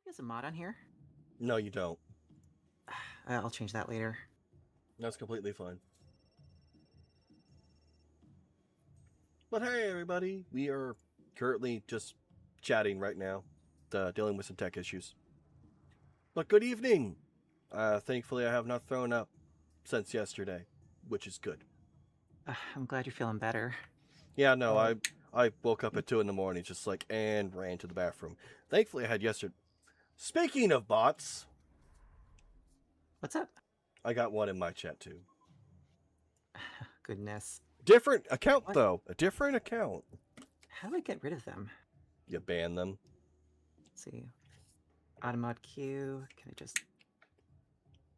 There's a mod on here. No, you don't. I'll change that later. That's completely fine. But hey, everybody, we are currently just chatting right now, dealing with some tech issues. But good evening. Thankfully, I have not thrown up since yesterday, which is good. I'm glad you're feeling better. Yeah, no, I woke up at 2 in the morning, just like, and ran to the bathroom. Thankfully, I had yesterday. Speaking of bots, What's up? I got one in my chat too. Goodness. Different account What? though, a different account. How do I get rid of them? You ban them. Let's see. Automod Q. Can I just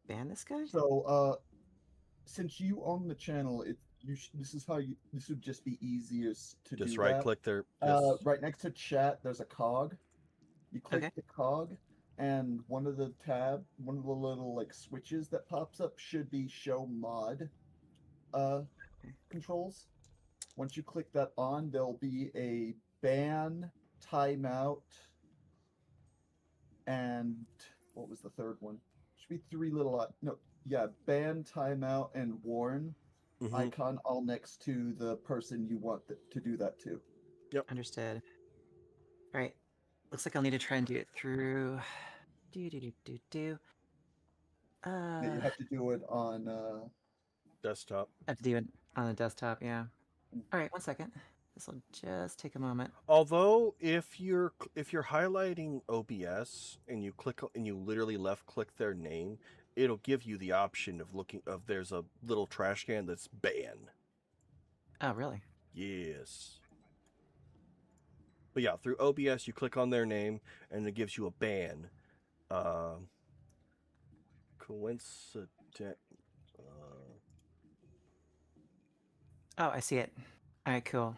ban this guy? So, since you own the channel, this is how this would just be easiest to Just do right that. click there. Just... Right next to chat, there's a cog. You click Okay. the cog, and one of the little like switches that pops up should be show mod controls. Once you click that on, there'll be a ban, timeout, and what was the third one? Should be three little ban, timeout, and warn icon all next to the person you want to do that to. Yep. Understood. All right. Looks like I'll need to try and do it through. You have to do it on desktop. I have to do it on the desktop. Yeah. All right. 1 second. This will just take a moment. Although, if you're highlighting OBS and you click and you literally left click their name, it'll give you the option of looking of there's a little trash can that's ban. Oh, really? Yes. But yeah, through OBS you click on their name and it gives you a ban. Coincident. Oh, I see it. All right, cool.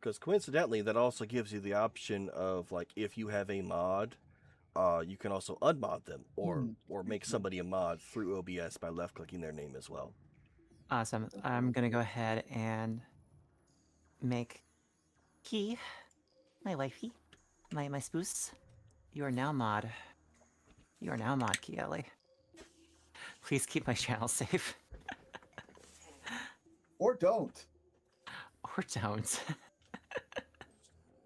Because coincidentally, that also gives you the option of like if you have a mod, you can also unmod them or make somebody a mod through OBS by left clicking their name as well. Awesome. I'm gonna go ahead and make Key, my wifey, my spouse. You are now mod. You are now mod, Key Ellie. Please keep my channel safe. or don't. Or don't.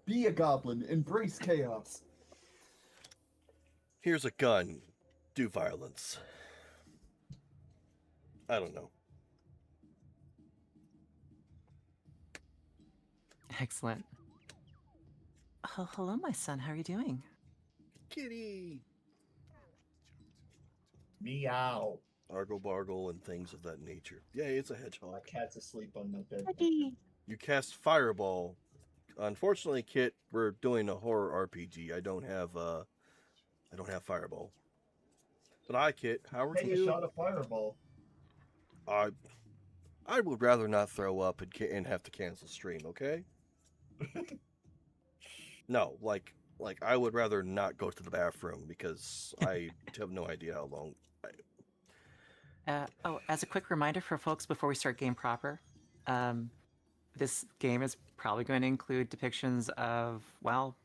Be a goblin. Embrace chaos. Here's a gun. Do violence. I don't know. Excellent. Oh, hello, my son. How are you doing? Kitty. Meow. Argle bargle and things of that nature. Yeah, it's a hedgehog. My cat's asleep on my bed. You cast Fireball. Unfortunately, Kit, we're doing a horror RPG. I don't have Fireball. But hi, Kit. How are Take you? a shot of Fireball. I would rather not throw up and have to cancel stream. Okay. No, like I would rather not go to the bathroom because I have no idea how long. As a quick reminder for folks before we start game proper, this game is probably going to include depictions of, well...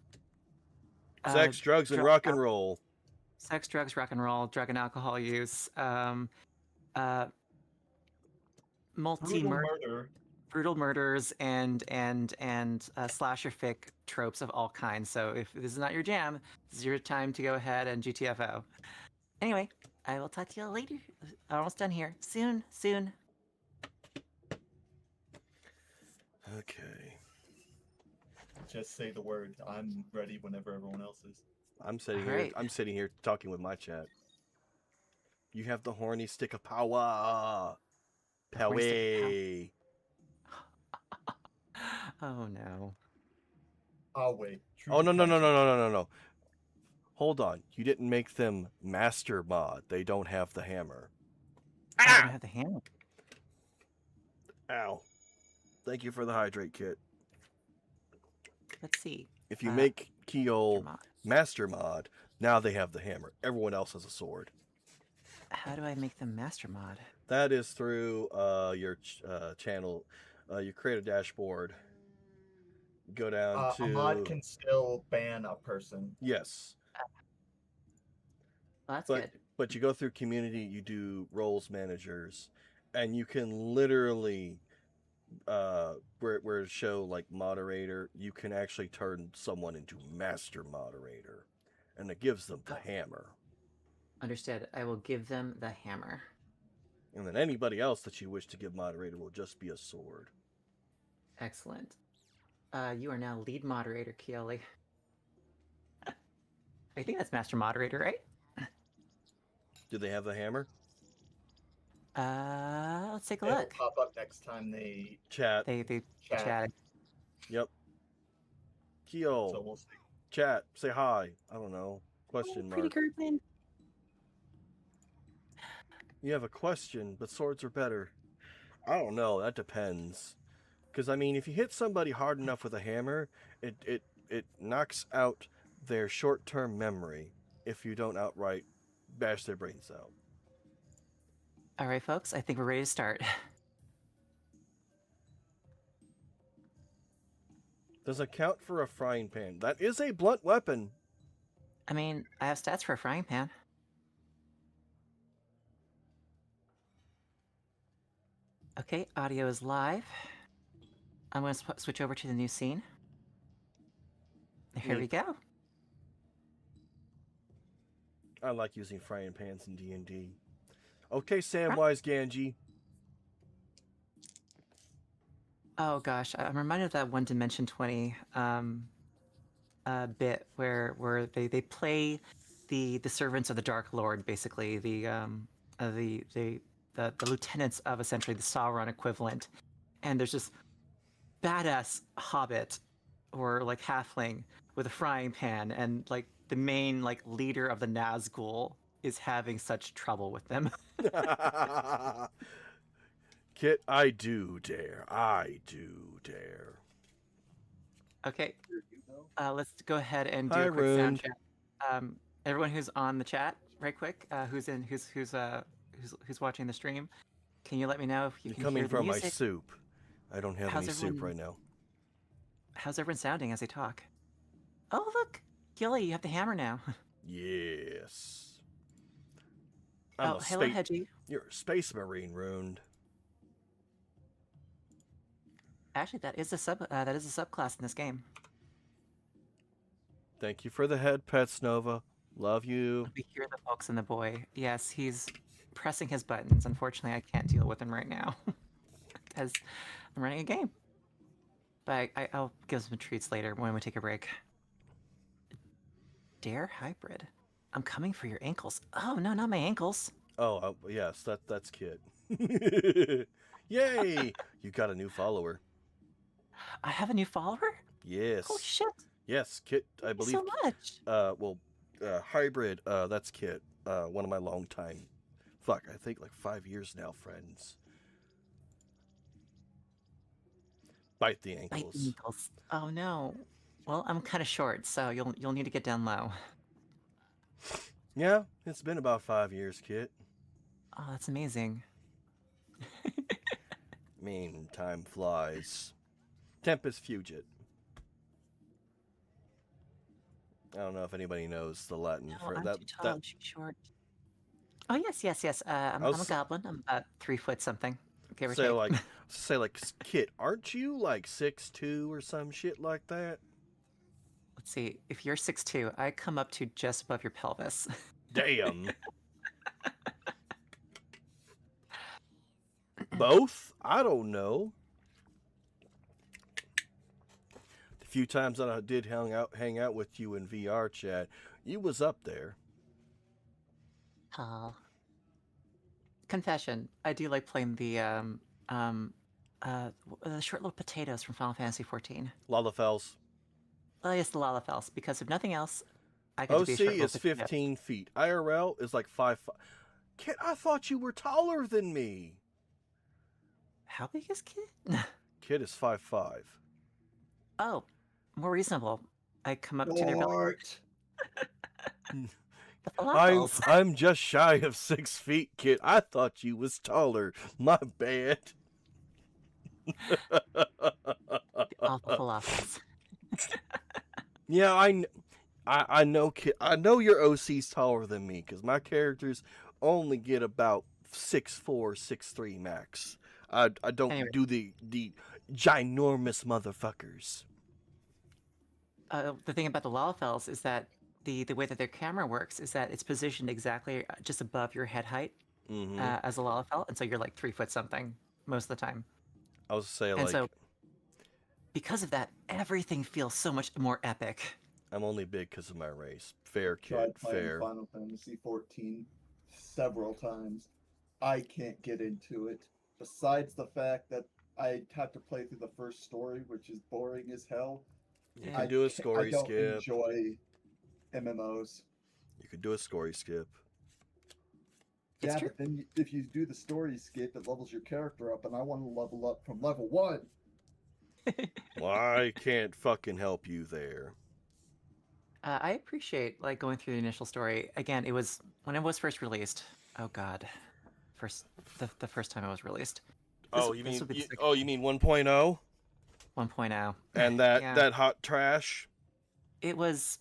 sex, drugs, and rock and roll. Sex, drugs, rock and roll, drug and alcohol use, brutal murders, and slasher fic tropes of all kinds. So if this is not your jam, this is your time to go ahead and GTFO. Anyway, I will talk to you later. Almost done here. Soon. Okay. Just say the word. I'm ready whenever everyone else is. I'm sitting here talking with my chat. You have the horny stick of power. Power. Oh no. I'll wait. Oh no. Hold on. You didn't make them master mod. They don't have the hammer. I don't have the hammer. Ow. Thank you for the hydrate kit. Let's see. If you make Keel master mod, now they have the hammer. Everyone else has a sword. How do I make them master mod? That is through your channel. You create a dashboard. Go down to... A mod can still ban a person. Yes. Well, that's But good. but you go through community, you do roles managers, and you can literally where it show like moderator, you can actually turn someone into master moderator, and it gives them the Oh, hammer. understood. I will give them the hammer. And then anybody else that you wish to give moderator will just be a sword. Excellent. You are now lead moderator, Keoli. I think that's master moderator, right? Do they have the hammer? Let's take a It'll look. pop up next time they Chat. They chat. chatted. Yep. So Keo. we'll see. Chat. Say hi. I don't know. Oh, Question pretty mark. Gerblin. You have a question, but swords are better. I don't know. That depends. Because, I mean, if you hit somebody hard enough with a hammer, it knocks out their short-term memory if you don't outright bash their brains out. All right, folks. I think we're ready to start. Does it count for a frying pan? That is a blunt weapon. I mean, I have stats for a frying pan. Okay, audio is live. I'm going to switch over to the new scene. Here we go. I like using frying pans in D&D. Okay, Samwise Gamgee. Oh gosh, I'm reminded of that One Dimension 20 bit where they play the servants of the Dark Lord, basically the lieutenants of essentially the Sauron equivalent, and there's this badass hobbit or like halfling with a frying pan, and like the main like leader of the Nazgul is having such trouble with them. Kit, I do dare. I do dare. Okay, Here you go. let's go ahead and do Hi, a quick sound Rune. check. Everyone who's on the chat, right quick, who's watching the stream, can you let me know if you You're can coming hear the from my music? soup. I don't have How's any soup everyone- right now. How's everyone sounding as they talk? Oh look, Gilly, you have the hammer now. Yes. I'm Oh, hello, Hedgie. You're a space marine, Runed. Actually, that is a subclass in this game. Thank you for the head pets, Nova. Love you. We hear the folks and the boy. Yes, he's pressing his buttons. Unfortunately, I can't deal with him right now because I'm running a game. But I'll give some treats later when we take a break. Dare hybrid. I'm coming for your ankles. Oh no, not my ankles. Oh, yes, that's Kit. Yay! You got a new follower. I have a new follower? Yes. Oh shit. Yes, Kit, I Thank you believe. so much. Hybrid, that's Kit. One of my longtime, I think like 5 years now, friends. Bite the ankles. Bite the ankles. Oh no. Well, I'm kind of short, so you'll need to get down low. Yeah, it's been about 5 years, Kit. Oh, that's amazing. I mean, time flies. Tempus fugit. I don't know if anybody knows the Latin No, for I'm that. too tall. I'm too short. Oh yes. I'm a goblin. I'm about 3 foot something. Give or take. Say like, Kit, aren't you like 6'2" or some shit like that? Let's see. If you're 6'2", I come up to just above your pelvis. Damn. Both? I don't know. The few times that I did hang out with you in VR chat, you was up there. Oh. Confession. I do like playing the short little potatoes from Final Fantasy XIV. Lalafels. Oh yes, the Lalafels. Because if nothing else, I get to be a OC short little is potato. 15 feet. IRL is like 5'5". Kit, I thought you were taller than me. How big is Kid? Kit is 5'5". Oh, more reasonable. I come up to their belly. Short. The falafels. I'm just shy of 6 feet, Kit. I thought you was taller. My bad. The awful falafels. Yeah, I know I know your OC's taller than me because my characters only get about 6'4", 6'3" max. I Anyway, don't do the ginormous motherfuckers. the thing about the Lalafels is that the way that their camera works is that it's positioned exactly just above your head height Mm-hmm. as a Lalafell, and so you're like 3 foot something most of the time. I was say And like so because of that, everything feels so much more epic. I'm only big because of my race. Fair kid, Tried playing fair. Final Fantasy 14 several times. I can't get into it. Besides the fact that I had to play through the first story, which is boring as hell. You Yeah. can do a I story don't skip. enjoy MMOs. You can do a story skip. It's Yeah, true. but then if you do the story skip, it levels your character up, and I want to level up from level 1. Well, I can't fucking help you there. I appreciate like going through the initial story. Again, it was when it was first released. Oh God, the first time it was released. Oh, you This mean would be the second. you mean 1.0 1.0. and that Yeah, that hot trash? it was.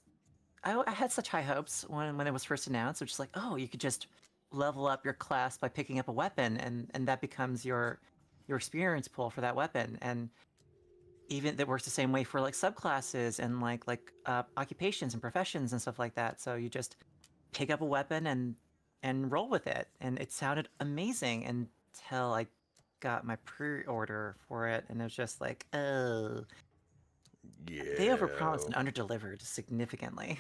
I had such high hopes when it was first announced, which is like, oh, you could just level up your class by picking up a weapon, and that becomes your experience pool for that weapon, and even that works the same way for like subclasses and like occupations and professions and stuff like that. So you just pick up a weapon and roll with it, and it sounded amazing until I got my pre-order for it, and it was just like, oh, they overpromised and Yeah. underdelivered significantly.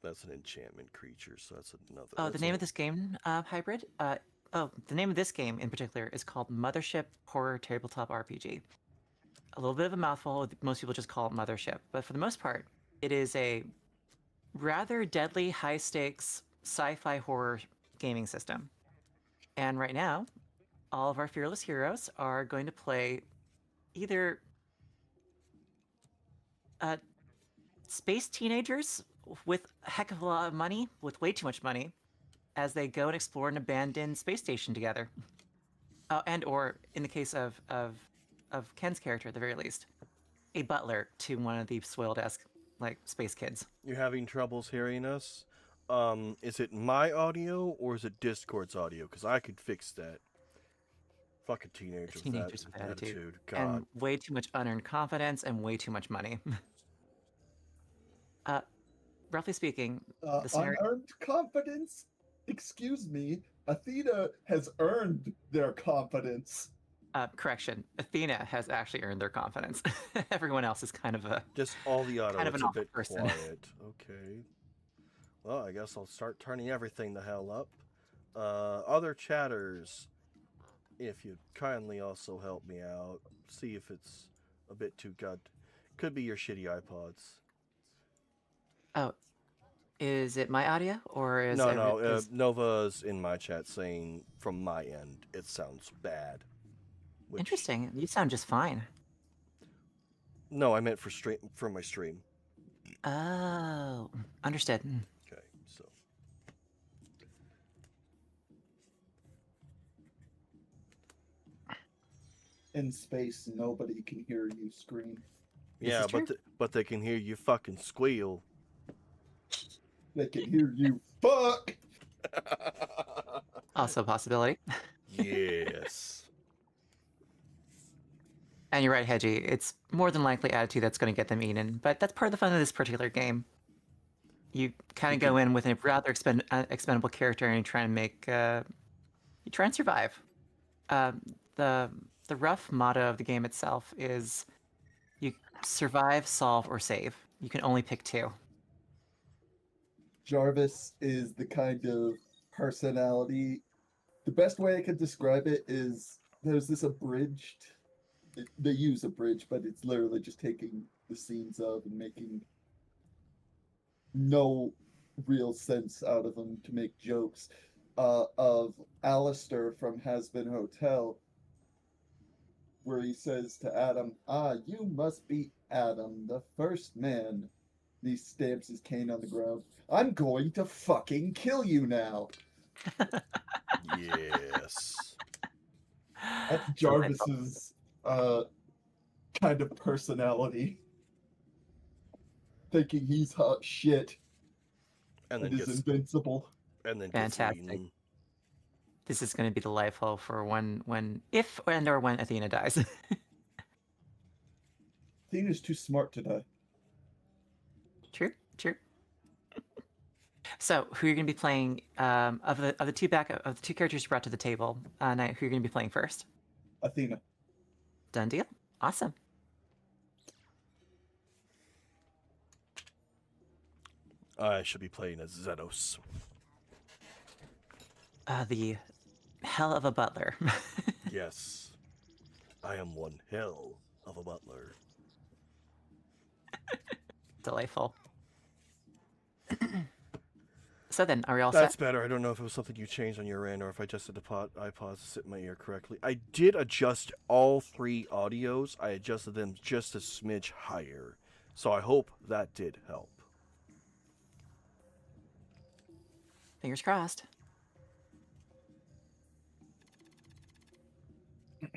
That's an enchantment creature, so that's another. Oh, the That's name of this game, Hybrid? The name of this game in particular is called Mothership Horror Tabletop RPG. A little bit of a mouthful. Most people just call it Mothership, but for the most part, it is a rather deadly, high stakes sci-fi horror gaming system. And right now, all of our fearless heroes are going to play either uh, space teenagers with a heck of a lot of money, with way too much money, as they go and explore an abandoned space station together. And or in the case of Ken's character, at the very least, a butler to one of the soiled-esque like space kids. You're having troubles hearing us. Is it my audio or is it Discord's audio? Because I could fix that. Fucking teenager with that Teenagers with attitude. attitude. God. And way too much unearned confidence and way too much money. uh, roughly speaking, the scenario. Unearned confidence? Excuse me. Athena has earned their confidence. Correction, Athena has actually earned their confidence. Everyone else is kind of a Just all the audio. kind of It's an a awful bit person. quiet. Okay. Well, I guess I'll start turning everything the hell up. Other chatters, if you'd kindly also help me out, see if it's a bit too good. Could be your shitty iPods. Oh, is it my audio or is No. is Nova's in my chat saying from my end it sounds bad. Which, interesting? You sound just fine. No, I meant for my stream. Oh, understood. Okay, so In space, nobody can hear you scream. yeah, is true. but they can hear you fucking squeal. They can hear you fuck! Also a possibility. Yes. And you're right, Hedgie. It's more than likely attitude that's going to get them eaten, but that's part of the fun of this particular game. You kind You of go can- in with a rather expendable character and you try and you try and survive. Uh, the rough motto of the game itself is you survive, solve, or save. You can only pick two. Jarvis is the kind of personality. The best way I could describe it is there's this abridged. They use a bridge, but it's literally just taking the scenes of and making no real sense out of them to make jokes. Of Alistair from Has Been Hotel, where he says to Adam, "Ah, you must be Adam, the first man." And he stamps his cane on the ground. "I'm going to fucking kill you now." Yes. That's Delightful. Jarvis's kind of personality. thinking he's hot shit and and then is gets invincible. Fantastic. eaten. This is going to be delightful for if and or when Athena dies. Athena's too smart to die. True, true. So, who you're going to be playing of the two characters you brought to the table? Knight, who you're going to be playing first? Athena. Done deal. Awesome. I should be playing as Xenos. The hell of a butler. Yes, I am one hell of a butler. Delightful. So then, are we all That's set? better. I don't know if it was something you changed on your end or if I adjusted the iPods to sit in my ear correctly. I did adjust all 3 audios. I adjusted them just a smidge higher. So I hope that did help. Fingers crossed. May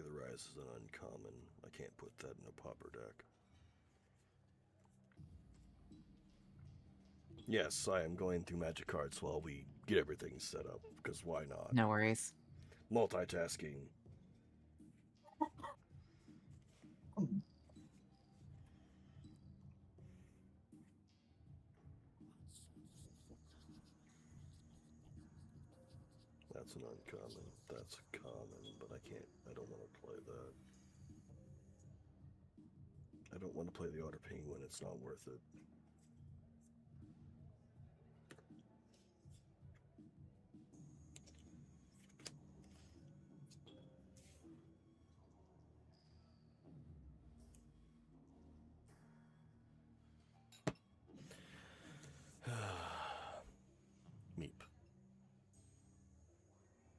the Rise is an uncommon. I can't put that in a pauper deck. Yes, I am going through magic cards while we get everything set up, because why not? No worries. Multitasking. That's an uncommon. That's a common, but I don't want to play that. I don't want to play the Otter Penguin, it's not worth it. Meep.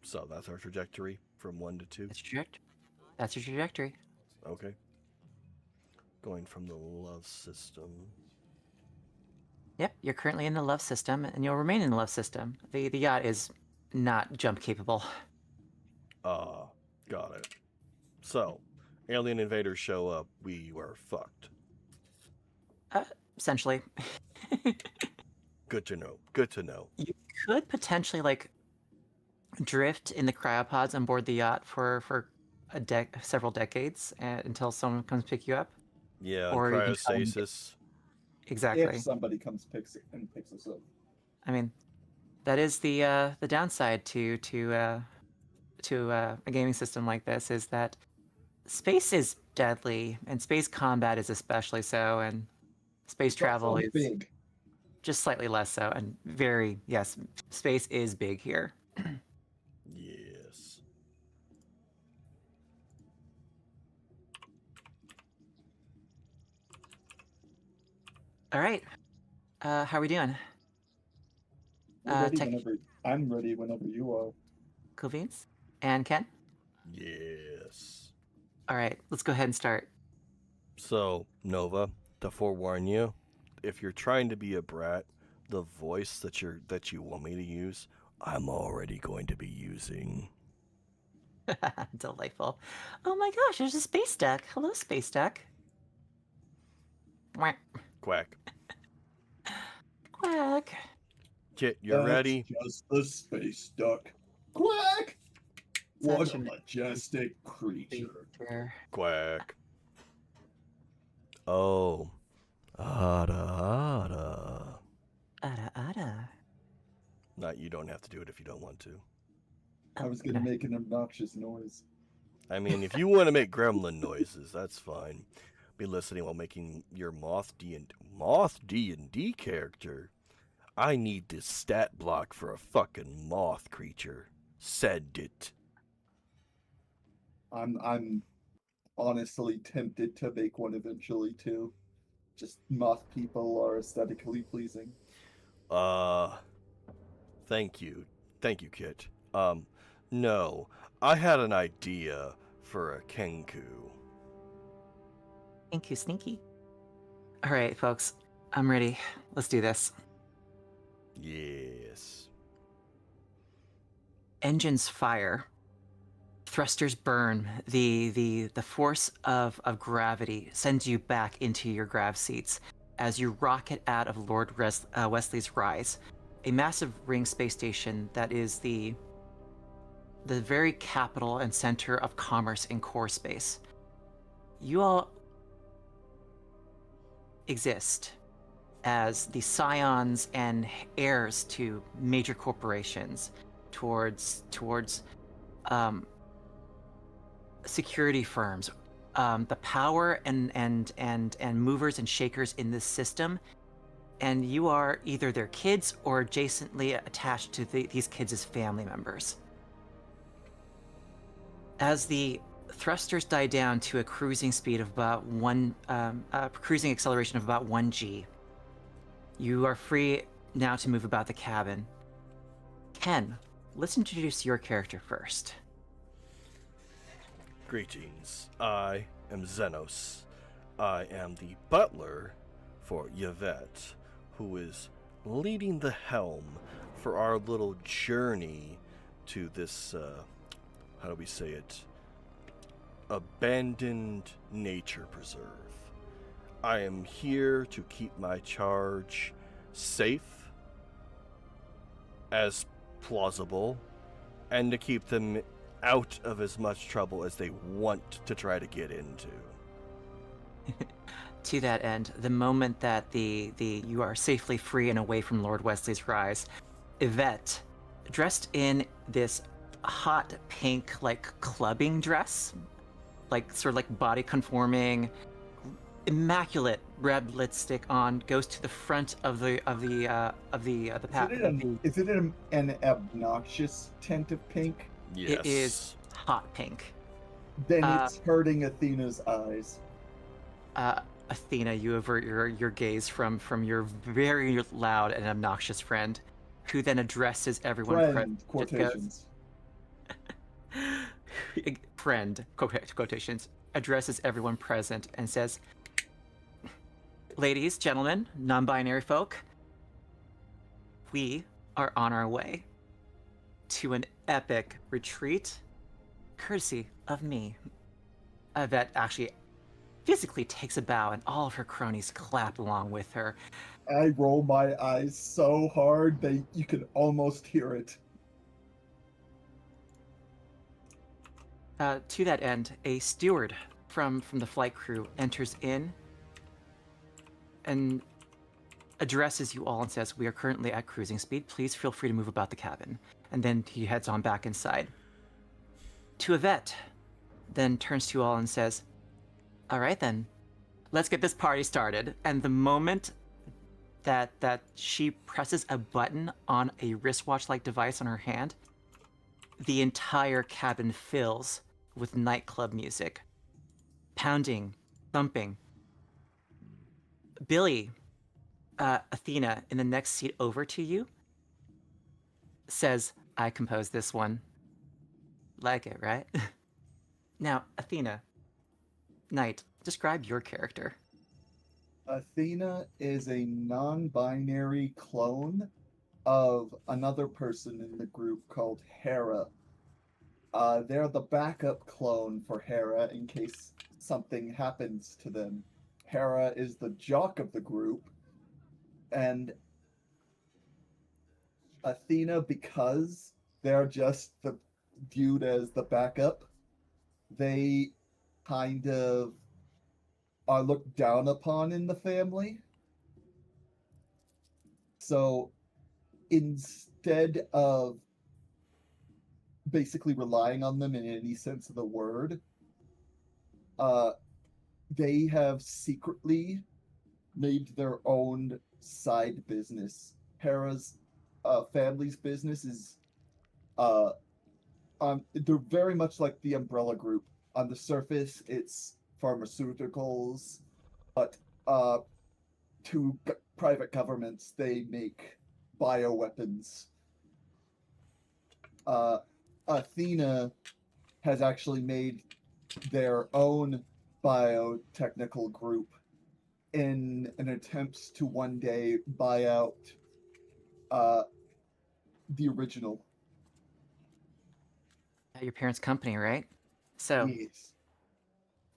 So that's our trajectory from 1 to 2. That's your trajectory. Okay. Going from the love system. Yep, you're currently in the love system, and you'll remain in the love system. The yacht is not jump capable. Got it. So, alien invaders show up, we were fucked. Essentially. Good to know. Good to know. You could potentially like drift in the cryopods on board the yacht for several decades until someone comes pick you up. Yeah, Or you can try and- cryostasis. Exactly. If somebody comes picks us up. I mean, that is the downside to a gaming system like this is that space is deadly, and space combat is especially so, and space travel is big. just slightly less so, and yes, space is big here. Yes. All right, how are we doing? I'm ready whenever you are. Cool beans. And Ken? Yes. All right, let's go ahead and start. So, Nova, to forewarn you, if you're trying to be a brat, the voice that you want me to use, I'm already going to be using. Delightful. Oh my gosh, there's a space duck. Hello, space duck. Quack. Quack. Quack. Kit, you're ready? Just the space duck. Quack! What Such a a majestic creature. Quack. Oh. Ada, ada. Ada, ada. Not, you don't have to do it if you don't want to. I was gonna make an obnoxious noise. I mean, if you want to make gremlin noises, that's fine. Be listening while making your Moth D&D character. I need this stat block for a fucking moth creature. Send it. I'm honestly tempted to make one eventually too. Just moth people are aesthetically pleasing. Thank you. Thank you, Kit. No. I had an idea for a Kenku. Stinky, stinky. All right, folks, I'm ready. Let's do this. Yes. engines fire, thrusters burn, the force of gravity sends you back into your grav seats as you rocket out of Wesley's Rise, a massive ring space station that is the very capital and center of commerce in core space. You all exist as the scions and heirs to major corporations towards security firms, the power and movers and shakers in this system, and you are either their kids or adjacently attached to these kids as family members. As the thrusters die down to a cruising speed of about cruising acceleration of about 1 g, you are free now to move about the cabin. Ken, let's introduce your character first. Greetings. I am Xenos. I am the butler for Yvette, who is leading the helm for our little journey to this, how do we say it? Abandoned nature preserve. I am here to keep my charge safe as plausible and to keep them out of as much trouble as they want to try to get into. To that end, the moment that you are safely free and away from Lord Wesley's Rise, Yvette, dressed in this hot pink like clubbing dress, like sort of like body conforming, immaculate red lipstick on, goes to the front of the path. Is it an obnoxious tint of pink? Yes. It is hot pink. Then it's hurting Athena's eyes. Athena, you avert your gaze from your very loud and obnoxious friend, who then addresses everyone Friend, quotations. Friend, quotations, addresses everyone present and says, "Ladies, gentlemen, non-binary folk, we are on our way to an epic retreat, courtesy of me." Yvette actually physically takes a bow, and all of her cronies clap along with her. I roll my eyes so hard that you can almost hear it. To that end, a steward from the flight crew enters in and addresses you all and says, "We are currently at cruising speed. Please feel free to move about the cabin." And then he heads on back inside. To Yvette, then turns to you all and says, "All right then, let's get this party started." And the moment that she presses a button on a wristwatch-like device on her hand, the entire cabin fills with nightclub music. Pounding, thumping. Billy, Athena, in the next seat over to you, says, "I composed this one." Like it, right? Now, Athena, Knight, describe your character. Athena is a non-binary clone of another person in the group called Hera. They're the backup clone for Hera in case something happens to them. Hera is the jock of the group, and Athena, because they're just viewed as the backup, they kind of are looked down upon in the family. So instead of basically relying on them in any sense of the word, they have secretly made their own side business. Hera's family's business is they're very much like the Umbrella Group. On the surface, it's pharmaceuticals, but to private governments, they make bioweapons. Athena has actually made their own biotechnical group in an attempt to one day buy out the original. your parents' company, right? So Yes.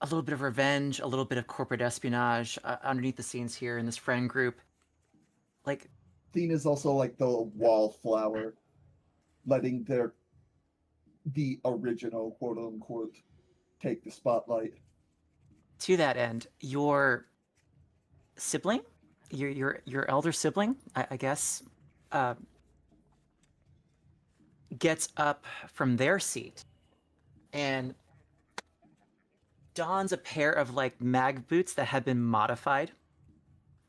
a little bit of revenge, a little bit of corporate espionage underneath the scenes here in this friend group. Like, Athena's also like the wallflower, letting the original quote unquote take the spotlight. to that end, your sibling, your elder sibling, I guess, uh, gets up from their seat and dons a pair of like mag boots that have been modified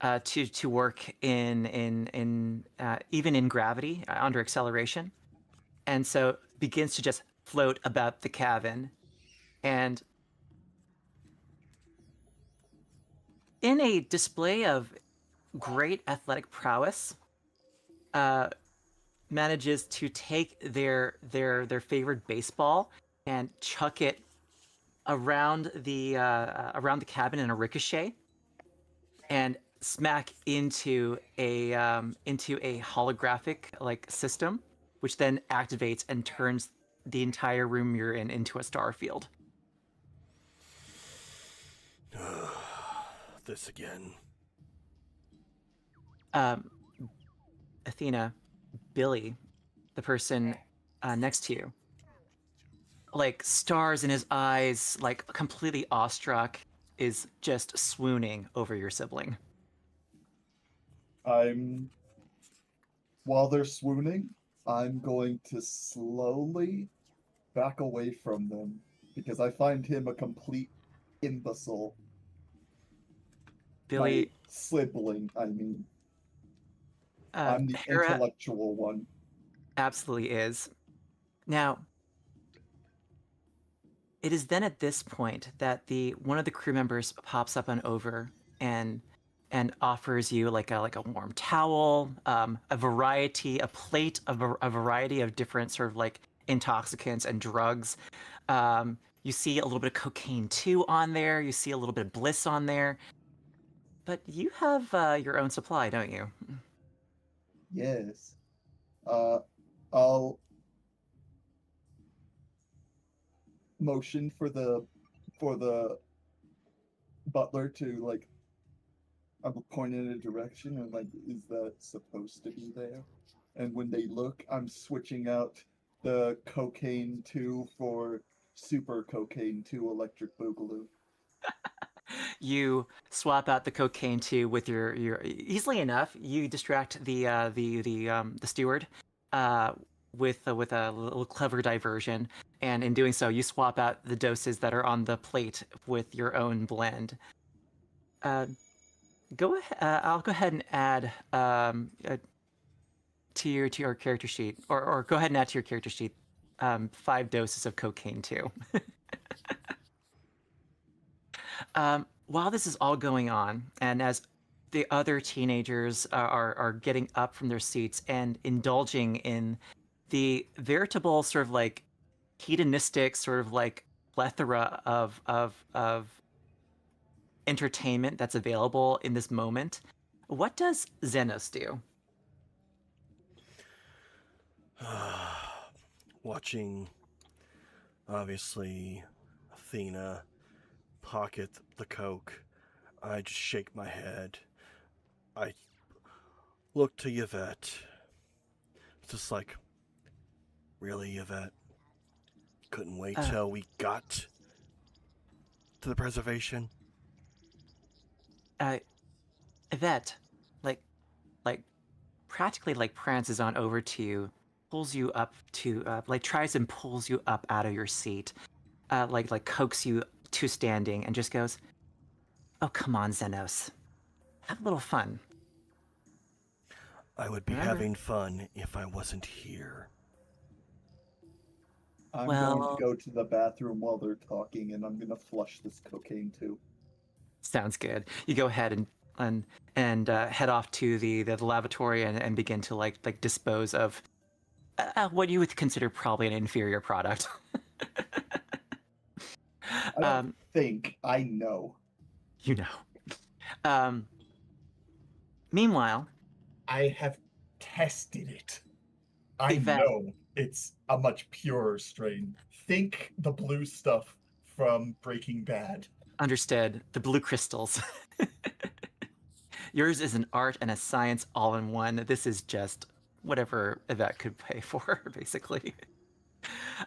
to work in even in gravity under acceleration, and so begins to just float about the cabin, and in a display of great athletic prowess, uh, manages to take their favorite baseball and chuck it around the cabin in a ricochet and smack into a holographic like system, which then activates and turns the entire room you're in into a star field. This again. Um, Athena, Billy, the person next to you, like stars in his eyes, like completely awestruck, is just swooning over your sibling. I'm While they're swooning, I'm going to slowly back away from them because I find him a complete imbecile. My Billy, sibling, I mean. I'm the Hera intellectual one. absolutely is. Now, it is then at this point that the one of the crew members pops up on over and offers you like a warm towel, a plate of a variety of different sort of like intoxicants and drugs. You see a little bit of cocaine too on there. You see a little bit of bliss on there. But you have your own supply, don't you? Yes. Uh, I'll motion for the butler to like. I'm pointing in a direction and like, is that supposed to be there? And when they look, I'm switching out the cocaine 2 for super cocaine 2 electric boogaloo. You swap out the cocaine too with your easily enough. You distract the steward uh, with a little clever diversion, and in doing so, you swap out the doses that are on the plate with your own blend. Uh, go ahead. I'll go ahead and add to your character sheet, or go ahead and add to your character sheet 5 doses of cocaine too. While this is all going on, and as the other teenagers are getting up from their seats and indulging in the veritable sort of like hedonistic sort of like plethora of entertainment that's available in this moment, what does Xenos do? Watching, obviously, Athena pocket the coke, I just shake my head. I look to Yvette. It's just like, really, Yvette? Couldn't wait Uh, till we got to the preservation? uh, Yvette, like like practically like prances on over to you, pulls you up to like tries and pulls you up out of your seat, like coax you to standing, and just goes, "Oh come on, Xenos, have a little fun. I would be Remember, having fun if I wasn't here. I'm going to well, go to the bathroom while they're talking, and I'm gonna flush this cocaine too. sounds good." You go ahead and head off to the lavatory and begin to like dispose of what you would consider probably an inferior product. I don't um, think I know. you know. Um, Meanwhile, I have tested it. I Yvette, know. it's a much purer strain. Think the blue stuff from Breaking Bad. Understood. The blue crystals. Yours is an art and a science all in one. This is just whatever Yvette could pay for, basically.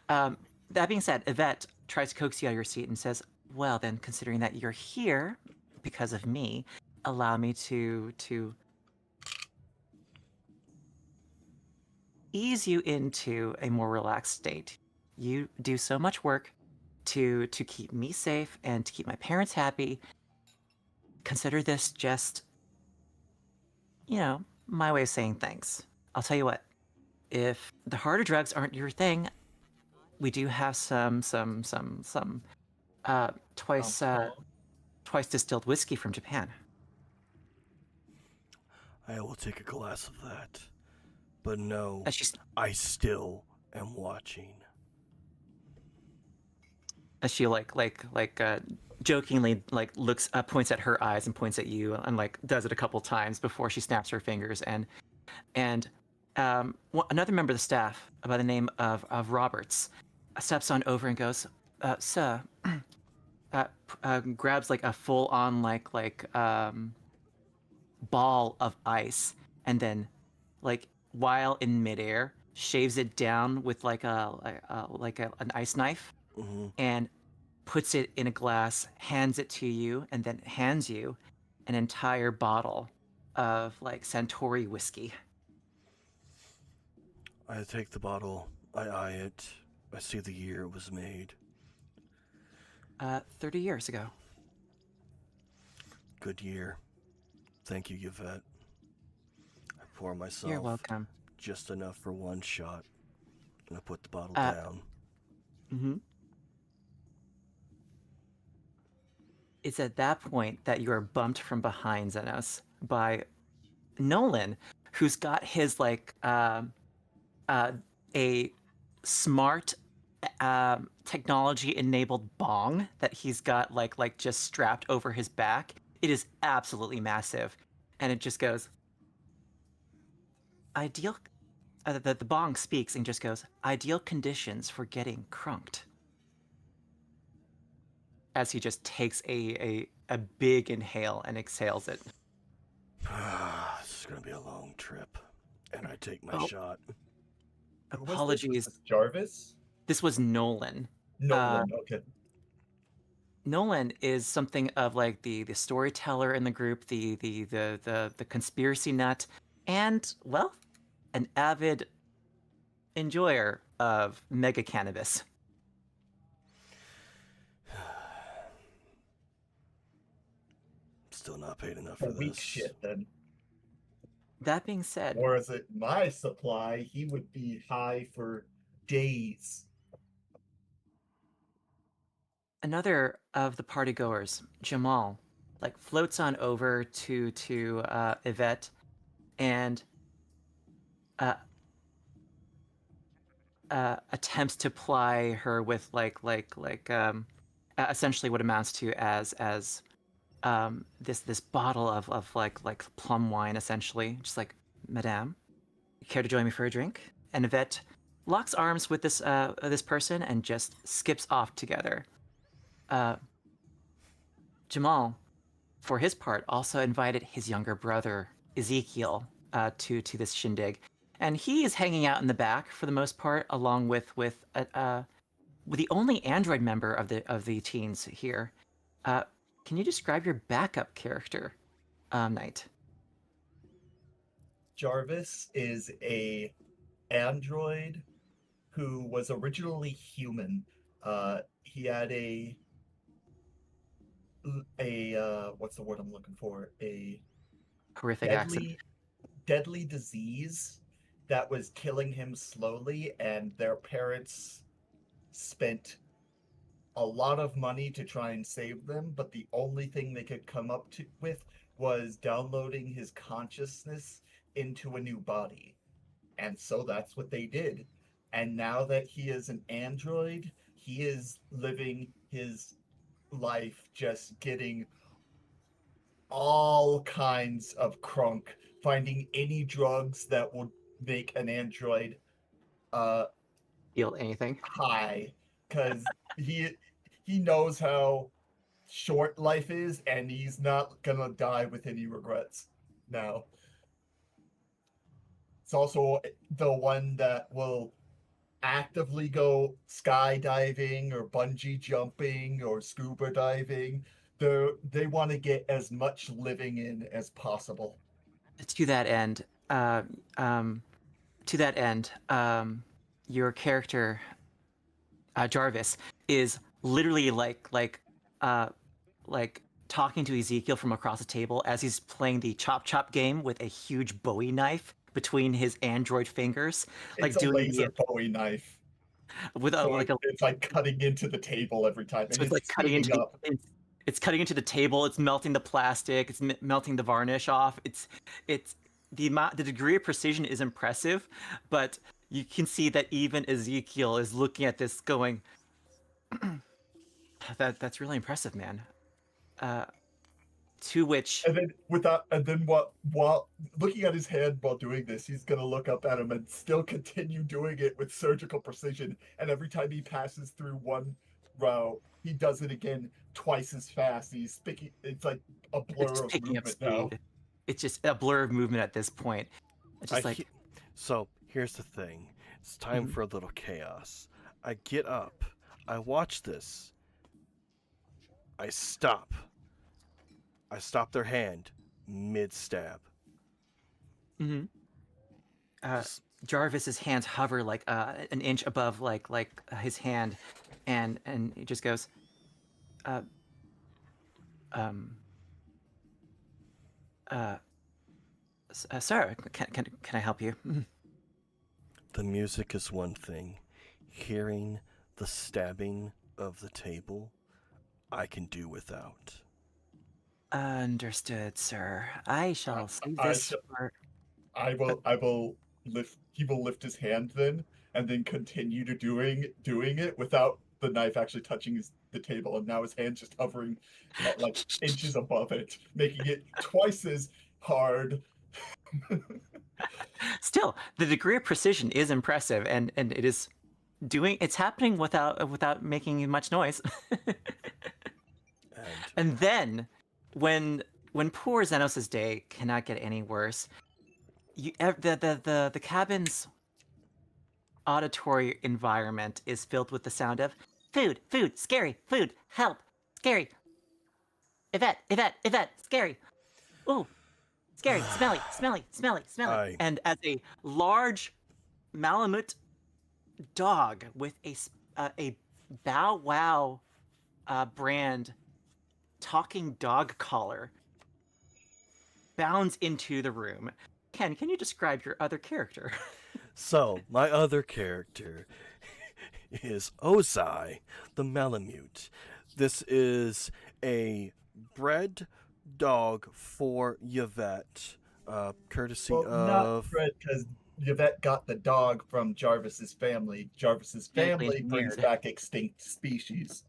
Um, that being said, Yvette tries to coax you out of your seat and says, "Well, then, considering that you're here because of me, allow me to ease you into a more relaxed state. You do so much work to keep me safe and to keep my parents happy. Consider this just, my way of saying thanks. I'll tell you what, if the harder drugs aren't your thing, we do have some twice twice distilled whiskey from Japan." I will take a glass of that. But no, As she I still am watching. Jokingly looks up, points at her eyes and points at you, and does it a couple times before she snaps her fingers. And another member of the staff by the name of Roberts steps on over and goes, "Sir," grabs a full on ball of ice, and then while in midair shaves it down with an ice knife, Mm-hmm. and puts it in a glass, hands it to you, and then hands you an entire bottle of Santori whiskey. I take the bottle, I eye it, I see the year it was made. 30 years ago. Good year. Thank you, Yvette. I pour myself You're welcome. just enough for one shot, and I put the bottle Uh, down. Mm-hmm. It's at that point that you are bumped from behind, Zenos, by Nolan, who's got his a smart technology enabled bong that he's got just strapped over his back. It is absolutely massive, and it just goes ideal. The bong speaks and just goes, "Ideal conditions for getting crunked," as he just takes a big inhale and exhales it. This is gonna be a long trip, and I take my Oh. shot. Who was this? Apologies. Was this Jarvis? This was Nolan. Nolan. Okay. Nolan is something of the storyteller in the group, the conspiracy nut, and well, an avid enjoyer of mega cannabis. Still not paid enough For for weak this. shit, then. That being said, Or is it my supply? He would be high for days. another of the party goers, Jamal, floats on over to Yvette and uh, attempts to ply her with essentially what amounts to as this bottle of plum wine, essentially, just "Madame, care to join me for a drink?" And Yvette locks arms with this person and just skips off together. Jamal, for his part, also invited his younger brother Ezekiel to this shindig, and he is hanging out in the back for the most part, along with the only android member of the teens here. Can you describe your backup character, Knight? Jarvis is a android who was originally human. He had a what's the word I'm looking for? A Horrific accident. deadly disease that was killing him slowly, and their parents spent a lot of money to try and save them, but the only thing they could come up with was downloading his consciousness into a new body. And so that's what they did. And now that he is an android, he is living his life just getting all kinds of crunk, finding any drugs that would make an android feel anything. high because he knows how short life is, and he's not gonna die with any regrets now. It's also the one that will actively go skydiving or bungee jumping or scuba diving. They want to get as much living in as possible. To that end, uh, um, to that end, your character Jarvis is literally uh, like talking to Ezekiel from across the table as he's playing the chop chop game with a huge Bowie knife between his android fingers, like It's a doing the laser Bowie knife, with a so like a it's like cutting into the table every time, and so it's it's like cutting into spinning the up. it's cutting into the table. It's melting the plastic. It's melting the varnish off. It's the degree of precision is impressive, but you can see that even Ezekiel is looking at this, going, that's really impressive, man. Uh, to which And then without, and then what? While looking at his hand while doing this, he's gonna look up at him and still continue doing it with surgical precision. And every time he passes through one row, he does it again twice as fast. He's picking. It's like a it's blur just of picking up movement now. speed. It's just a blur of movement at this point. It's just like, So here's the thing. It's time Mhm. for a little chaos. I get up. I watch this. I stop. I stop their hand mid stab. mhm. uh, Just Jarvis's hands hover like an inch above his hand, and he just goes, uh, um, uh, sir, can I help you? the music is one thing. Hearing the stabbing of the table, I can do without. Understood, sir. I I, shall see I, this for. I will lift. He will lift his hand then, and then continue to doing it without the knife actually touching the table, and now his hand's just hovering like inches above it, making it twice as hard. Still, the degree of precision is impressive, and it's happening without making much noise. And And then, when poor Xenos' day cannot get any worse, the cabin's auditory environment is filled with the sound of food, food, scary, food, help, scary, Yvette, scary, ooh, scary, smelly, smelly, smelly, smelly. I And as a large Malamute dog with a Bow Wow brand talking dog collar bounds into the room. Ken, can you describe your other character? so my other character is Ozai, the Malamute. This is a bred dog for Yvette, courtesy Well, not of. Fred, because Yvette got the dog from Jarvis's family. Jarvis's Genetically family brings engineered. back extinct species.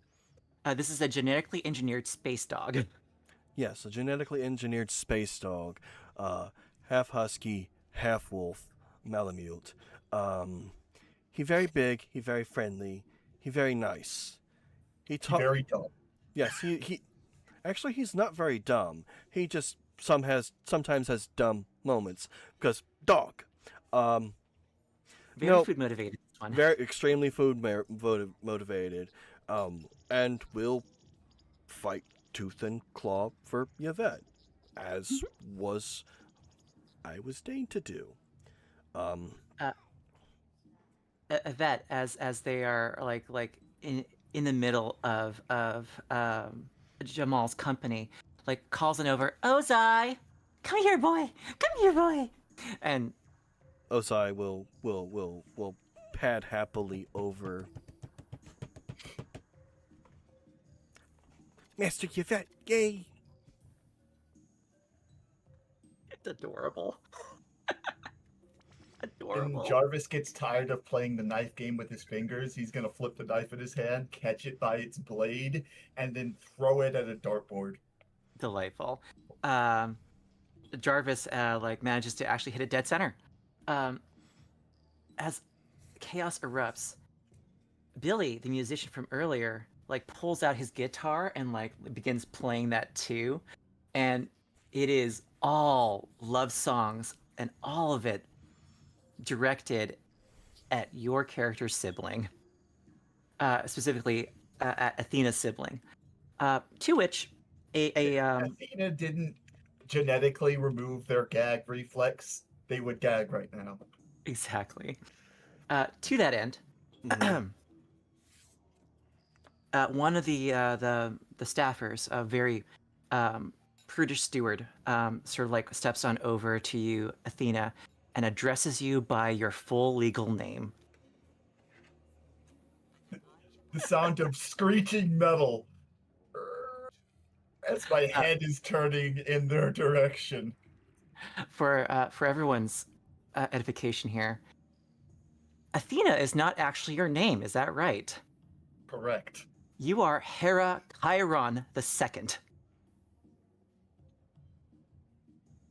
This is a genetically engineered space dog. Yes, a genetically engineered space dog, half husky, half wolf, Malamute. He very big, he very friendly, he very nice. He talk. Very dumb. Yes, he actually he's not very dumb. He just sometimes has dumb moments because dog. Um, Very no, food motivated, this one. very extremely motivated, and will fight tooth and claw for Yvette, as was I was deigned to do. Um, Uh, Yvette, as they are in the middle of Jamal's company, like calls on over, Ozai, come here, boy, come here, boy, and Ozai will pad happily over Master Yvette. Yay! it's adorable. When Adorable. Jarvis gets tired of playing the knife game with his fingers, he's gonna flip the knife in his hand, catch it by its blade, and then throw it at a dartboard. Delightful. Um, Jarvis manages to actually hit a dead center. Um, as chaos erupts, Billy, the musician from earlier, like pulls out his guitar and like begins playing that too, and it is all love songs and all of it directed at your character's sibling, specifically at Athena's sibling. To which a Athena didn't genetically remove their gag reflex, they would gag right now. exactly to that end, Mhm. one of the staffers, a very prudish steward, sort of like steps on over to you, Athena, and addresses you by your full legal name. The sound of screeching metal as my head is turning in their direction. For everyone's edification here, Athena is not actually your name. Is that right? Correct. You are Hera Chiron II.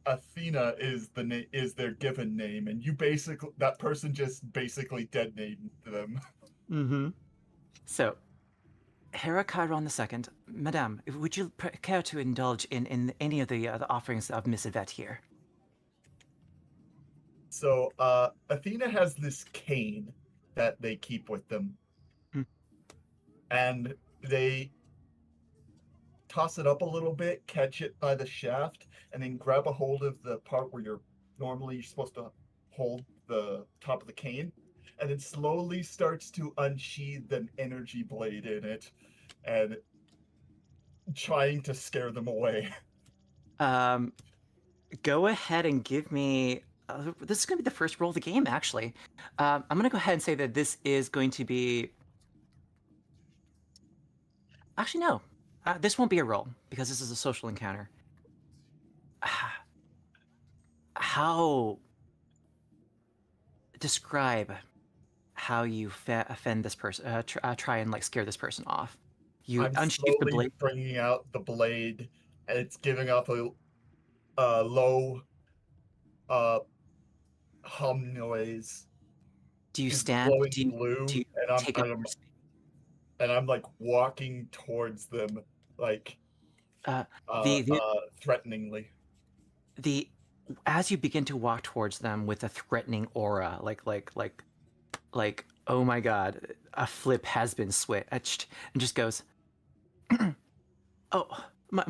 Athena is their given name, and you basically that person just basically dead named them. Mm-hmm. So, Hera Chiron II, Madame, would you care to indulge in any of the offerings of Miss Yvette here? So Athena has this cane that they keep with them, Hmm. and they toss it up a little bit, catch it by the shaft, and then grab a hold of the part where you're supposed to hold the top of the cane, and it slowly starts to unsheathe an energy blade in it, and trying to scare them away. Um, Go ahead and give me. This is going to be the first roll of the game, actually. I'm going to go ahead and say that this is going to be. Actually, no. This won't be a roll because this is a social encounter. How describe how you offend this person? Try and like scare this person off. You I'm unsheath the slowly blade. bringing out the blade, and it's giving off a low uh, hum noise. Do you Is stand? glowing Do blue, you and take it? I'm like walking towards them, like Uh, the the threateningly. the as you begin to walk towards them with a threatening aura, like oh my god, a flip has been switched, and just goes, oh my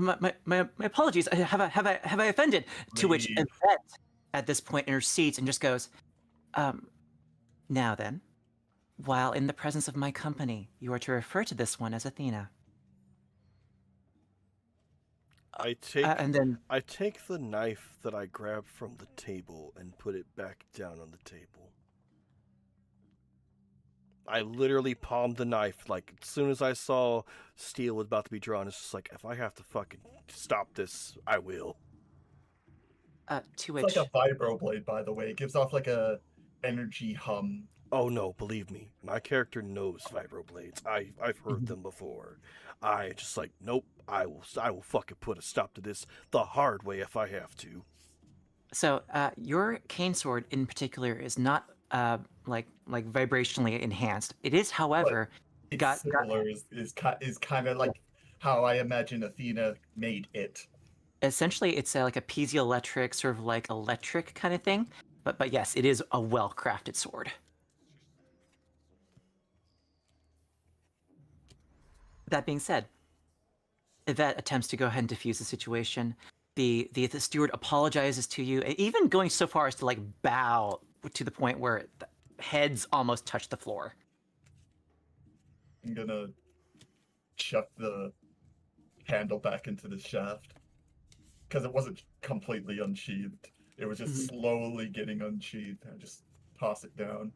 apologies. Have I offended? To which Leave. Yvette at this point intercedes and just goes, um, now then, while in the presence of my company, you are to refer to this one as Athena. I take And then I take the knife that I grabbed from the table and put it back down on the table. I literally palmed the knife. Like, as soon as I saw steel was about to be drawn, it's just like, if I have to fucking stop this, I will. to It's like a which vibroblade, by the way. It gives off like a energy hum. Oh no, believe me, my character knows vibroblades. I've heard them before. I just like, nope, I will fucking put a stop to this the hard way if I have to. so your cane sword in particular is not like vibrationally enhanced. It is, But however, it's got similar is kind of like how I imagine Athena made it. essentially it's like a piezoelectric sort of like electric kind of thing. But yes, it is a well crafted sword. That being said, Yvette attempts to go ahead and defuse the situation. The steward apologizes to you, even going so far as to like bow to the point where the heads almost touch the floor. I'm gonna chuck the handle back into the shaft because it wasn't completely unsheathed. It was just slowly getting unsheathed. I just toss it down,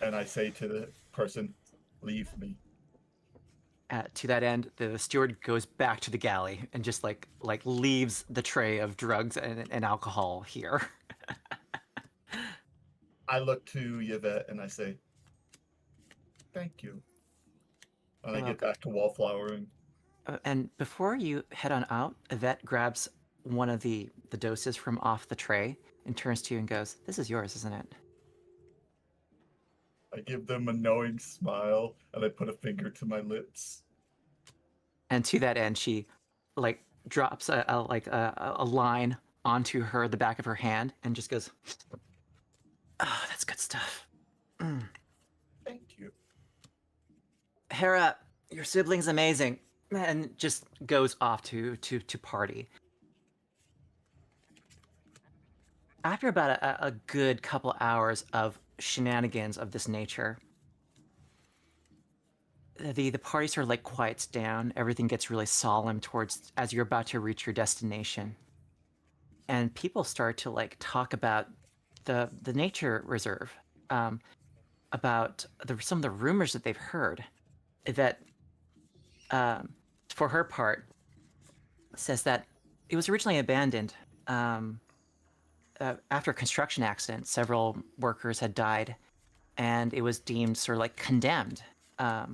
and I say to the person, "Leave me." To that end, the steward goes back to the galley and just like leaves the tray of drugs and alcohol here. I look to Yvette and I say, "Thank you," and I You're get welcome. back to wallflowering. And before you head on out, Yvette grabs one of the doses from off the tray and turns to you and goes, "This is yours, isn't it?" I give them a knowing smile, and I put a finger to my lips. And to that end, she like drops a line onto the back of her hand and just goes, "Oh, that's good stuff." Thank you. Hera, your sibling's amazing, and just goes off to party. After about a good couple hours of shenanigans of this nature, the party sort of like quiets down. Everything gets really solemn towards as you're about to reach your destination, and people start to like talk about the nature reserve, about some of the rumors that they've heard. That, for her part, says that it was originally abandoned. After a construction accident, several workers had died, and it was deemed sort of like condemned. The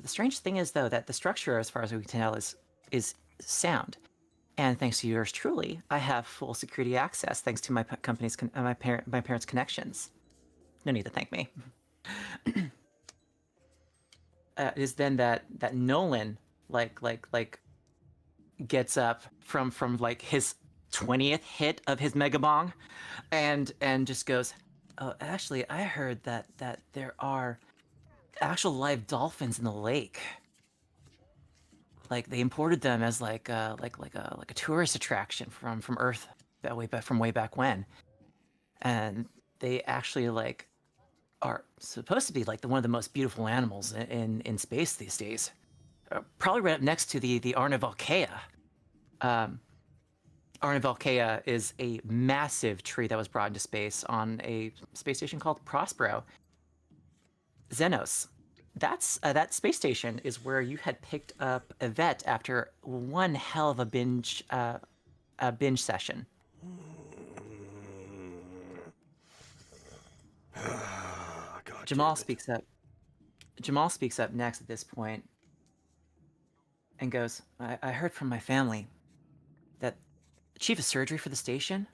strange thing is, though, that the structure, as far as we can tell, is sound. And thanks to yours truly, I have full security access thanks to my company's my parents' connections. No need to thank me. It is then that Nolan like gets up from like his 20th hit of his mega bong, and just goes, "Oh, actually, I heard that there are actual live dolphins in the lake. Like they imported them as like a tourist attraction from Earth that way back when, and they actually like are supposed to be like one of the most beautiful animals in space these days. Probably right up next to the Arnivalkea. Arnivalkea is a massive tree that was brought into space on a space station called Prospero. Xenos. That space station is where you had picked up Yvette after one hell of a binge session. God Jamal damn it. speaks up. Jamal speaks up next at this point and goes, I heard from my family that the chief of surgery for the station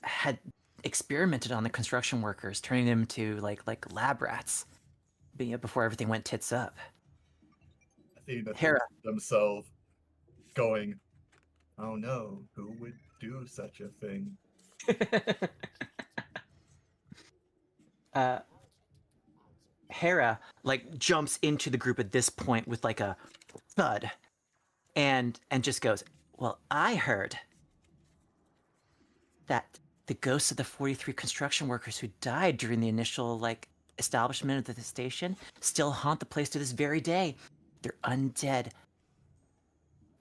had experimented on the construction workers, turning them into like lab rats before everything went tits up. Athena Hera. thinks to themselves, going, "Oh no, who would do such a thing?" Hera like jumps into the group at this point with like a thud, and just goes, "Well, I heard that the ghosts of the 43 construction workers who died during the initial like establishment of the station still haunt the place to this very day. They're undead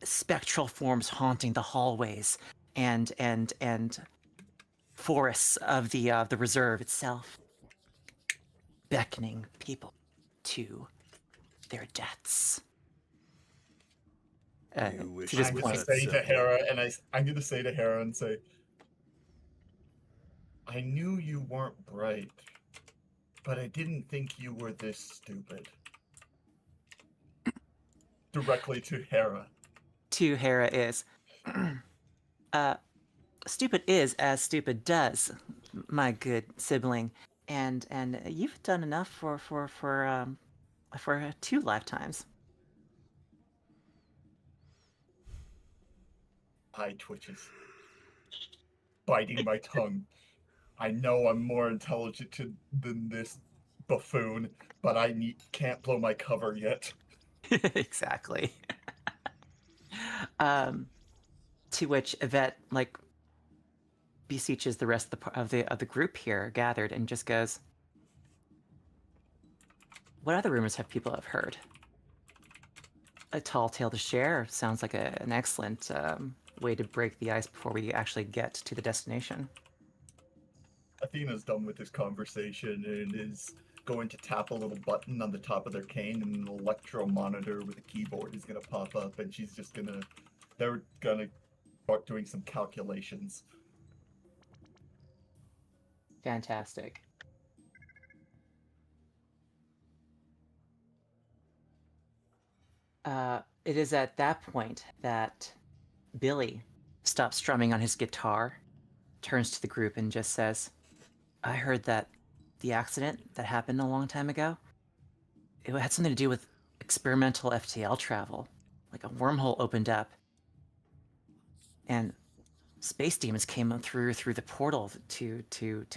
spectral forms haunting the hallways and forests of the reserve itself, beckoning people to their deaths." You wish To this I'm it gonna was point, that say to simple. Hera, and I'm gonna say to Hera and say, "I knew you weren't bright, but I didn't think you were this stupid." Directly to Hera. to Hera is, uh, stupid is as stupid does, my good sibling, and you've done enough for 2 lifetimes. Eye twitches, biting my tongue. I know I'm more intelligent than this buffoon, but can't blow my cover yet. Exactly. um, to which Yvette like beseeches the rest of the group here gathered and just goes, "What other rumors have people heard?" A tall tale to share sounds like an excellent way to break the ice before we actually get to the destination. Athena's done with this conversation and is going to tap a little button on the top of their cane, and an electro monitor with a keyboard is going to pop up, and they're going to start doing some calculations. Fantastic. It is at that point that Billy stops strumming on his guitar, turns to the group, and just says, "I heard that the accident that happened a long time ago, it had something to do with experimental FTL travel. Like a wormhole opened up, and space demons came through the portal to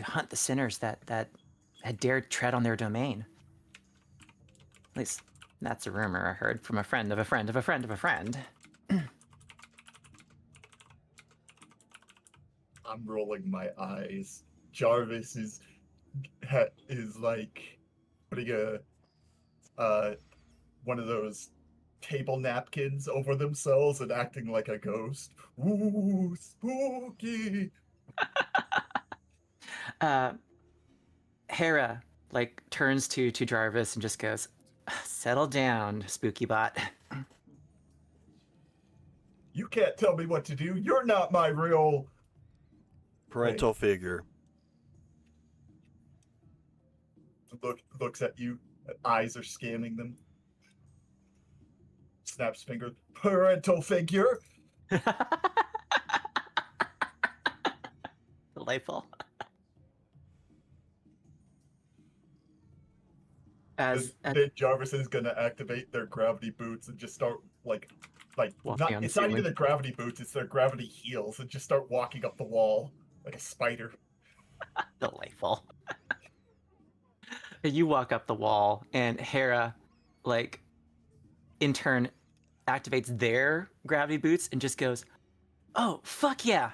hunt the sinners that had dared tread on their domain. At least that's a rumor I heard from a friend of a friend of a friend of a friend. I'm rolling my eyes. Jarvis is like putting one of those table napkins over themselves and acting like a ghost. Ooh, spooky! Hera like turns to Jarvis and just goes, "Settle down, spooky bot." You can't tell me what to do. You're not my real Parental figure. looks at you. Eyes are scanning them. Snaps finger. Parental figure. Delightful. As Then Jarvis is gonna activate their gravity boots and just start Walking on the it's not even ceiling. the gravity boots, it's their gravity heels and just start walking up the wall like a spider. Delightful. You walk up the wall, and Hera, like, in turn, activates their gravity boots and just goes, "Oh, fuck yeah!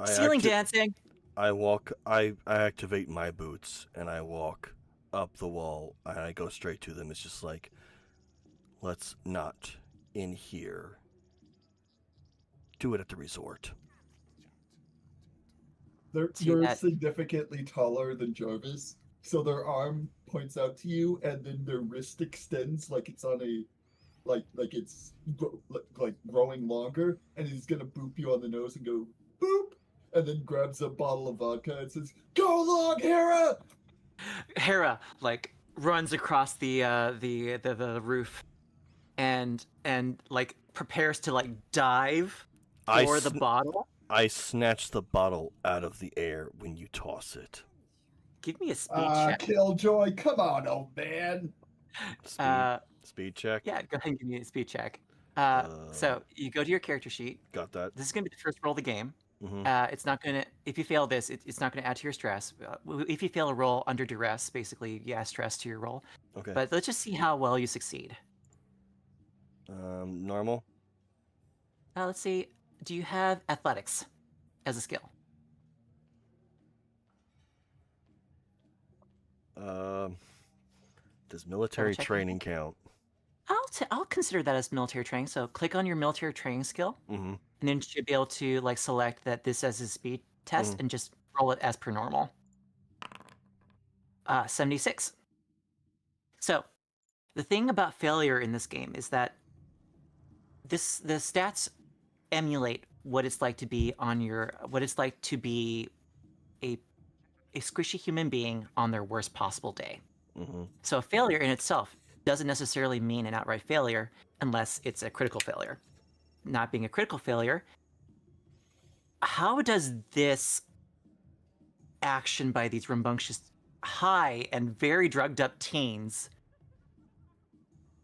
Ceiling dancing!" I activate my boots and I walk up the wall and I go straight to them. It's just like, let's not in here. Do it at the resort. You're significantly taller than Jarvis, so their arm points out to you, and then their wrist extends like it's on a, like it's like growing longer, and he's gonna boop you on the nose and go boop, and then grabs a bottle of vodka and says, "Go along, Hera!" Hera like runs across the roof, and like prepares to like dive for the bottle. I snatch the bottle out of the air when you toss it. Give me a speed check. Killjoy, come on, old man. Speed check. Yeah, go ahead and give me a speed check. So you go to your character sheet. Got that. This is going to be the first roll of the game. Mm-hmm. It's not going to, if you fail this, it's not going to add to your stress. If you fail a roll under duress, basically you add stress to your roll. Okay. But let's just see how well you succeed. Normal. Let's see. Do you have athletics as a skill? Does military training count? I'll consider that as military training. So click on your military training skill, Mm-hmm. and then you should be able to like select that this as a speed test and just roll it as per normal. 76. So the thing about failure in this game is that the stats emulate what it's like to be a squishy human being on their worst possible day. Mm-hmm. So a failure in itself doesn't necessarily mean an outright failure unless it's a critical failure. Not being a critical failure, how does this action by these rambunctious, high and very drugged up teens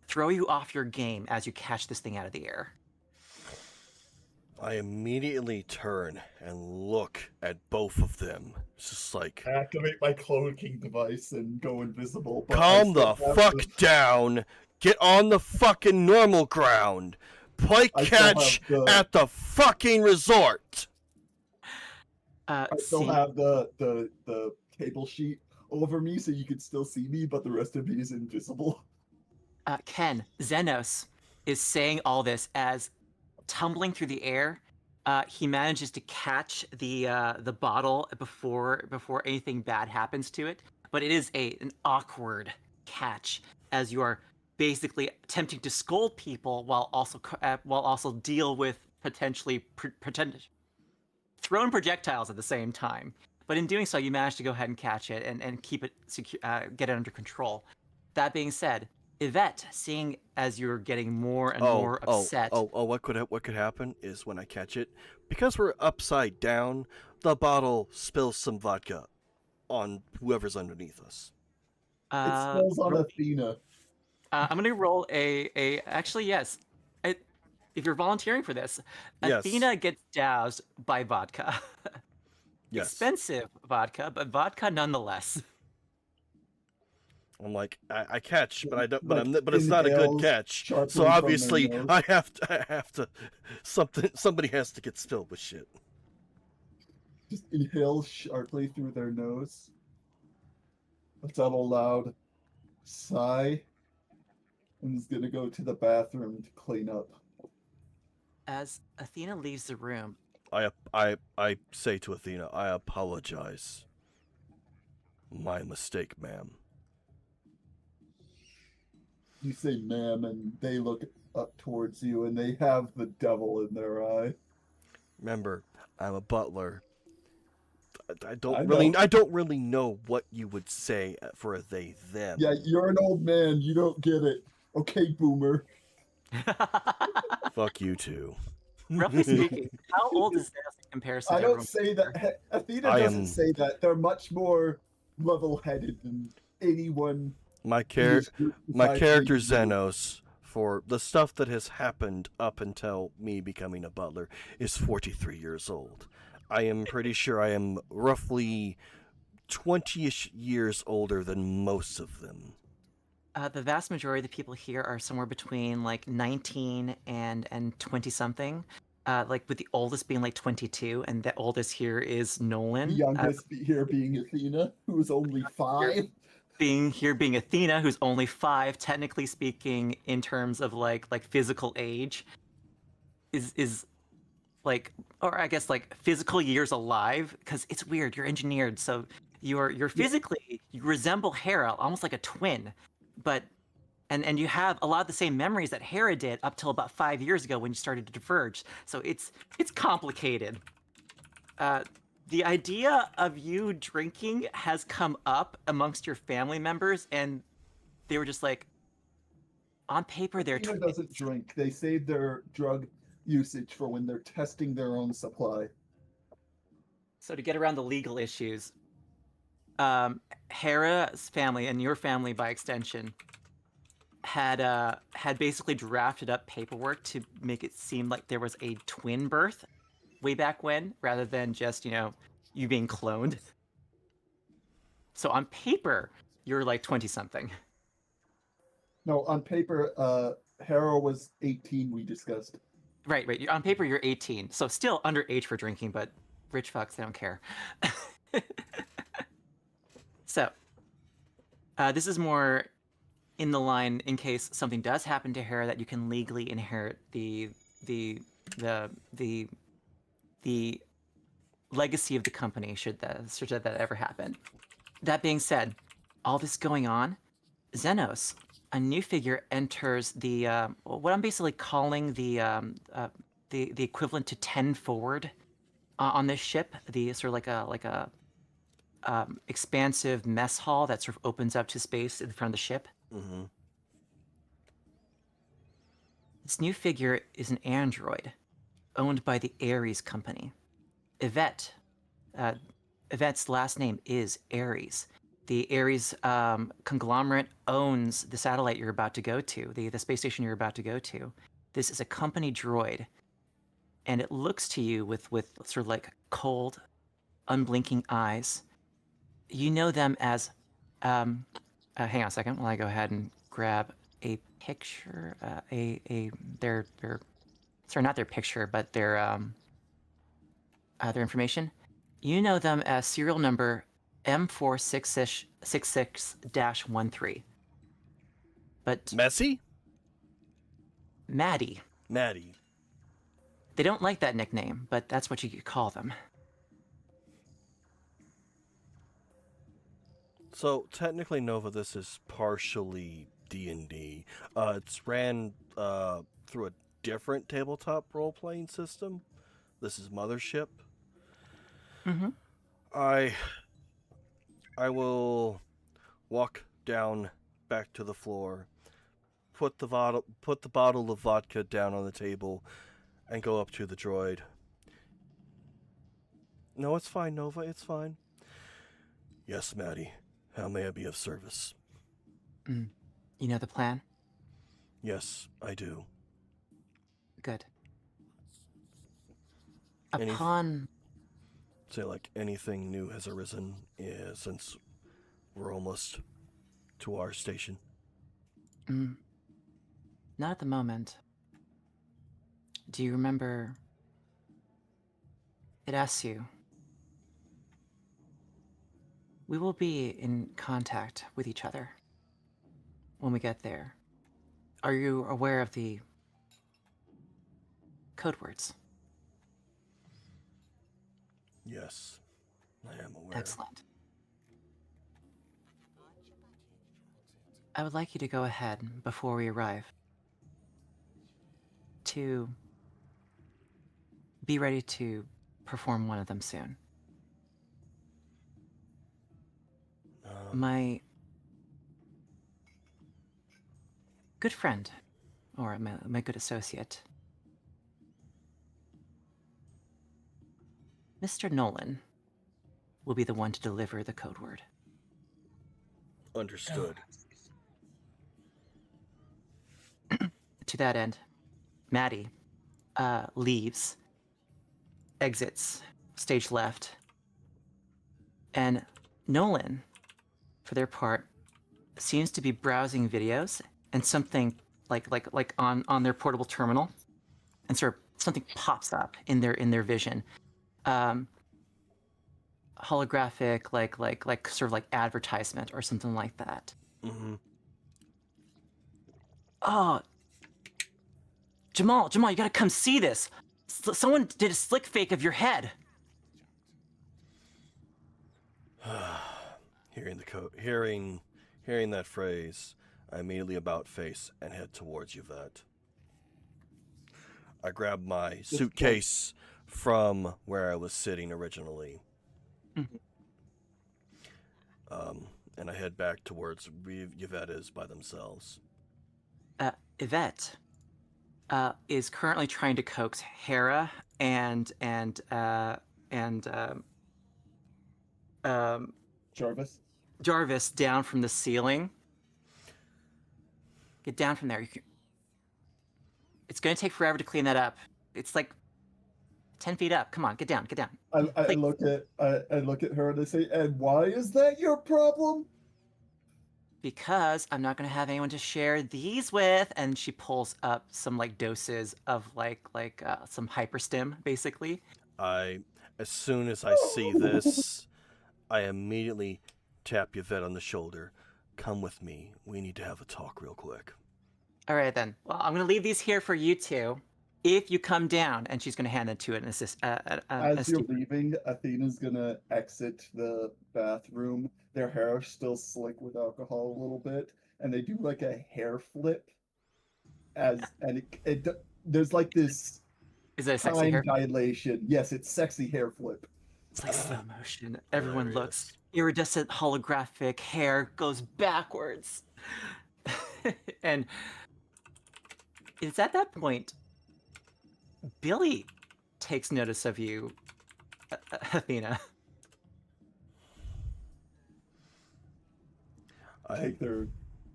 throw you off your game as you catch this thing out of the air? I immediately turn and look at both of them. It's just like, Activate my cloaking device and go invisible. calm the fuck down. Get on the fucking normal ground. Play catch at the fucking resort. I still have the table sheet over me so you can still see me, but the rest of me is invisible. Ken, Xenos is saying all this as tumbling through the air. He manages to catch the bottle before anything bad happens to it, but it is an awkward catch as you are basically attempting to scold people while also deal with potentially thrown projectiles at the same time. But in doing so, you manage to go ahead and catch it and keep it get it under control. That being said, Yvette, seeing as you're getting more and more upset. What could happen is when I catch it, because we're upside down, the bottle spills some vodka on whoever's underneath us. It smells on Roll- Athena. I'm gonna roll a. Actually, yes. If you're volunteering for this, Yes. Athena gets doused by vodka. Yes. Expensive vodka, but vodka nonetheless. I'm like, I catch, but I don't. But Like, but it's not a good inhales catch. sharply So from their obviously, nose. I have to. Somebody has to get spilled with shit. Just inhale sharply through their nose. Lets out a loud sigh. And is gonna go to the bathroom to clean up. As Athena leaves the room, I say to Athena, I apologize. My mistake, ma'am. You say ma'am, and they look up towards you, and they have the devil in their eye. Remember, I'm a butler. I don't I really know. I don't really know what you would say for a they them. Yeah, you're an old man. You don't get it. Okay, boomer. Fuck you too. roughly speaking, how old is Zenos in comparison I to don't everyone? say that. Athena I doesn't am- say that. They're much more level-headed than anyone. My in char- this group my besides character me. Xenos, for the stuff that has happened up until me becoming a butler, is 43 years old. I am pretty sure I am roughly 20-ish years older than most of them. The vast majority of the people here are somewhere between like 19 and 20 something. Like with the oldest being like 22, and the oldest here is Nolan. The youngest here being Athena, who is only 5. Being Athena, who's only 5, technically speaking, in terms of like physical age, is like, or I guess like physical years alive, because it's weird. You're engineered, so you're physically, you resemble Hera, almost like a twin, but and you have a lot of the same memories that Hera did up till about 5 years ago when you started to diverge. So it's complicated. The idea of you drinking has come up amongst your family members, and they were just like, on paper, they're Athena twins. doesn't drink. They save their drug usage for when they're testing their own supply. So to get around the legal issues, Hera's family and your family by extension had basically drafted up paperwork to make it seem like there was a twin birth way back when, rather than just you being cloned. So on paper, you're like 20 something. No, on paper, Hera was 18, we discussed. Right. On paper, you're 18, so still underage for drinking, but rich fucks, they don't care. So, this is more in the line in case something does happen to Hera that you can legally inherit the legacy of the company should that ever happen. That being said, all this going on, Xenos, a new figure enters the what I'm basically calling the equivalent to 10 forward on this ship. The sort of like a expansive mess hall that sort of opens up to space in front of the ship. Mm-hmm. This new figure is an android owned by the Ares company. Yvette's last name is Ares. The Ares conglomerate owns the satellite you're about to go to, the space station you're about to go to. This is a company droid, and it looks to you with sort of like cold, unblinking eyes. You know them as, hang on a second while I go ahead and grab a picture, their sorry, not their picture, but their information. You know them as serial number M466-13. But Messy? Maddie, Maddie. they don't like that nickname, but that's what you could call them. So technically, Nova, this is partially D&D. It's ran through a different tabletop role-playing system. This is Mothership. Mm-hmm. I will walk down back to the floor, put the bottle of vodka down on the table, and go up to the droid. No, it's fine, Nova. It's fine. Yes, Maddie. How may I be of service? You know the plan? Yes, I do. Good. Any- Upon Say, like, anything new has arisen since we're almost to our station? not at the moment. Do you remember? It asks you. We will be in contact with each other when we get there. Are you aware of the code words? Yes, I am aware. Excellent. I would like you to go ahead before we arrive to be ready to perform one of them soon. My good friend, or my good associate, Mr. Nolan, will be the one to deliver the code word. Understood. To that end, Maddie leaves, exits stage left, and Nolan, for their part, seems to be browsing videos and something like on their portable terminal, and sort of something pops up in their vision. Holographic, like sort of like advertisement or something like that. Mm-hmm. Oh, Jamal, you gotta come see this. Someone did a slick fake of your head. Hearing that phrase, I immediately about face and head towards Yvette. I grab my suitcase from where I was sitting originally. Mhm. And I head back towards where Yvette is by themselves. Yvette is currently trying to coax Hera and Jarvis? Jarvis down from the ceiling. Get down from there. It's going to take forever to clean that up. It's like 10 feet up. Come on, get down, get down. I look at her and I say, and why is that your problem? Because I'm not going to have anyone to share these with. And she pulls up some like doses of some hyperstim, basically. As soon as I see this, I immediately tap Yvette on the shoulder. Come with me. We need to have a talk real quick. All right, then. Well, I'm going to leave these here for you two. If you come down, and she's going to hand it to an assist. As you're leaving, Athena's gonna exit the bathroom. Their hair is still slick with alcohol a little bit, and they do like a hair flip. There's like this Is that a sexy time hair? dilation. Yes, it's sexy hair flip. It's like slow motion. Everyone Hilarious. looks. Iridescent holographic hair goes backwards. And it's at that point Billy takes notice of you, Athena.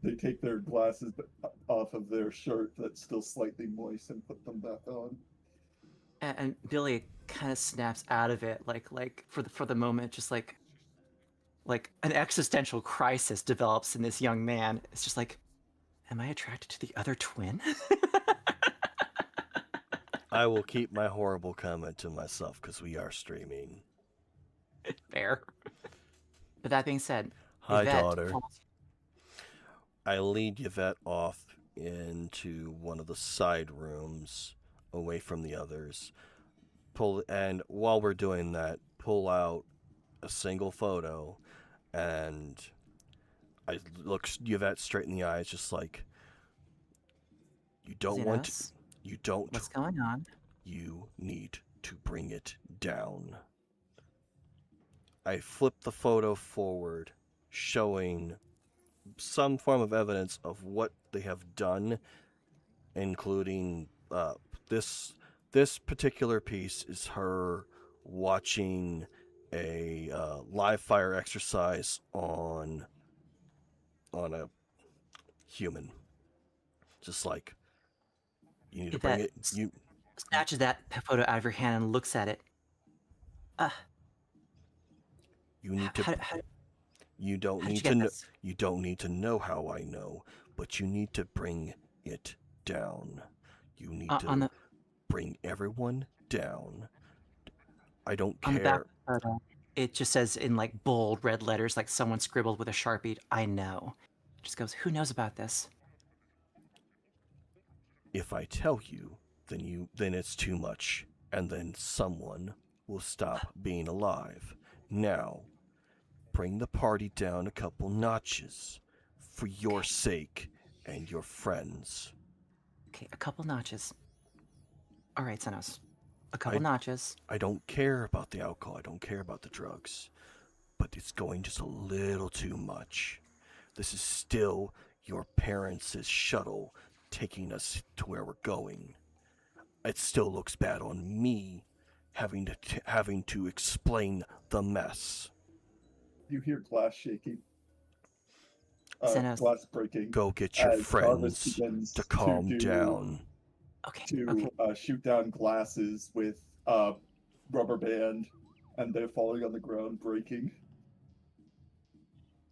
They take their glasses off of their shirt that's still slightly moist and put them back on. And Billy kind of snaps out of it, like for the moment, just like an existential crisis develops in this young man. It's just like, am I attracted to the other twin? I will keep my horrible comment to myself because we are streaming. Fair. But that being said, Hi, Yvette daughter. calls- I lead Yvette off into one of the side rooms away from the others. And while we're doing that, pull out a single photo and I look Yvette straight in the eyes, just like, you don't want to, Xenos, you don't, what's going on? you need to bring it down. I flip the photo forward, showing some form of evidence of what they have done, including this particular piece is her watching a live fire exercise on a human. Just like you need to bring Yvette it. You snatches that photo out of your hand and looks at it. Uh, you need to. how You don't did you need get to know. this? You don't need to know how I know, but you need to bring it down. You need On to the bring everyone down. I don't on the back care. of the photo, it just says in like bold red letters, like someone scribbled with a Sharpie, I know. It just goes, who knows about this? If I tell you, then it's too much, and then someone will stop being alive. Now, bring the party down a couple notches for your sake and your friends. Okay, a couple notches. All right, Senos. A couple I notches. I don't care about the alcohol. I don't care about the drugs. But it's going just a little too much. This is still your parents' shuttle taking us to where we're going. It still looks bad on me having to explain the mess. You hear glass shaking, Senos. glass breaking, Go get your as Jarvis friends begins to to calm down. Okay, to okay. shoot down glasses with rubber band, and they're falling on the ground, breaking.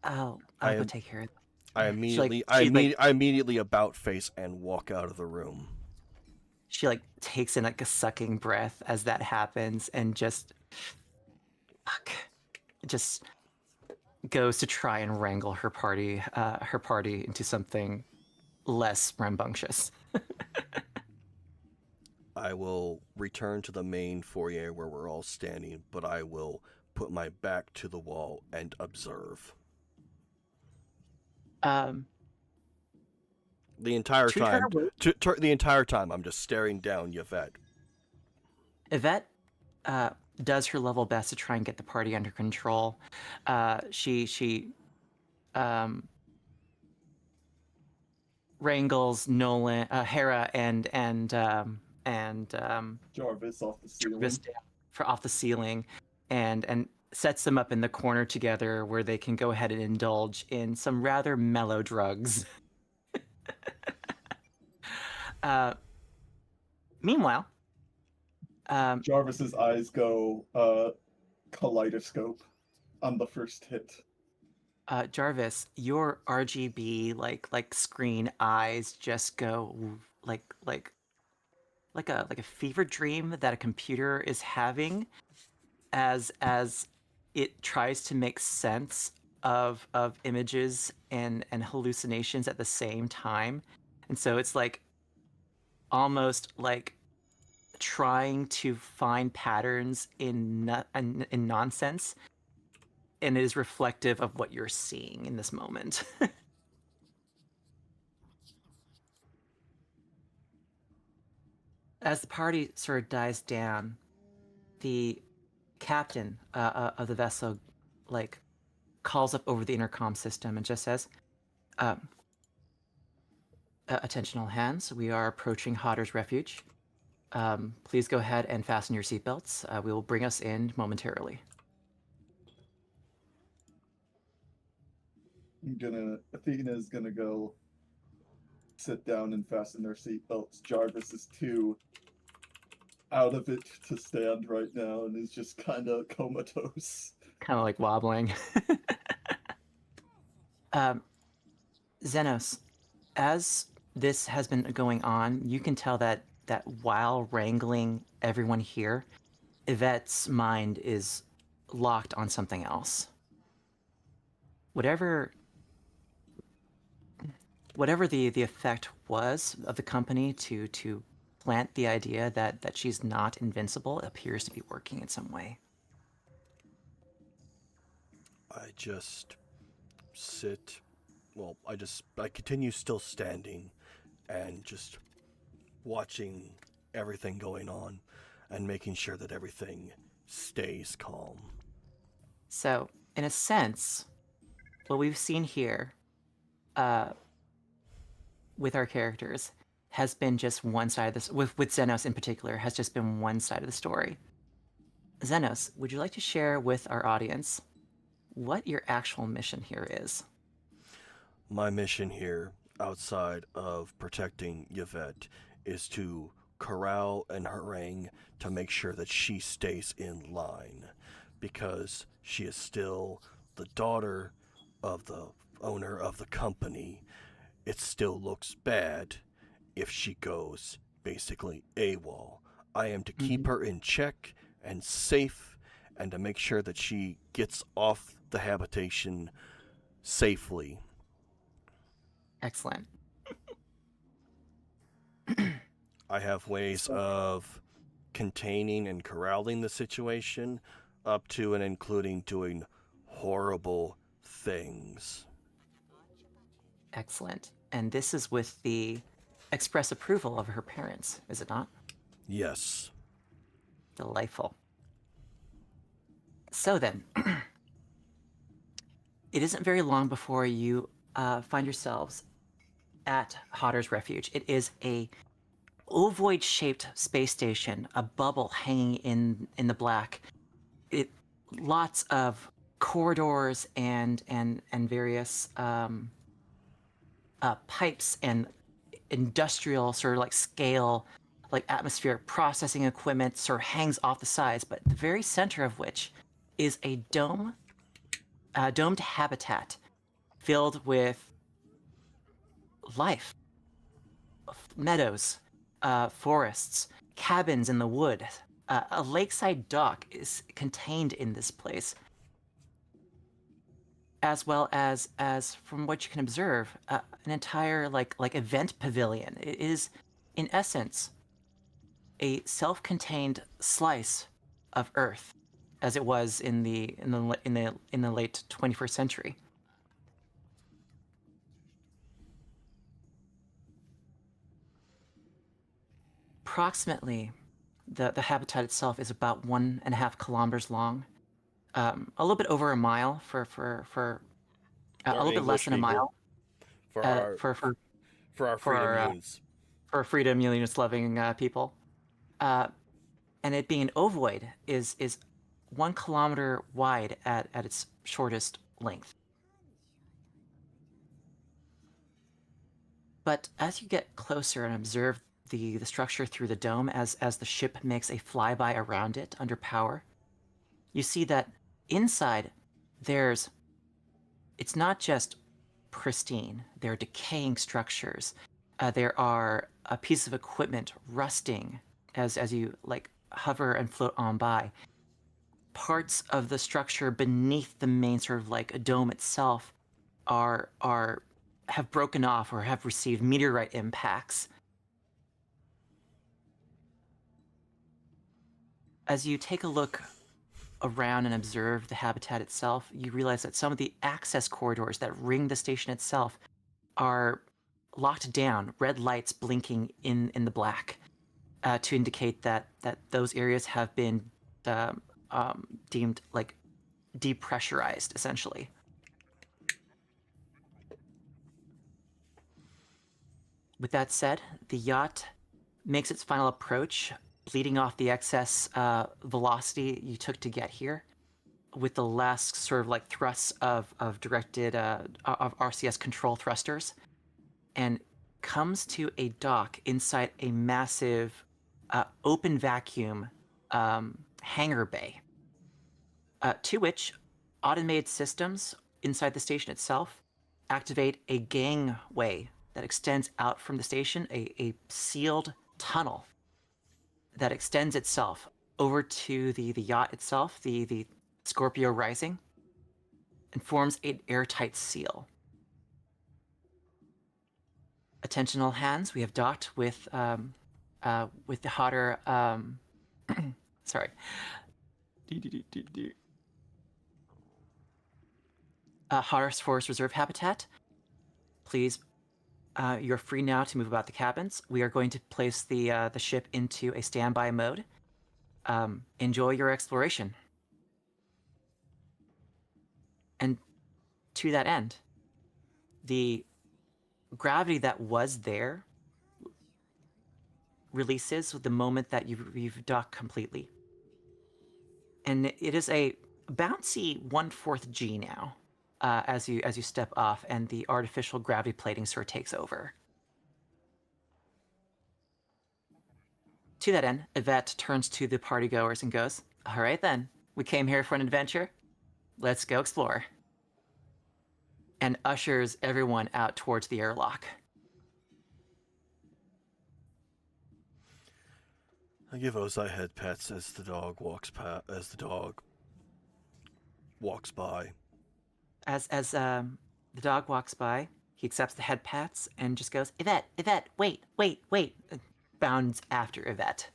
I'll I go am take care of it. I She like immediately she like I immediately about face and walk out of the room. she like takes in like a sucking breath as that happens and just fuck, just goes to try and wrangle her party into something less rambunctious. I will return to the main foyer where we're all standing, but I will put my back to the wall and observe. Um, The entire to be fair, time, the entire time, I'm just staring down Yvette. Yvette does her level best to try and get the party under control. She um, wrangles Nolan, Hera, and Jarvis off the Jarvis ceiling. down off the ceiling, and sets them up in the corner together where they can go ahead and indulge in some rather mellow drugs. uh, Meanwhile, um, Jarvis's eyes go kaleidoscope on the first hit. Jarvis, your RGB like screen eyes just go like a fever dream that a computer is having as it tries to make sense of images and hallucinations at the same time. And so it's like almost like trying to find patterns in nonsense, and it is reflective of what you're seeing in this moment. As the party sort of dies down, the captain of the vessel like calls up over the intercom system and just says, um, "Attention all hands, we are approaching Hodder's Refuge. Please go ahead and fasten your seatbelts. We will bring us in momentarily." Athena's gonna go sit down and fasten their seatbelts. Jarvis is too out of it to stand right now and is just kind of comatose. Kind of like wobbling. um, Xenos, as this has been going on, you can tell that while wrangling everyone here, Yvette's mind is locked on something else. Whatever the effect was of the company to plant the idea that she's not invincible appears to be working in some way. I just sit. Well, I continue still standing and just watching everything going on and making sure that everything stays calm. So, in a sense, what we've seen here uh, with our characters has been just one side of this, with Xenos in particular, has just been one side of the story. Xenos, would you like to share with our audience what your actual mission here is? My mission here, outside of protecting Yvette, is to corral and harangue to make sure that she stays in line, because she is still the daughter of the owner of the company. It still looks bad if she goes basically AWOL. I am to keep her in check and safe, and to make sure that she gets off the habitation safely. Excellent. I have ways of containing and corralling the situation, up to and including doing horrible things. Excellent. And this is with the express approval of her parents, is it not? Yes. Delightful. So then, it isn't very long before you find yourselves at Hodder's Refuge. It is a ovoid-shaped space station, a bubble hanging in the black. It lots of corridors and various pipes and industrial sort of like scale, like atmospheric processing equipment sort of hangs off the sides, but the very center of which is a domed habitat filled with life, meadows, forests, cabins in the wood. A lakeside dock is contained in this place, as well as from what you can observe, an entire like event pavilion. It is, in essence, a self-contained slice of Earth, as it was in the late 21st century. Approximately, the habitat itself is about 1.5 kilometers long, a little bit over a mile for a Our little bit less English than a people. mile For uh, our for for for our for freedom our units. for freedom unionist loving people, and it being an ovoid is 1 kilometer wide at its shortest length. But as you get closer and observe the structure through the dome, as the ship makes a flyby around it under power, you see that inside it's not just pristine. There are decaying structures. There are a piece of equipment rusting as you like hover and float on by. Parts of the structure beneath the main sort of like a dome itself are have broken off or have received meteorite impacts. As you take a look around and observe the habitat itself, you realize that some of the access corridors that ring the station itself are locked down, red lights blinking in the black, to indicate that those areas have been deemed like depressurized, essentially. With that said, the yacht makes its final approach, bleeding off the excess velocity you took to get here, with the last sort of like thrusts of directed of RCS control thrusters, and comes to a dock inside a massive open vacuum hangar bay, to which automated systems inside the station itself activate a gangway that extends out from the station, a sealed tunnel that extends itself over to the yacht itself, the Scorpio Rising, and forms an airtight seal. Attention all hands, we have docked with the Hodder, sorry. Hodder's Forest Reserve habitat. Please, you're free now to move about the cabins. We are going to place the ship into a standby mode. Enjoy your exploration. And to that end, the gravity that was there releases with the moment that you've docked completely. and it is a bouncy 1/4 G now. As you step off, and the artificial gravity plating sort of takes over. To that end, Yvette turns to the partygoers and goes, "All right then, we came here for an adventure. Let's go explore." And ushers everyone out towards the airlock. I give Ozai head pats as the dog walks by. As the dog walks by, he accepts the head pats and just goes, "Yvette, Yvette, wait, wait, wait," and bounds after Yvette.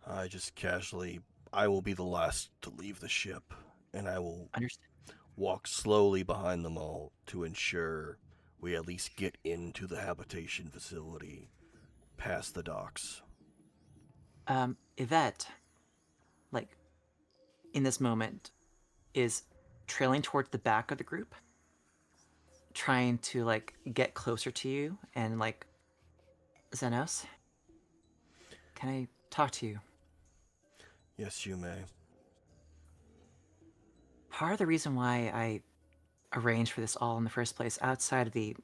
I just casually, I will be the last to leave the ship, and I will Understand? walk slowly behind them all to ensure we at least get into the habitation facility past the docks. Yvette, like, in this moment, is trailing towards the back of the group, trying to, like, get closer to you, and, like, "Xenos, can I talk to you?" Yes, you may. Part of the reason why I arranged for this all in the first place, outside of the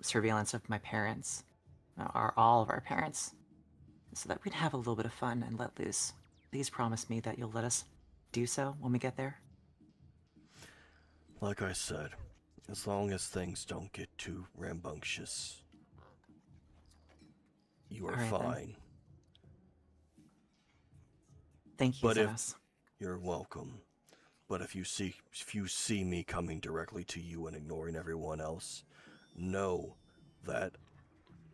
surveillance of my parents, or all of our parents, so that we'd have a little bit of fun and let loose. Please promise me that you'll let us do so when we get there. Like I said, as long as things don't get too rambunctious, you are All right, then. fine. Thank you, But if- Xenos. You're welcome. But if you see me coming directly to you and ignoring everyone else, know that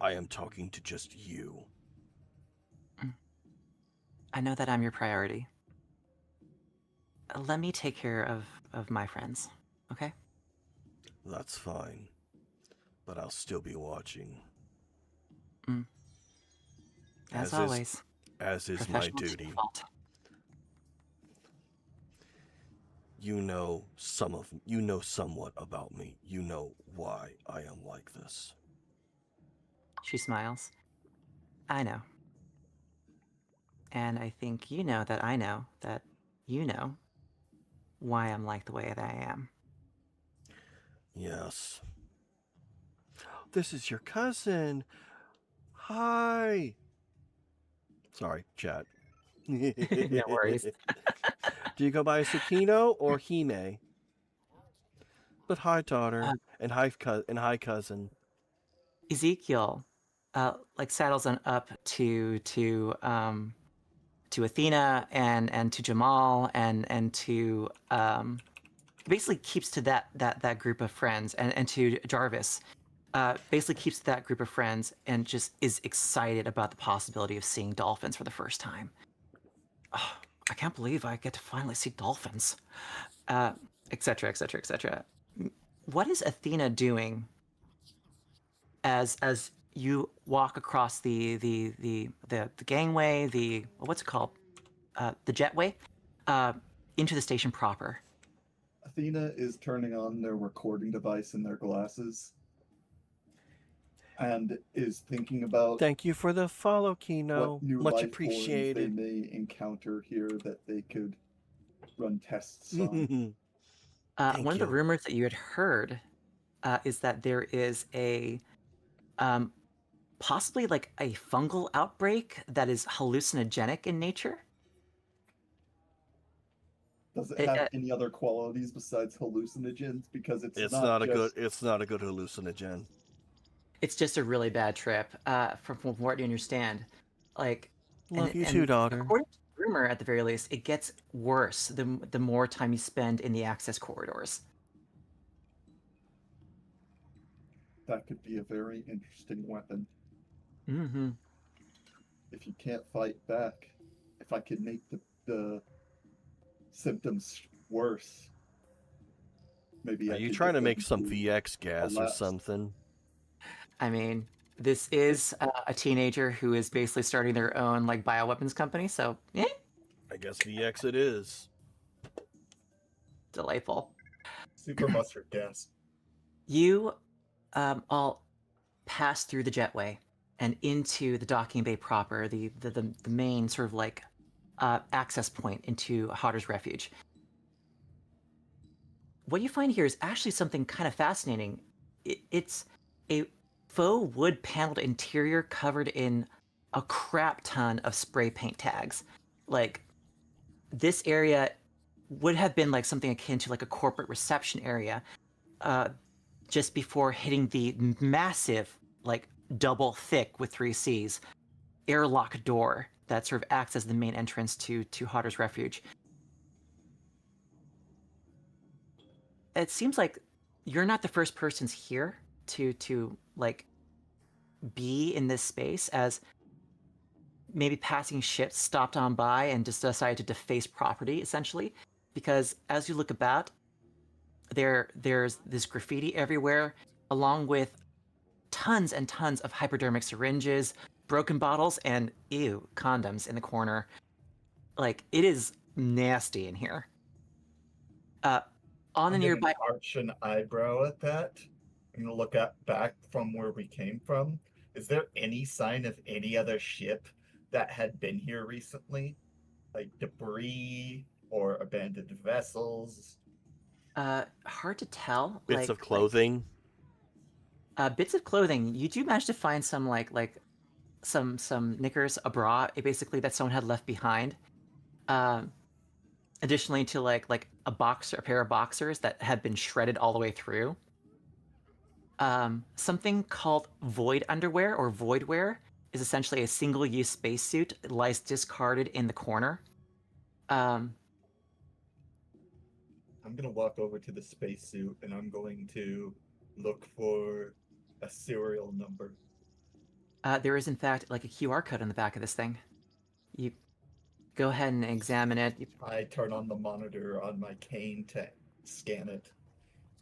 I am talking to just you. I know that I'm your priority. Let me take care of my friends, okay? That's fine. But I'll still be watching. As always, As is my professional to a duty. fault. You know somewhat about me. You know why I am like this. She smiles. I know. And I think you know that I know that you know why I'm like the way that I am. Yes. This is your cousin. Hi. Sorry, chat. No worries. Do you go by Sakino or Hime? But hi, daughter, and hi, cousin. Ezekiel, like saddles on up to Athena and to Jamal and to basically keeps to that group of friends and to Jarvis. Basically keeps to that group of friends and just is excited about the possibility of seeing dolphins for the first time. Oh, I can't believe I get to finally see dolphins, etc., etc., etc. What is Athena doing as you walk across the gangway, the what's it called, the jetway, into the station proper? Athena is turning on their recording device in their glasses and is thinking about Thank you for the follow, Kino. what new Much life appreciated. forms they may encounter here that they could run tests on. Thank One of the you. rumors that you had heard is that there is a possibly like a fungal outbreak that is hallucinogenic in nature. Does it have any other qualities besides hallucinogens? Because It's not not just... a good hallucinogen. It's just a really bad trip, from what you understand. Like, Love you too, daughter. according to the rumor, at the very least, it gets worse the more time you spend in the access corridors. That could be a very interesting weapon. Mm-hmm. If you can't fight back, if I could make the symptoms worse, maybe Are I you could trying get to make them some to VX gas or collapse. something? I mean, this is a teenager who is basically starting their own like bioweapons company, so I guess VX it is. delightful. Super mustard gas. You all pass through the jetway and into the docking bay proper, the main sort of like access point into Hodder's Refuge. What you find here is actually something kind of fascinating. It's a faux wood paneled interior covered in a crap ton of spray paint tags. Like, this area would have been like something akin to like a corporate reception area, just before hitting the massive, like double thick with 3 Cs, airlock door that sort of acts as the main entrance to Hodder's Refuge. It seems like you're not the first persons here to like be in this space, as maybe passing ships stopped on by and just decided to deface property, essentially. Because as you look about, there's this graffiti everywhere, along with tons and tons of hypodermic syringes, broken bottles, and ew, condoms in the corner. Like, it is nasty in here. On the I'm nearby, gonna arch an eyebrow at that. I'm gonna look at back from where we came from. Is there any sign of any other ship that had been here recently? Like debris or abandoned vessels? hard to tell. Bits of clothing. Bits of clothing. You do manage to find some some knickers, a bra, basically, that someone had left behind. Additionally to like a pair of boxers that had been shredded all the way through. Something called void underwear or void wear is essentially a single-use spacesuit. It lies discarded in the corner. I'm gonna walk over to the spacesuit and I'm going to look for a serial number. There is, in fact, like a QR code on the back of this thing. You go ahead and examine it. I turn on the monitor on my cane to scan it.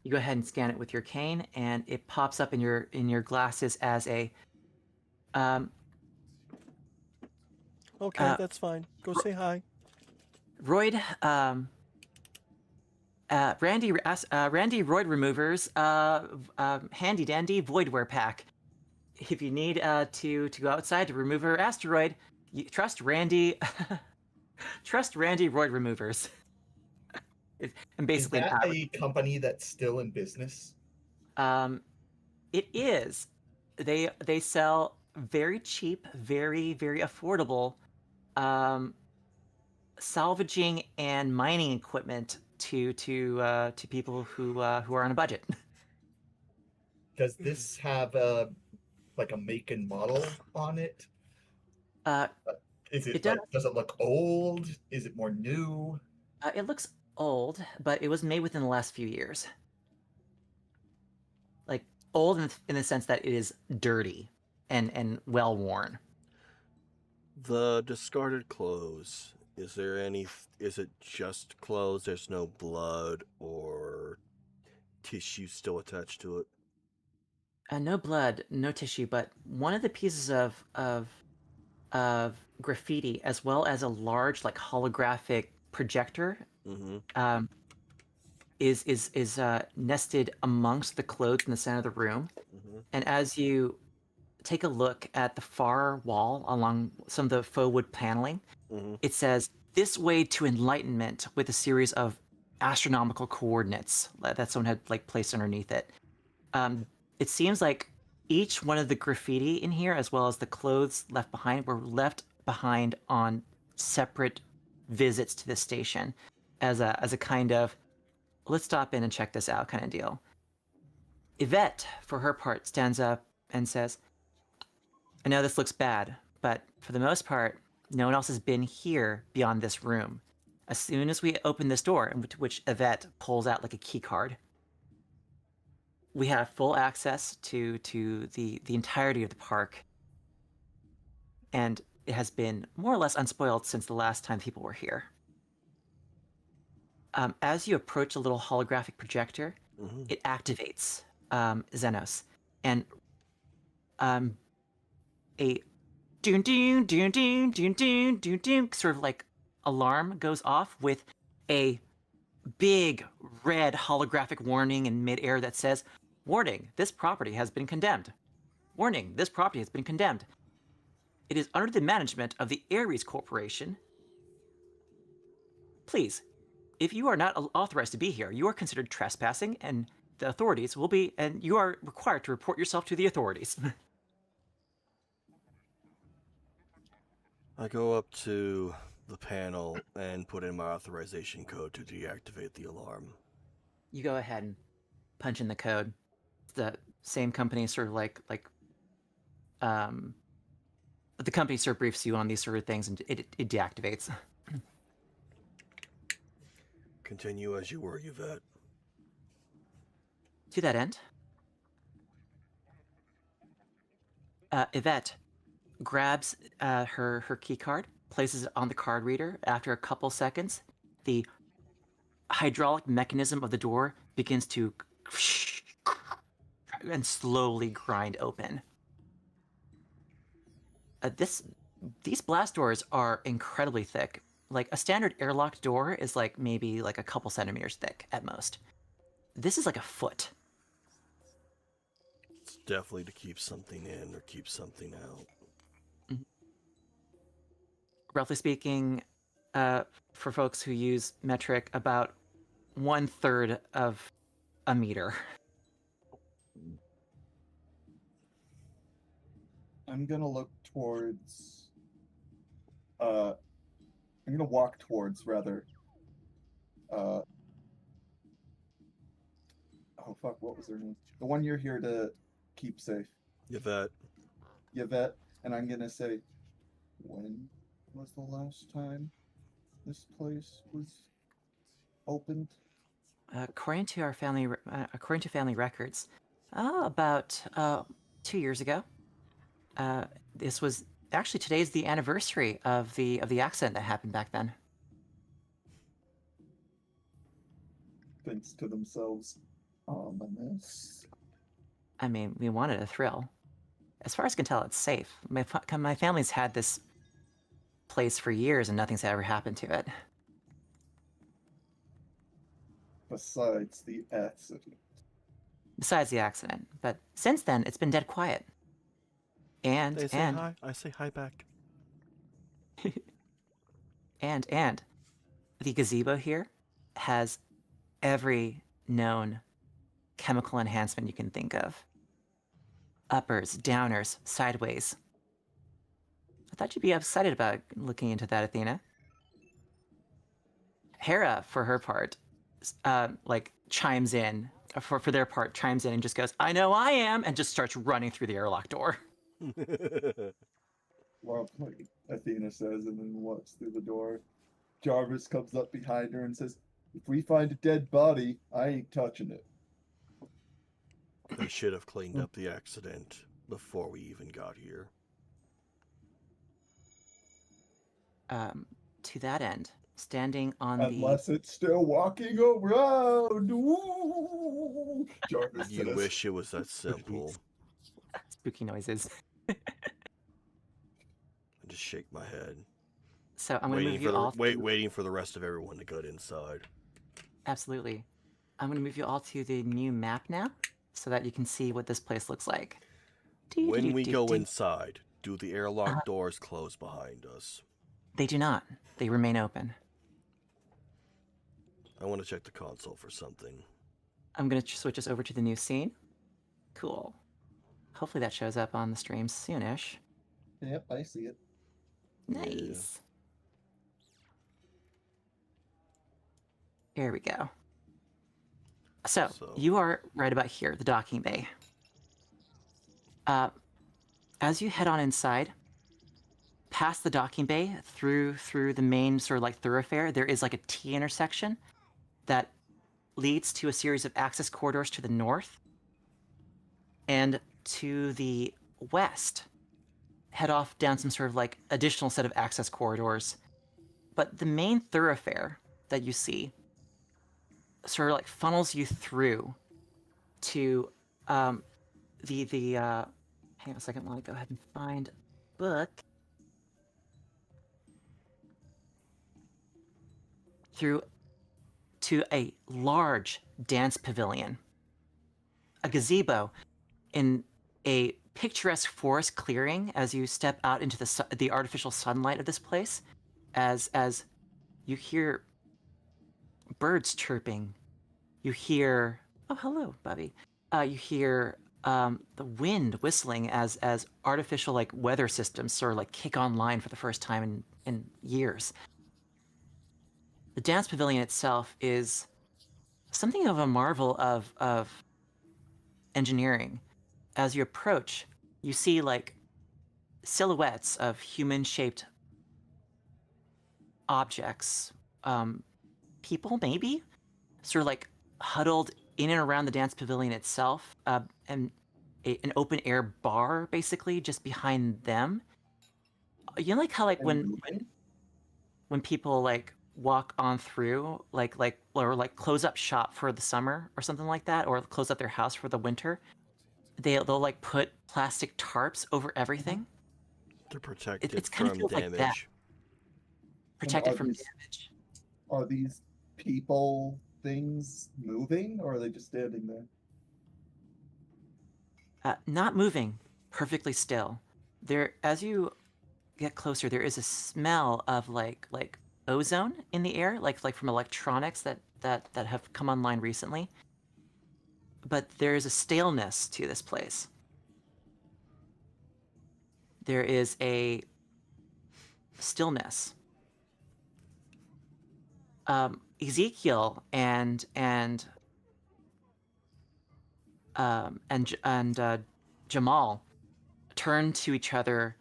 You go ahead and scan it with your cane, and it pops up in your glasses as a Okay, that's fine. Go say hi. Royd, Randy Royd removers, handy dandy voidware pack. If you need to go outside to remove her asteroid, trust Randy. Trust Randy Royd removers. And basically, is that a company that's still in business? It is. They sell very cheap, very affordable, salvaging and mining equipment to people who are on a budget. Does this have a make and model on it? Is it, does it look old? Is it more new? It looks old, but it was made within the last few years. Like, old in the sense that it is dirty and well worn. The discarded clothes. Is there any? Is it just clothes? There's no blood or tissue still attached to it. No blood, no tissue, but one of the pieces of graffiti, as well as a large holographic projector, Mm-hmm. is nested amongst the clothes in the center of the room. Mm-hmm. And as you take a look at the far wall along some of the faux wood paneling, Mm-hmm. it says, "This way to enlightenment," with a series of astronomical coordinates that someone had placed underneath it. It seems like each one of the graffiti in here, as well as the clothes left behind, were left behind on separate visits to the station as a kind of, let's stop in and check this out kind of deal. Yvette, for her part, stands up and says, "I know this looks bad, but for the most part, no one else has been here beyond this room. As soon as we open this door," which Yvette pulls out like a key card, "we have full access to the entirety of the park, and it has been more or less unspoiled since the last time people were here." As you approach the little holographic projector, Mm-hmm. it activates Xenos, and a doon doon doon doon doon doon doon doon sort of alarm goes off with a big red holographic warning in midair that says, "Warning, this property has been condemned. Warning, this property has been condemned. It is under the management of the Ares Corporation. Please, if you are not authorized to be here, you are considered trespassing, and the authorities will be, and you are required to report yourself to the authorities. I go up to the panel and put in my authorization code to deactivate the alarm. You go ahead and punch in the code. The same company sort of the company sort of briefs you on these sort of things, and it deactivates. Continue as you were, Yvette. To that end, Yvette grabs her key card, places it on the card reader. After a couple seconds, the hydraulic mechanism of the door begins to and slowly grind open. These blast doors are incredibly thick. Like a standard airlocked door is like maybe like a couple centimeters thick at most. This is like a foot. It's definitely to keep something in or keep something out. Roughly speaking, for folks who use metric, about 1/3 of a meter. I'm gonna look towards. I'm gonna walk towards rather. Oh fuck! What was her name? The one you're here to keep safe, Yvette. Yvette. And I'm gonna say, when was the last time this place was opened? According to family records, about 2 years ago. This was actually today's the anniversary of the accident that happened back then. Thinks to themselves, ominous. I mean, we wanted a thrill. As far as I can tell, it's safe. My family's had this place for years, and nothing's ever happened to it. Besides the accident. Besides the accident, but since then, it's been dead quiet. And They say hi. I say hi back. and the gazebo here has every known chemical enhancement you can think of. Uppers, downers, sideways. I thought you'd be excited about looking into that, Athena. Hera, for her part, chimes in, for their part, chimes in and just goes, "I know I am," and just starts running through the airlock door. Well, like Athena says, and then walks through the door. Jarvis comes up behind her and says, "If we find a dead body, I ain't touching it." They should have cleaned up the accident before we even got here. To that end, standing on Unless it's still walking around. Ooh, Jarvis You says. wish it was that simple. spooky noises. I just shake my head. So I'm going to move you all. Waiting for the rest of everyone to get inside. Absolutely. I'm going to move you all to the new map now, so that you can see what this place looks like. When we go inside, do the airlock doors close behind us? They do not. They remain open. I want to check the console for something. I'm going to switch us over to the new scene. Cool. Hopefully that shows up on the stream soonish. Yep, I see it. Nice. Here we go. So, you are right about here, the docking bay. As you head on inside, past the docking bay, through the main sort of like thoroughfare, there is like a T intersection that leads to a series of access corridors to the north. And to the west, head off down some sort of like additional set of access corridors. But the main thoroughfare that you see sort of like funnels you through to hang on a second while I go ahead and find a book. Through to a large dance pavilion, a gazebo in a picturesque forest clearing as you step out into the artificial sunlight of this place, as you hear birds chirping. You hear, oh, hello, Bobby. You hear the wind whistling as artificial like weather systems sort of like kick online for the first time in years. The dance pavilion itself is something of a marvel of engineering. As you approach, you see like silhouettes of human-shaped objects, people maybe, sort of like huddled in and around the dance pavilion itself, and an open air bar basically just behind them. You know, like how like And moving? when people like walk on through, like or like close up shop for the summer or something like that, or close up their house for the winter. They'll like put plastic tarps over everything. They're It protected it's kind of from feels like that, damage. And protected from damage. are these people things moving, or are they just standing there? Not moving, perfectly still. There, as you get closer, there is a smell of like ozone in the air, like from electronics that have come online recently. But there is a staleness to this place. There is a stillness. Ezekiel and Jamal turn to each other,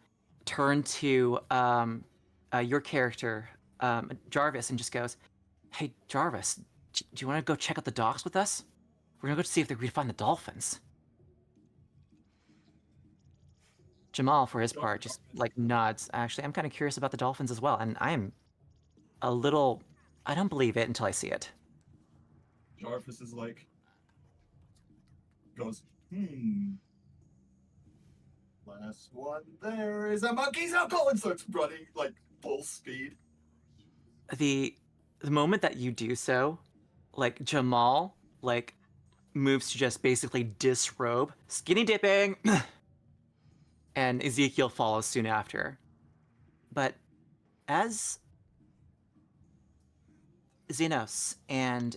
turn to your character, Jarvis, and just goes, "Hey, Jarvis, do you want to go check out the docks with us? We're gonna go see if we can find the dolphins." Jamal, for his part, just like nods. Actually, I'm kind of curious about the dolphins as well, and I'm a little. I don't believe it until I see it. Jarvis is like, goes, last one there is a monkey's uncle, and starts running like full speed. The moment that you do so, like Jamal, like moves to just basically disrobe, skinny dipping, and Ezekiel follows soon after. But as Xenos and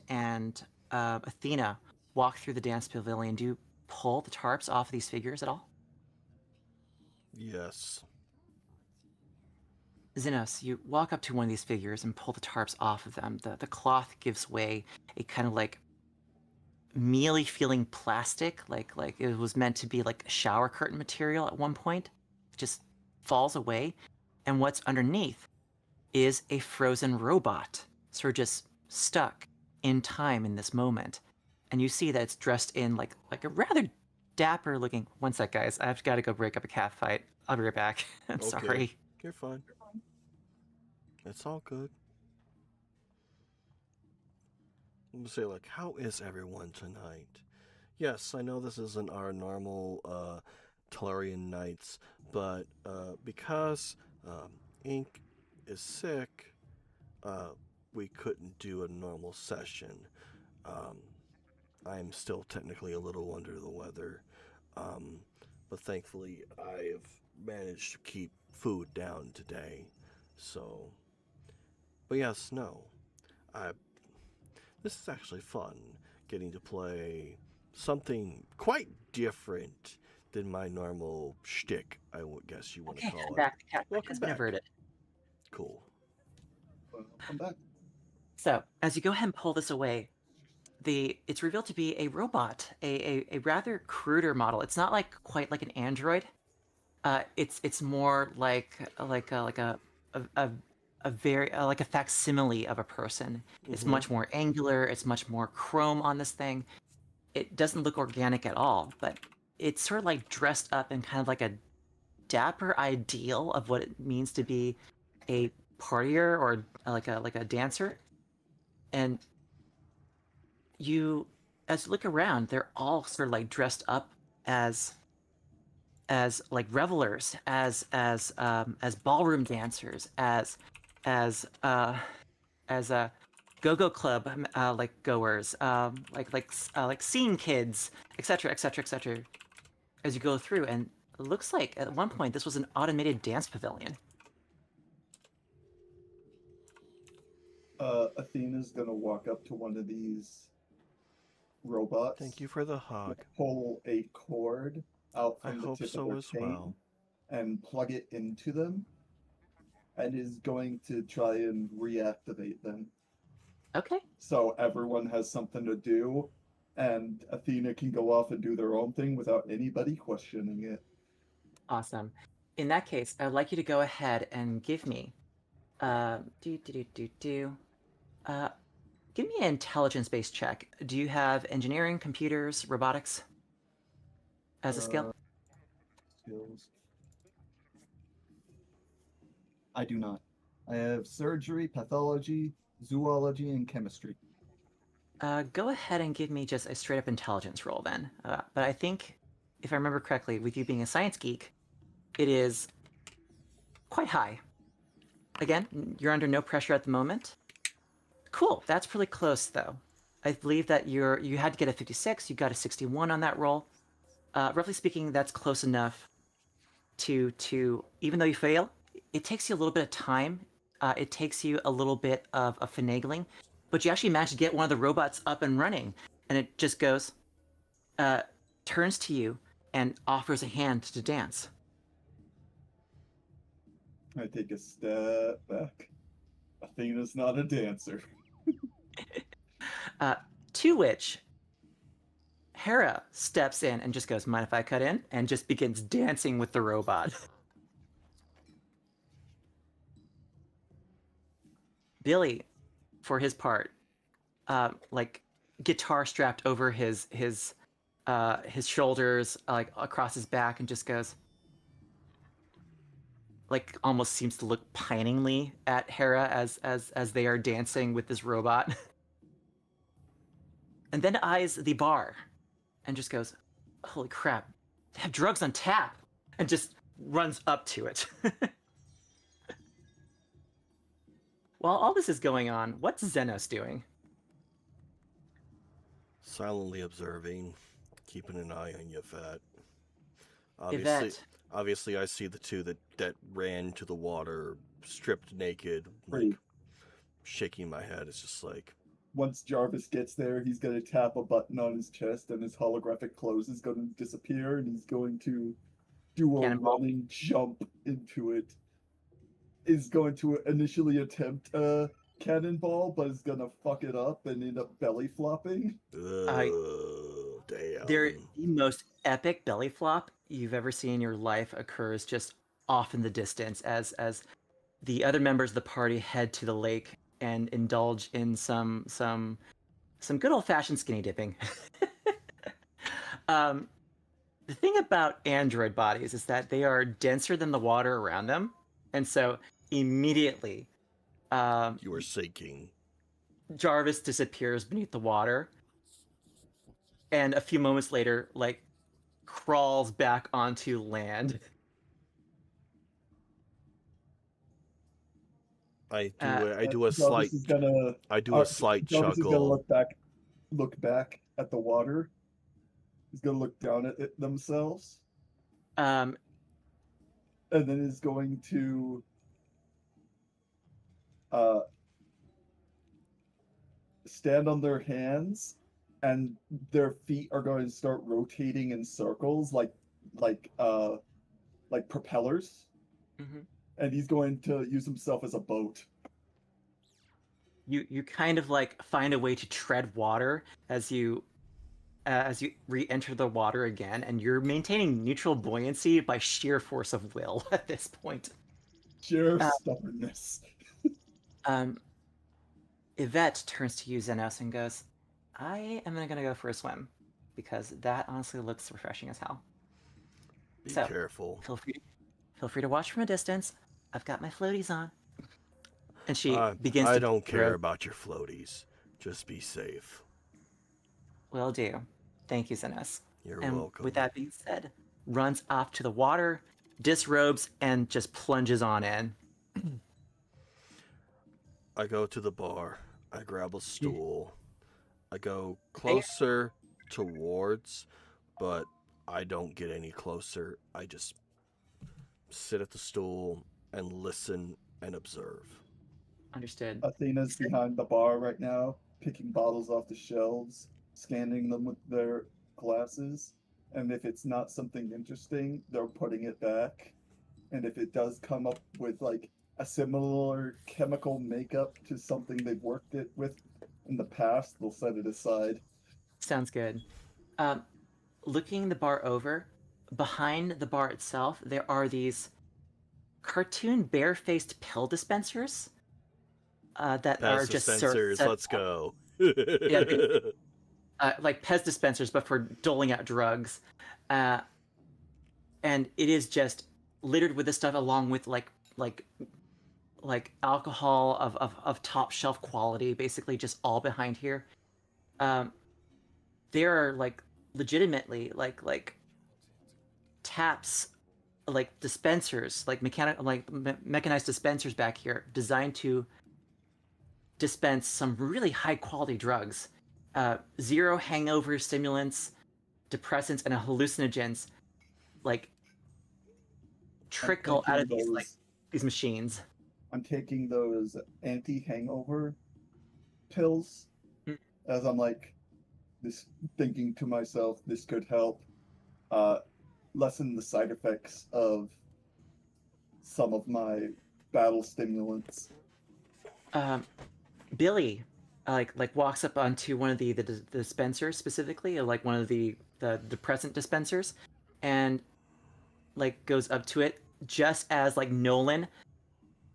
Athena walk through the dance pavilion, do you pull the tarps off of these figures at all? Yes. Xenos, you walk up to one of these figures and pull the tarps off of them. The cloth gives way, a kind of like mealy feeling plastic, like it was meant to be like a shower curtain material at one point. It just falls away, and what's underneath is a frozen robot, sort of just stuck in time in this moment. And you see that it's dressed in like a rather dapper looking. One sec, guys. I've got to go break up a cat fight. I'll be right back. I'm Okay. sorry. You're fine. It's all good. I'm gonna say, like, how is everyone tonight? Yes, I know this isn't our normal Tellurian nights, but because Ink is sick, uh, we couldn't do a normal session. Um, I'm still technically a little under the weather, um, but thankfully I've managed to keep food down today. So, but yes, no, I. This is actually fun, getting to play something quite different than my normal shtick, I would guess you want to Okay, call I'm it. back. The cat fight Welcome has been back. averted. Cool. Welcome back. So, as you go ahead and pull this away, it's revealed to be a robot, a rather cruder model. It's not like quite like an android. It's more like a very like a facsimile of a person. It's Mm-hmm. much more angular. It's much more chrome on this thing. It doesn't look organic at all, but it's sort of like dressed up in kind of like a dapper ideal of what it means to be a partier or like a dancer. And you, as you look around, they're all sort of like dressed up as like revelers, as ballroom dancers, as go-go club like goers, like scene kids, etc., etc., etc. As you go through, and it looks like at one point this was an automated dance pavilion. Athena's gonna walk up to one of these robots. Thank you for the hug. Pull a cord out I from the hope tip of so their as chain well. and plug it into them, and is going to try and reactivate them. Okay. So everyone has something to do, and Athena can go off and do their own thing without anybody questioning it. Awesome. In that case, I would like you to go ahead and give me, uh, do do do do do, uh, give me an intelligence-based check. Do you have engineering, computers, robotics as a skill? Skills. I do not. I have surgery, pathology, zoology, and chemistry. Go ahead and give me just a straight-up intelligence roll then. But I think, if I remember correctly, with you being a science geek, it is quite high. Again, you're under no pressure at the moment. Cool. That's pretty close, though. I believe that you had to get a 56. You got a 61 on that roll. Roughly speaking, that's close enough to even though you fail, it takes you a little bit of time. It takes you a little bit of finagling, but you actually manage to get one of the robots up and running, and it just goes, turns to you, and offers a hand to dance. I take a step back. Athena's not a dancer. To which Hera steps in and just goes, "Mind if I cut in?" and just begins dancing with the robot. Billy, for his part, like guitar strapped over his shoulders, like across his back, and just goes, like almost seems to look piningly at Hera as they are dancing with this robot, and then eyes the bar, and just goes, "Holy crap, they have drugs on tap," and just runs up to it. While all this is going on, what's Xenos doing? Silently observing, keeping an eye on you, Fat. Yvette. Obviously, I see the two that ran to the water, stripped naked, like Right. shaking my head. It's just like, Once Jarvis gets there, he's going to tap a button on his chest, and his holographic clothes is going to disappear, and he's going to do a Cannonball. running jump into it. Is going to initially attempt a cannonball, but is going to fuck it up and end up belly flopping. ugh, damn. The most epic belly flop you've ever seen in your life occurs just off in the distance as the other members of the party head to the lake and indulge in some good old fashioned skinny dipping. The thing about android bodies is that they are denser than the water around them, and so immediately You are sinking. Jarvis disappears beneath the water, and a few moments later, like crawls back onto land. I do a Jarvis slight is gonna Jarvis is gonna chuckle. look back at the water. He's gonna look down at it themselves, Um, and then is going to uh stand on their hands, and their feet are going to start rotating in circles like uh like propellers, mhm. and he's going to use himself as a boat. You kind of like find a way to tread water as you re-enter the water again, and you're maintaining neutral buoyancy by sheer force of will at this point. Sheer Uh, stubbornness. Um, Yvette turns to you, Xenos, and goes, "I am gonna go for a swim because that honestly looks refreshing as hell. Be So careful. feel free to watch from a distance. I've got my floaties on." And she begins I to don't the care road. about your floaties. Just be safe. Will do. Thank you, Xenos. You're And welcome. with that being said, runs off to the water, disrobes, and just plunges on in. I go to the bar. I grab a stool. I go closer towards, but I don't get any closer. I just sit at the stool and listen and observe. Understood. Athena's behind the bar right now, picking bottles off the shelves, scanning them with their glasses, and if it's not something interesting, they're putting it back. And if it does come up with like a similar chemical makeup to something they've worked it with in the past, they'll set it aside. Sounds good. Um, Looking the bar over, behind the bar itself, there are these cartoon bare-faced pill dispensers that Pass are just dispensers, set let's go. yeah, like Pez dispensers, but for doling out drugs. Uh, and it is just littered with this stuff, along with like alcohol of top shelf quality, basically just all behind here. Um, there are like legitimately like taps, like dispensers, like mechanized dispensers back here, designed to dispense some really high quality drugs. Zero hangover stimulants, depressants, and hallucinogens like I'm trickle out taking of those these machines. I'm taking those anti-hangover pills Mm. as I'm like this thinking to myself this could help uh lessen the side effects of some of my battle stimulants. Um, Billy, like walks up onto one of the dispensers specifically, like one of the depressant dispensers, and like goes up to it just as like Nolan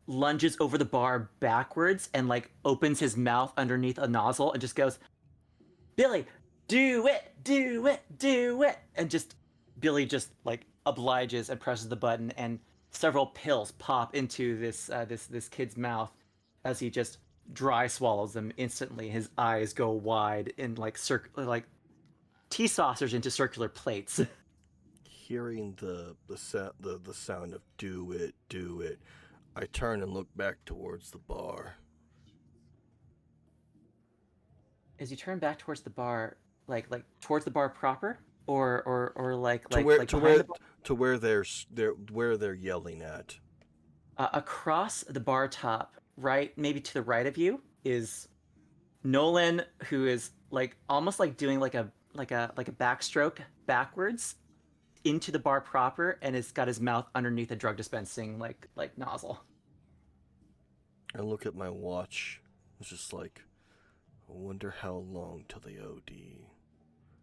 lunges over the bar backwards and like opens his mouth underneath a nozzle and just goes, Billy, do it, do it, do it, and just Billy just like obliges and presses the button, and several pills pop into this kid's mouth as he just dry swallows them instantly. His eyes go wide in like tea saucers into circular plates. Hearing the sound of do it, I turn and look back towards the bar. As you turn back towards the bar, like towards the bar proper, or To where like to behind where the bar, to where they're where they're yelling at. across the bar top, right, maybe to the right of you is Nolan, who is like almost like doing like a backstroke backwards into the bar proper, and has got his mouth underneath a drug dispensing like nozzle. I look at my watch. It's just like, I wonder how long till they OD.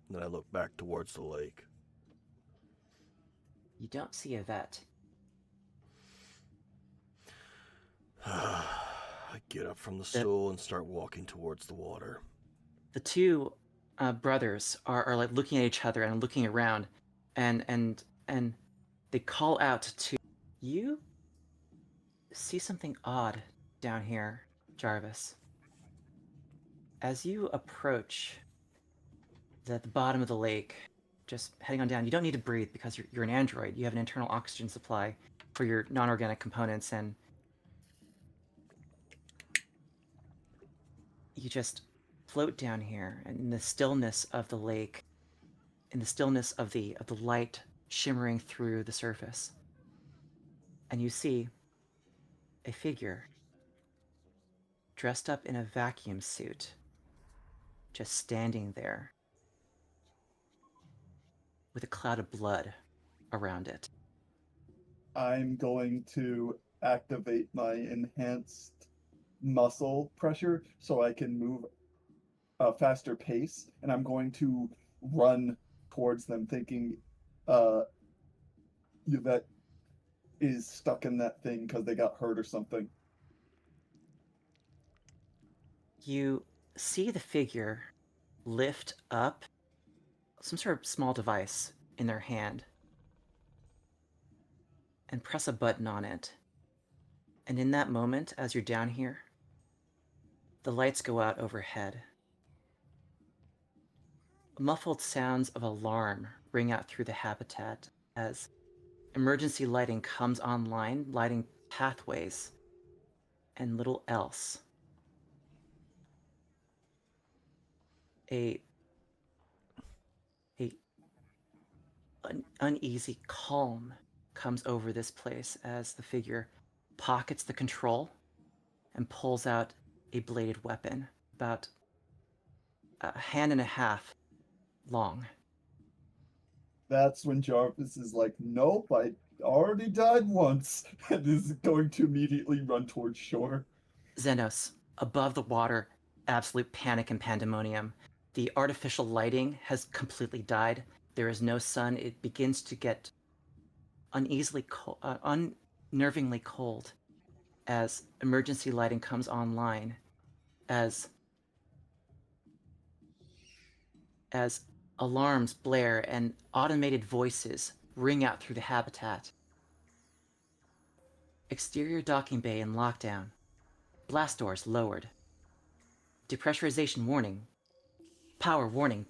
And then I look back towards the lake. You don't see a vet. I get up from the The stool and start walking towards the water. the two brothers are like looking at each other and looking around, and they call out to you. See something odd down here, Jarvis. As you approach the bottom of the lake, just heading on down, you don't need to breathe because you're an android. You have an internal oxygen supply for your non-organic components, and you just float down here, and in the stillness of the lake, in the stillness of the light shimmering through the surface, and you see a figure dressed up in a vacuum suit, just standing there with a cloud of blood around it. I'm going to activate my enhanced muscle pressure so I can move a faster pace, and I'm going to run towards them, thinking Yvette is stuck in that thing because they got hurt or something. You see the figure lift up some sort of small device in their hand and press a button on it. And in that moment, as you're down here, the lights go out overhead. Muffled sounds of alarm ring out through the habitat as emergency lighting comes online, lighting pathways and little else. A a uneasy calm comes over this place as the figure pockets the control and pulls out a bladed weapon, about a hand and a half long. That's when Jarvis is like, nope, I already died once, and is going to immediately run towards shore. Xenos, above the water, absolute panic and pandemonium. The artificial lighting has completely died. There is no sun. It begins to get unnervingly cold as emergency lighting comes online, as alarms blare and automated voices ring out through the habitat. Exterior docking bay in lockdown. Blast doors lowered. Depressurization warning. Power warning.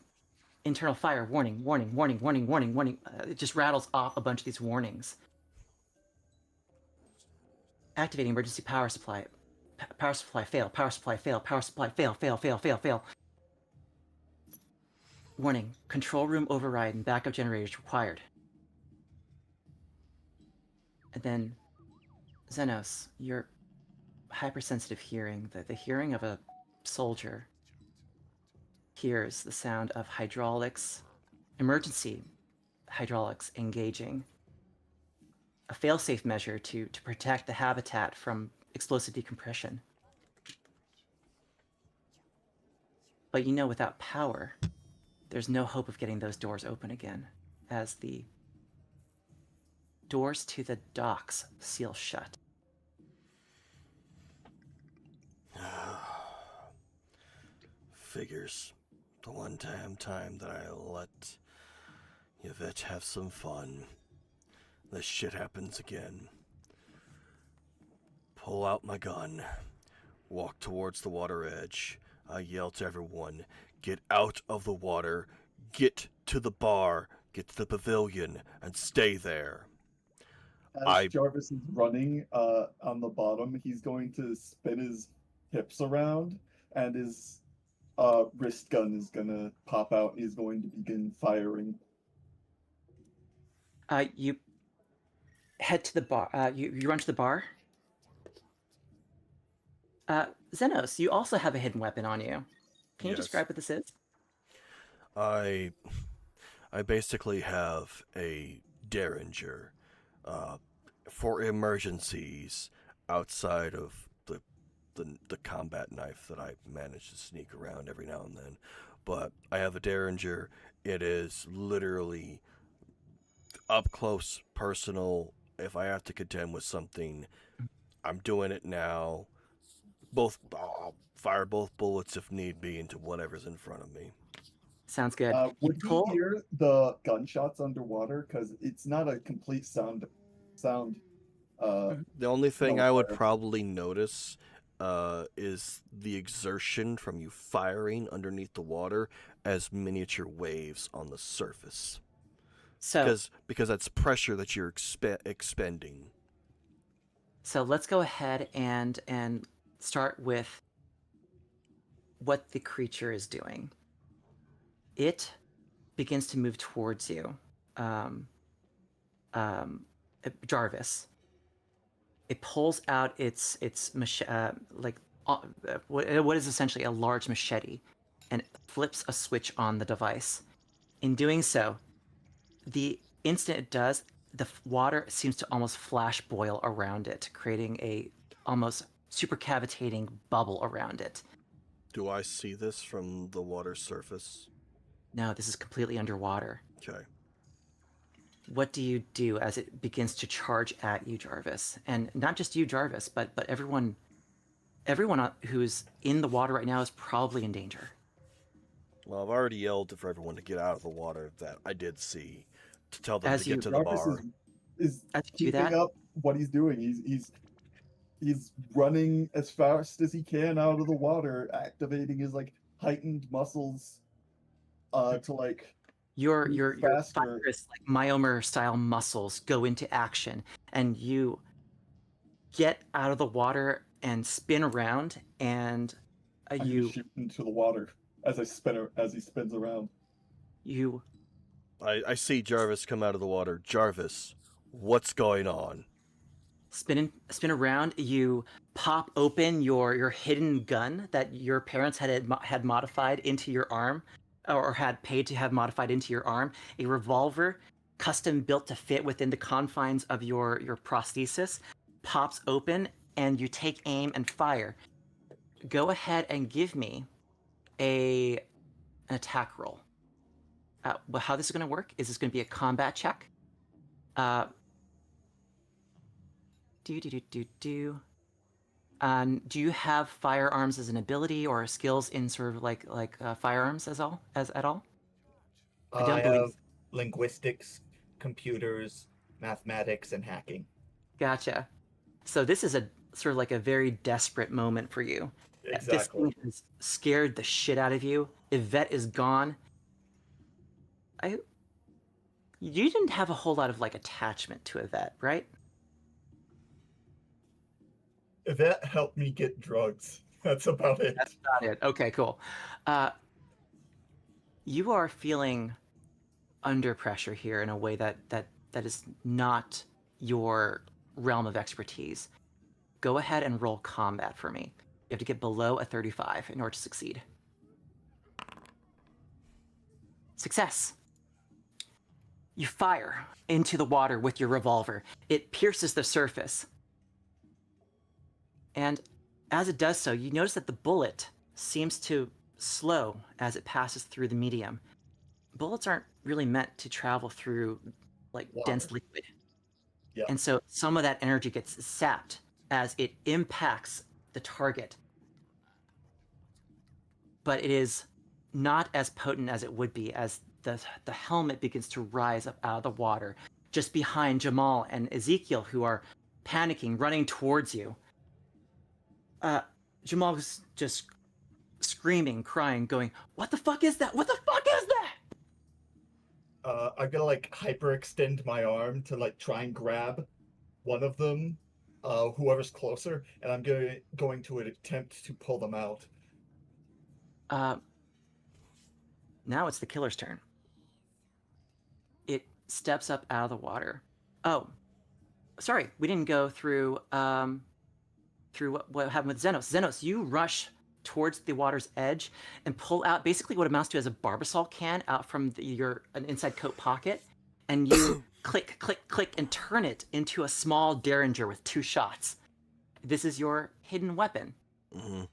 Internal fire warning, warning, warning, warning, warning, warning. It just rattles off a bunch of these warnings. Activating emergency power supply. Power supply fail, power supply fail, power supply fail, fail, fail, fail, fail. Warning, control room override and backup generators required. And then, Xenos, your hypersensitive hearing, the hearing of a soldier, hears the sound of hydraulics, emergency hydraulics engaging. A failsafe measure to protect the habitat from explosive decompression. But you know, without power, there's no hope of getting those doors open again, as the doors to the docks seal shut. Figures. The one time that I let Yvette have some fun, this shit happens again. Pull out my gun. Walk towards the water edge. I yell to everyone, get out of the water, get to the bar, get to the pavilion, and stay there. As Jarvis is running on the bottom, he's going to spin his hips around, and his wrist gun is going to pop out, and he's going to begin firing. You head to the bar. You run to the bar. Xenos, you also have a hidden weapon on you. Can you Yes. describe what this is? I basically have a Derringer for emergencies outside of the combat knife that I manage to sneak around every now and then. But I have a Derringer. It is literally up close, personal. If I have to contend with something, I'm doing it now. I'll fire both bullets if need be into whatever's in front of me. Sounds good. Would he hear the gunshots underwater? Because it's not a complete sound. The only thing no I would fire. probably notice is the exertion from you firing underneath the water as miniature waves on the surface. So, Because that's pressure that you're expending. so let's go ahead and start with what the creature is doing. It begins to move towards you, Jarvis. It pulls out its what is essentially a large machete, and flips a switch on the device. In doing so, the instant it does, the water seems to almost flash boil around it, creating a almost supercavitating bubble around it. Do I see this from the water surface? No, this is completely underwater. Okay. What do you do as it begins to charge at you, Jarvis? And not just you, Jarvis, but everyone who's in the water right now is probably in danger. Well, I've already yelled for everyone to get out of the water that I did see, to tell them As to you- get to the Jarvis bar. is As you do keeping that, up what he's doing. He's running as fast as he can out of the water, activating his like heightened muscles to like your move faster. fibrous, like Myomer style muscles go into action, and you get out of the water and spin around, and I'm gonna you shoot into the water as he spins around. you I see Jarvis come out of the water. Jarvis, what's going on? spin around. You pop open your hidden gun that your parents had modified into your arm, or had paid to have modified into your arm. A revolver, custom built to fit within the confines of your prosthesis, pops open, and you take aim and fire. Go ahead and give me an attack roll. Well, how this is going to work is it's going to be a combat check. Do. Do you have firearms as an ability or skills in sort of like firearms as at all? I don't I believe. have linguistics, computers, mathematics, and hacking. Gotcha. So this is a sort of like a very desperate moment for you. Exactly. This thing has scared the shit out of you. Yvette is gone. You didn't have a whole lot of like attachment to Yvette, right? That helped me get drugs. That's about it. That's not it. Okay, cool. You are feeling under pressure here in a way that is not your realm of expertise. Go ahead and roll combat for me. You have to get below a 35 in order to succeed. Success. You fire into the water with your revolver. It pierces the surface. And as it does so, you notice that the bullet seems to slow as it passes through the medium. Bullets aren't really meant to travel through like Water. dense liquid. Yeah. And so some of that energy gets sapped as it impacts the target. But it is not as potent as it would be as the helmet begins to rise up out of the water just behind Jamal and Ezekiel, who are panicking, running towards you. Jamal was just screaming, crying, going, "What the fuck is that? What the fuck is that?" I'm gonna like hyperextend my arm to like try and grab one of them, whoever's closer, and I'm going to attempt to pull them out. Now it's the killer's turn. It steps up out of the water. Oh, sorry, we didn't go through what happened with Xenos. Xenos, you rush towards the water's edge and pull out basically what amounts to as a Barbasol can out from your an inside coat pocket, and you click, click, click, and turn it into a small Derringer with 2 shots. This is your hidden weapon. Mm-hmm.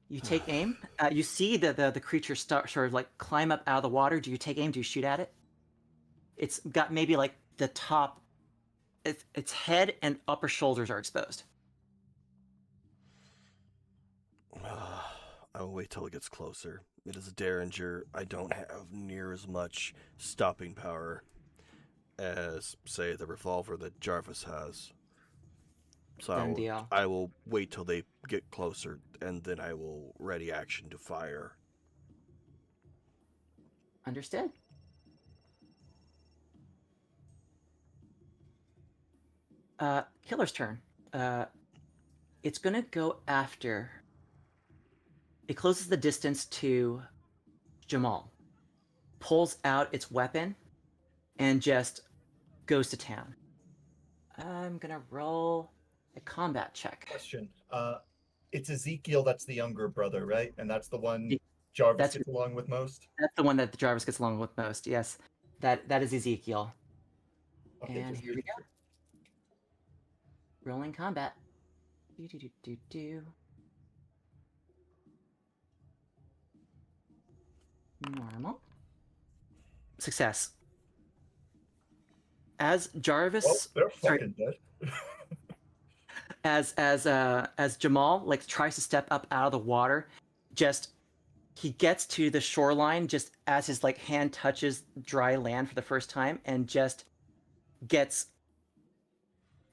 You take aim. You see the creature sort of like climb up out of the water. Do you take aim? Do you shoot at it? It's got maybe like the top. Its head and upper shoulders are exposed. I will wait till it gets closer. It is a Derringer. I don't have near as much stopping power as, say, the revolver that Jarvis has. Done So deal. I will wait till they get closer, and then I will ready action to fire. Understood. Killer's turn. It's gonna go after. It closes the distance to Jamal, pulls out its weapon, and just goes to town. I'm gonna roll a combat check. Question. It's Ezekiel that's the younger brother, right? And that's the one Jarvis That's- gets along with most? That's the one that the Jarvis gets along with most. Yes, that is Ezekiel. Okay, And just here we go. Rolling combat. Do. Normal. Success. As Jarvis, Well, they're sorry, fucking dead. as Jamal like tries to step up out of the water, just he gets to the shoreline just as his like hand touches dry land for the first time, and just gets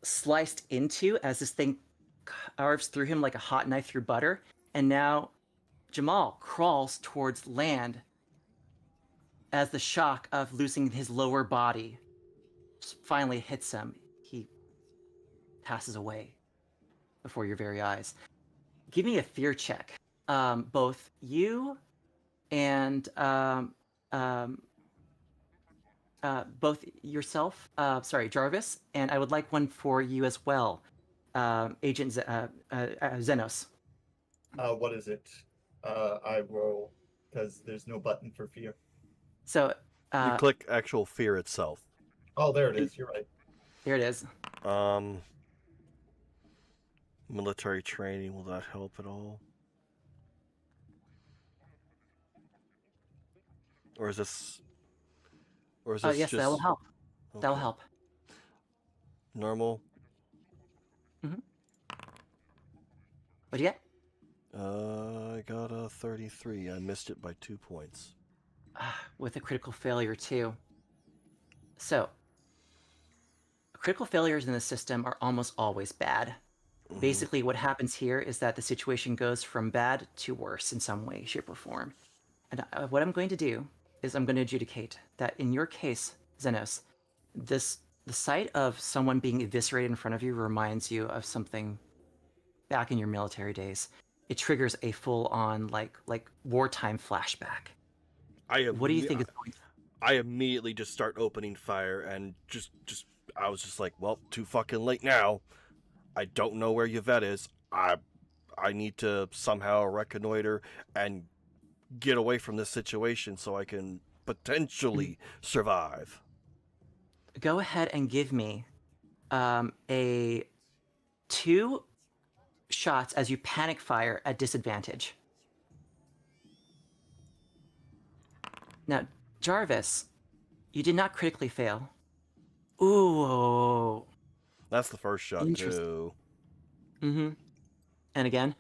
sliced into as this thing carves through him like a hot knife through butter. And now Jamal crawls towards land as the shock of losing his lower body finally hits him. He passes away before your very eyes. Give me a fear check. Both you and both yourself, Jarvis, and I would like one for you as well, Agent Xenos. What is it? I roll because there's no button for fear. So You click actual fear itself. Oh, there it is. You're right. here it is. Military training, will that help at all? Or is this Yes, just that will help. That will okay. help. Normal? What'd you get? I got a 33. I missed it by 2 points. With a critical failure too. So, critical failures in the system are almost always bad. Mhm. Basically, what happens here is that the situation goes from bad to worse in some way, shape, or form. And what I'm going to do is I'm going to adjudicate that in your case, Xenos, the sight of someone being eviscerated in front of you reminds you of something back in your military days. It triggers a full-on like wartime flashback. What do you think is going to... I immediately just start opening fire and I was just like, well, too fucking late now. I don't know where Yvette is. I need to somehow reconnoiter and get away from this situation so I can potentially survive. Go ahead and give me a 2 shots as you panic fire at disadvantage. Now, Jarvis, you did not critically fail. Ooh. That's the first shot, Interesting. too. Mm-hmm. And again.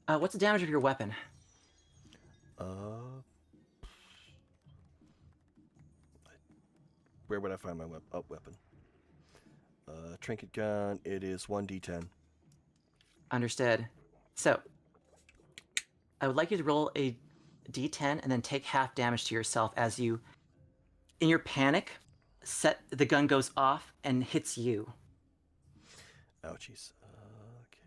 What's the damage of your weapon? Where would I find my weapon? Trinket gun, it is 1d10. Understood. So, I would like you to roll a d10 and then take half damage to yourself as you, in your panic, the gun goes off and hits you. Ouchies. Okay.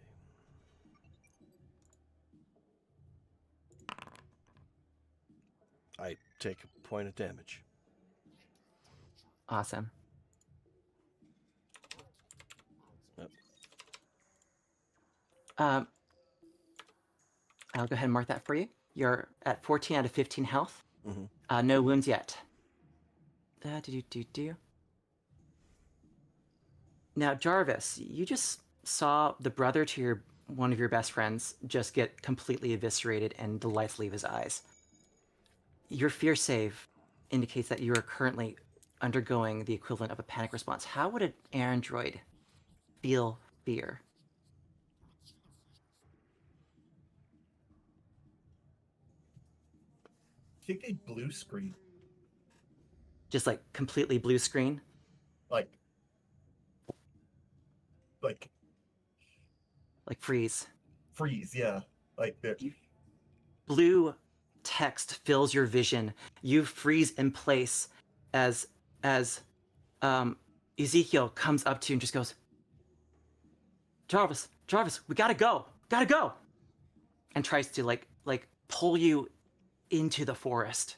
I take a point of damage. Awesome. Yep. I'll go ahead and mark that for you. You're at 14 out of 15 health. Mm-hmm. No wounds yet. Now, Jarvis, you just saw the brother to one of your best friends just get completely eviscerated and the lights leave his eyes. Your fear save indicates that you are currently undergoing the equivalent of a panic response. How would an android feel fear? I think they blue screen. Just like completely blue screen? Like freeze. Freeze, yeah. Like the Blue text fills your vision. You freeze in place as Ezekiel comes up to you and just goes, Jarvis, we gotta go, and tries to like pull you into the forest.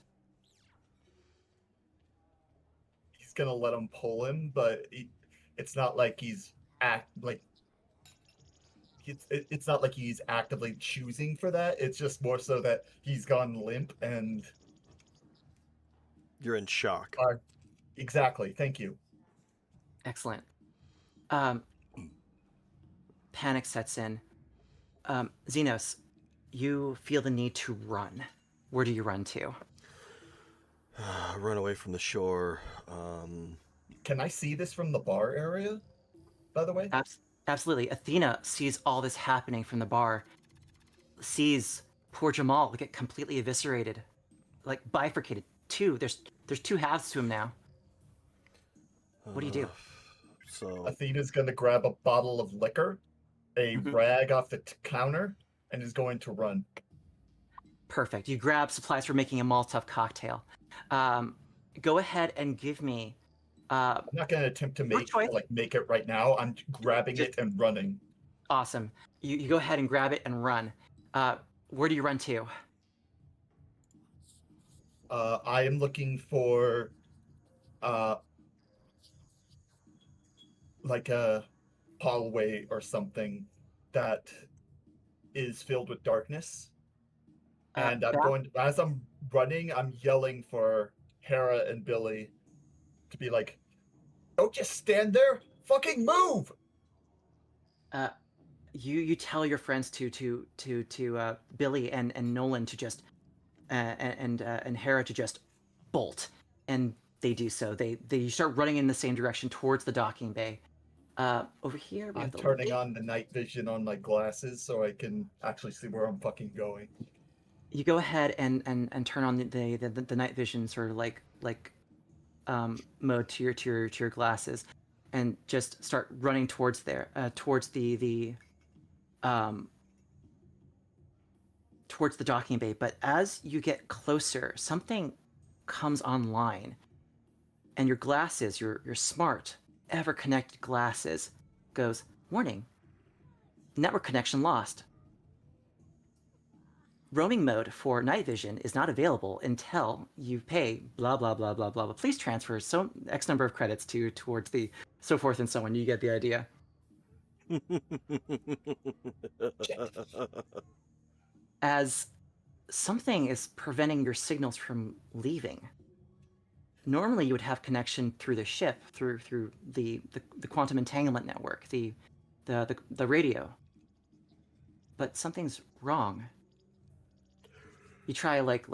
he's gonna let him pull him, but it's not like he's it's not like he's actively choosing for that. It's just more so that he's gone limp and You're in shock. Exactly. Thank you. Excellent. Panic sets in. Xenos, you feel the need to run. Where do you run to? Run away from the shore. Can I see this from the bar area, by the way? Absolutely. Athena sees all this happening from the bar, sees poor Jamal get completely eviscerated, like bifurcated. There's 2 halves to him now. What do you do? So Athena's gonna grab a bottle of liquor, a rag off the counter, and is going to run. Perfect. You grab supplies for making a Molotov cocktail. Go ahead and give me. I'm not gonna attempt to make it right now. I'm grabbing it and running. Awesome. You go ahead and grab it and run. Where do you run to? I am looking for uh like a hallway or something that is filled with darkness. And I'm Back, going as I'm running, I'm yelling for Hera and Billy to be like, "Don't just stand there, fucking move!" uh, you tell your friends to Billy and Nolan to just and Hera to just bolt, and they do so. They start running in the same direction towards the docking bay. Over here we I'm have the turning lake. on the night vision on my glasses so I can actually see where I'm fucking going. You go ahead and turn on the night vision sort of mode to your glasses, and just start running towards there towards um towards the docking bay. But as you get closer, something comes online, and your glasses, your smart, ever connected glasses, goes, warning, network connection lost. Roaming mode for night vision is not available until you pay blah blah blah blah blah. Please transfer so X number of credits towards the so forth and so on. You get the idea. As something is preventing your signals from leaving. Normally, you would have connection through the ship, through the quantum entanglement network, the radio. But something's wrong. You try like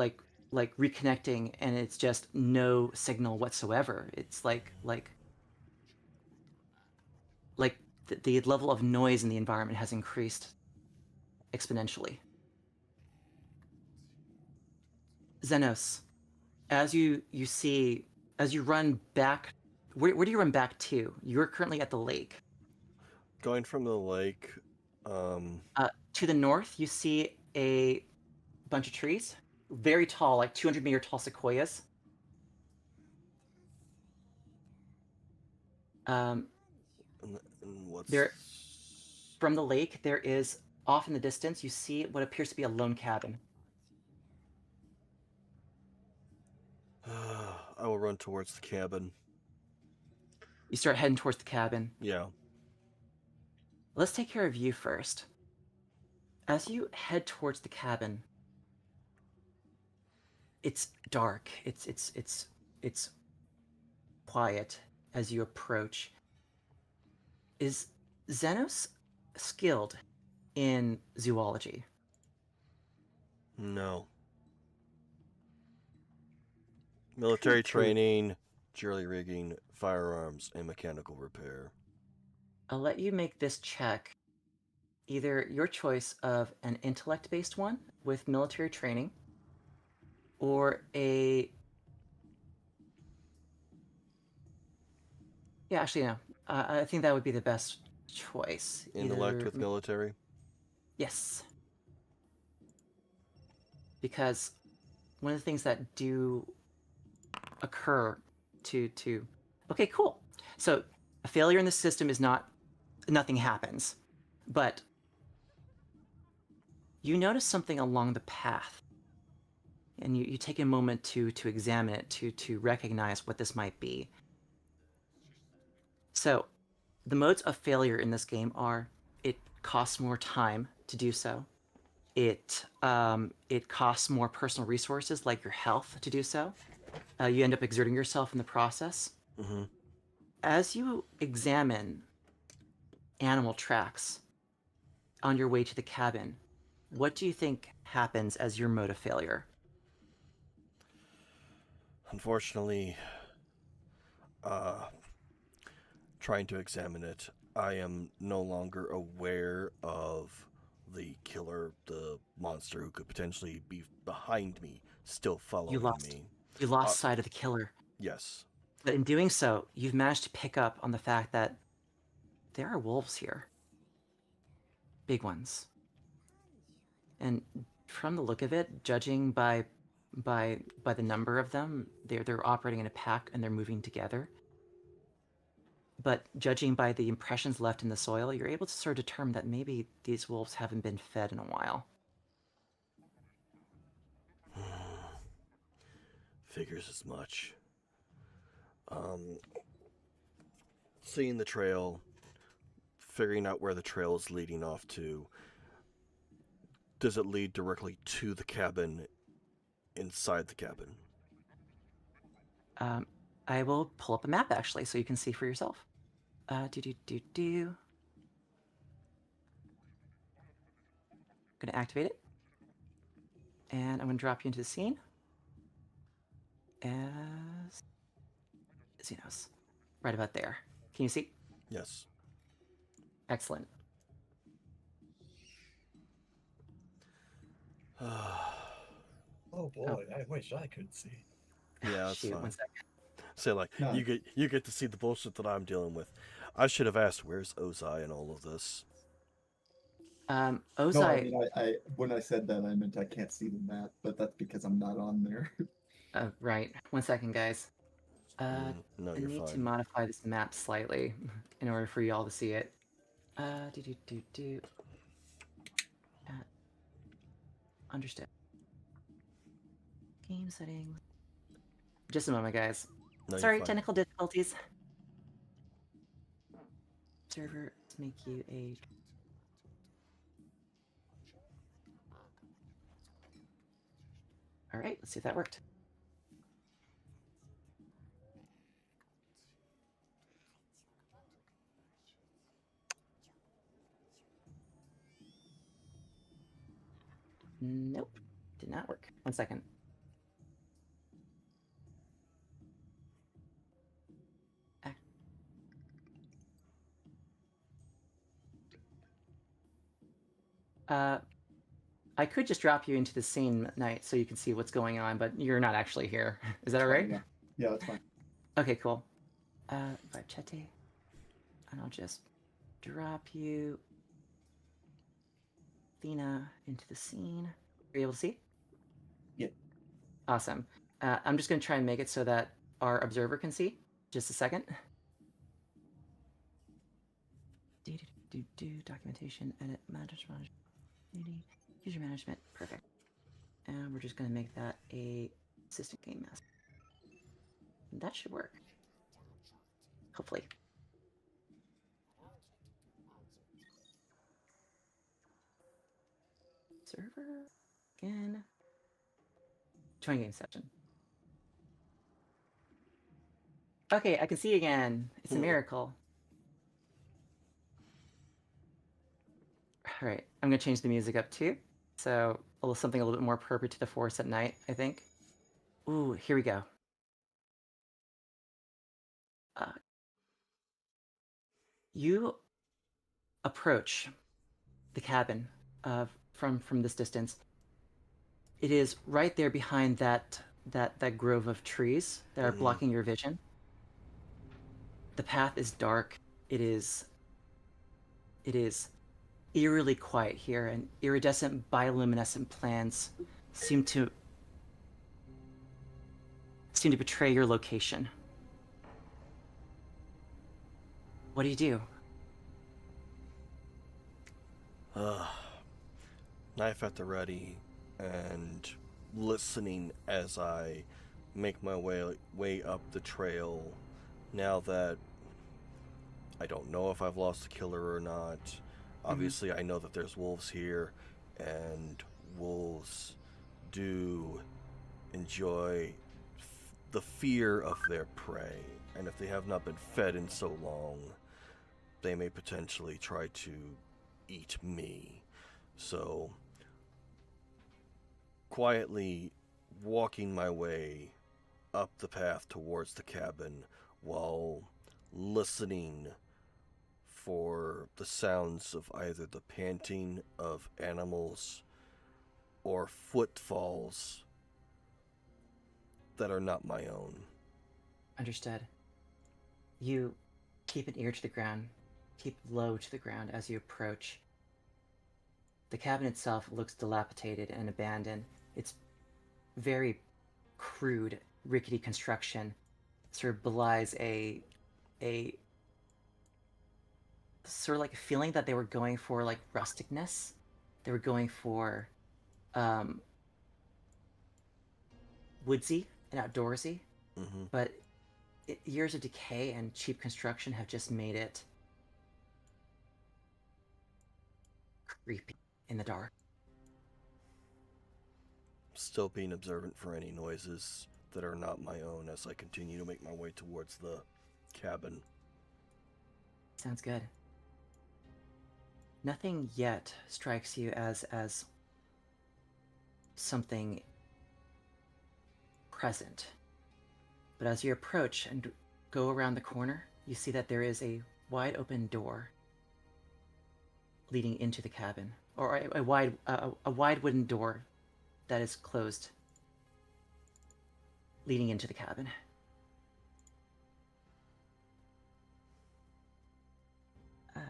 reconnecting, and it's just no signal whatsoever. It's like the level of noise in the environment has increased exponentially. Xenos, as you see, as you run back, where do you run back to? You're currently at the lake. Going from the lake, To the north, you see a bunch of trees, very tall, like 200-meter tall sequoias. Um, and what's there, from the lake, there is off in the distance. You see what appears to be a lone cabin. I will run towards the cabin. You start heading towards the cabin. Yeah. Let's take care of you first. As you head towards the cabin, it's dark. It's quiet as you approach. Is Xenos skilled in zoology? No. Military training, jury rigging, firearms, and mechanical repair. I'll let you make this check. Either your choice of an intellect-based one with military training, or a... Yeah, actually, no. I think that would be the best choice. Intellect Either... with military. Yes. Because one of the things that do occur to... Okay, cool. So a failure in the system is not... Nothing happens. But you notice something along the path. And you take a moment to examine it, to recognize what this might be. So, the modes of failure in this game are: it costs more time to do so, it costs more personal resources like your health to do so. You end up exerting yourself in the process. Mm-hmm. As you examine animal tracks on your way to the cabin, what do you think happens as your mode of failure? Unfortunately, trying to examine it, I am no longer aware of the killer, the monster who could potentially be behind me, still following me. You lost sight of the killer. Yes. But in doing so, you've managed to pick up on the fact that there are wolves here. Big ones. And from the look of it, judging by the number of them, they're operating in a pack and they're moving together. But judging by the impressions left in the soil, you're able to sort of determine that maybe these wolves haven't been fed in a while. Figures as much. Seeing the trail, figuring out where the trail is leading off to. Does it lead directly to the cabin, inside the cabin? I will pull up a map actually, so you can see for yourself. Do. Gonna activate it, and I'm gonna drop you into the scene as Xenos, right about there. Can you see? Yes. Excellent. Oh boy, I wish I could see. Yeah, that's Shoot, fine. 1 second. Say like No. you get to see the bullshit that I'm dealing with. I should have asked where's Ozai in all of this. No, Ozai. I mean, I when I said that, I meant I can't see the map, but that's because I'm not on there. Right. 1 second, guys. No, I you're need to fine. modify this map slightly in order for y'all to see it. Uh, Understood. Game settings. Just a moment, guys. No, you're Sorry, fine. technical difficulties. Server, let's make you a. All right, let's see if that worked. Nope, did not work. 1 second. I could just drop you into the same night so you can see what's going on, but you're not actually here. Is that all right? Yeah, yeah, that's fine. Okay, cool. Vachete. And I'll just drop you, Athena, into the scene. Are you able to see? Yeah. Awesome. I'm just going to try and make it so that our observer can see. Just a second. Documentation, edit, management, user management. Perfect. And we're just going to make that a assistant game master. And that should work. Hopefully. Server again. Join game session. Okay, I can see again. It's a miracle. All right, I'm gonna change the music up too. So something a little bit more appropriate to the Force at night, I think. Ooh, here we go. You approach the cabin from this distance. It is right there behind that grove of trees that are blocking your vision. The path is dark. It is eerily quiet here, and iridescent bioluminescent plants seem to betray your location. What do? Knife at the ready, and listening as I make my way up the trail. Now that I don't know if I've lost the killer or not. Obviously, I know that there's wolves here, and wolves do enjoy the fear of their prey. And if they have not been fed in so long, they may potentially try to eat me. So, quietly walking my way up the path towards the cabin while listening for the sounds of either the panting of animals or footfalls that are not my own. Understood. You keep an ear to the ground, keep low to the ground as you approach. The cabin itself looks dilapidated and abandoned. It's very crude, rickety construction. Sort of belies a sort of like a feeling that they were going for like rusticness. They were going for woodsy and outdoorsy, Mm-hmm. but years of decay and cheap construction have just made it creepy in the dark. Still being observant for any noises that are not my own as I continue to make my way towards the cabin. Sounds good. Nothing yet strikes you as something present. But as you approach and go around the corner, you see that there is a wide open door leading into the cabin, or a wide wooden door that is closed, leading into the cabin.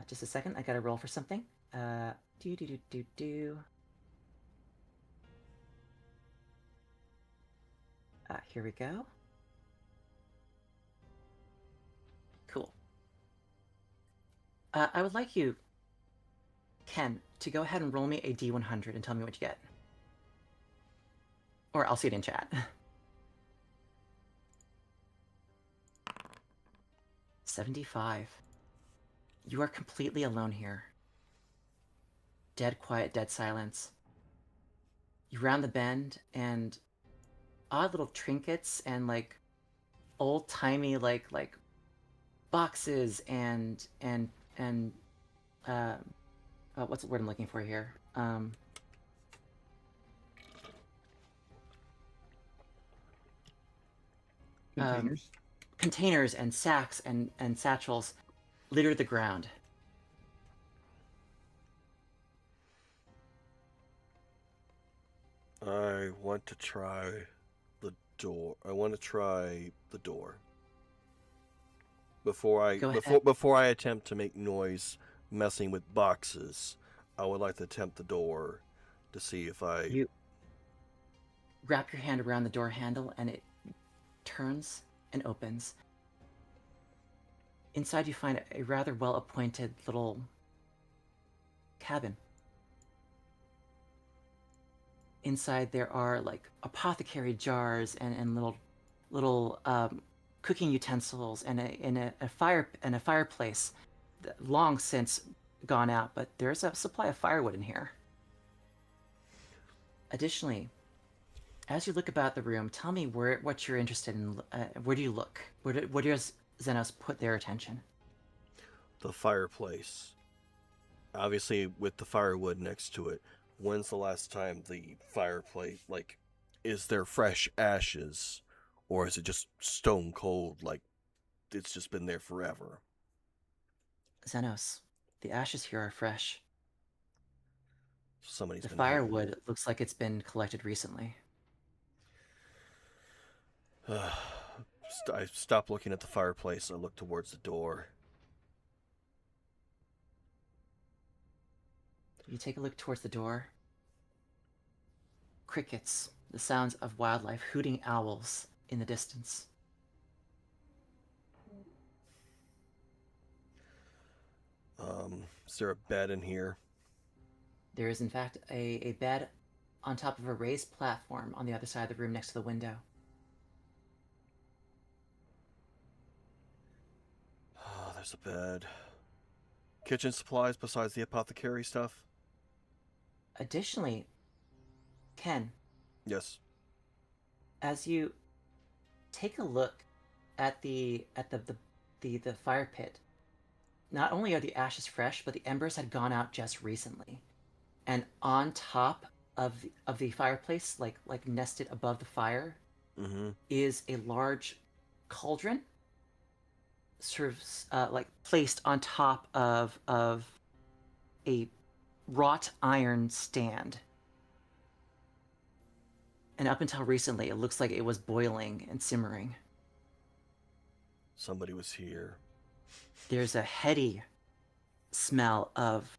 Just a second, I gotta roll for something. Do do do do do. Here we go. Cool. I would like you, Ken, to go ahead and roll me a D100 and tell me what you get. Or I'll see it in chat. 75. You are completely alone here. Dead quiet, dead silence. You round the bend, and odd little trinkets and like old-timey like boxes and what's the word I'm looking for here? Containers. Containers and sacks and satchels litter the ground. I want to try the door. I want to try the door. Before I attempt to make noise messing with boxes, I would like to attempt the door to see if I You wrap your hand around the door handle and it turns and opens. Inside you find a rather well-appointed little cabin. Inside there are like apothecary jars and little cooking utensils and a fireplace long since gone out, but there's a supply of firewood in here. Additionally, as you look about the room, tell me what you're interested in. Where do you look? Where does Xenos put their attention? the fireplace. Obviously, with the firewood next to it. When's the last time the fireplace, like, is there fresh ashes? Or is it just stone cold, like, it's just been there forever? Xenos, the ashes here are fresh. Somebody's The been firewood looks like it's been collected recently. here. I stop looking at the fireplace. I look towards the door. You take a look towards the door. Crickets, the sounds of wildlife, hooting owls in the distance. Is there a bed in here? There is, in fact, a bed on top of a raised platform on the other side of the room next to the window. Oh, there's a bed. Kitchen supplies besides the apothecary stuff? Additionally, Ken, Yes. as you take a look at the fire pit, not only are the ashes fresh, but the embers had gone out just recently. And on top of the fireplace, like nested above the fire, Mm-hmm. is a large cauldron, sort of like placed on top of a wrought iron stand. And up until recently, it looks like it was boiling and simmering. Somebody was here. There's a heady smell of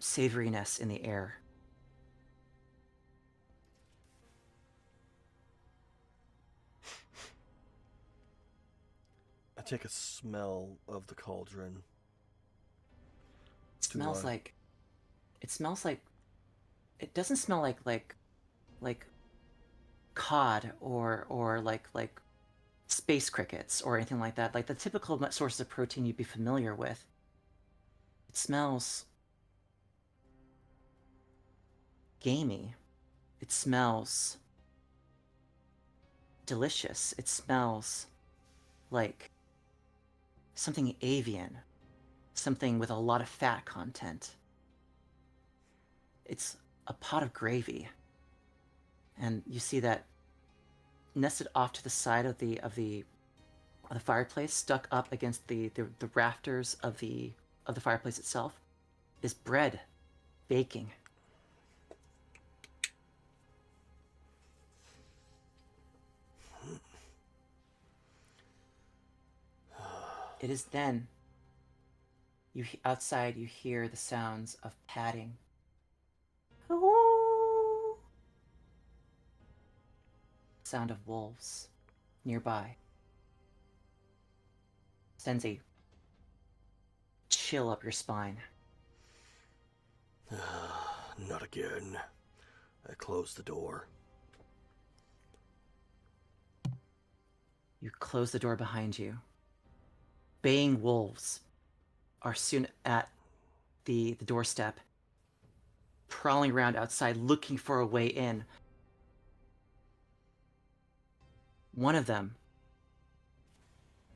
savoriness in the air. I take a smell of the cauldron. It smells like. It smells like. It doesn't smell like cod or like space crickets or anything like that, like the typical sources of protein you'd be familiar with. It smells gamey. It smells delicious. It smells like something avian, something with a lot of fat content. It's a pot of gravy. And you see that nested off to the side of the fireplace, stuck up against the rafters of the fireplace itself, is bread baking. It is then outside you hear the sounds of padding. Sound of wolves nearby. Sends a chill up your spine. Not again. I closed the door. You close the door behind you. Baying wolves are soon at the doorstep, prowling around outside looking for a way in. One of them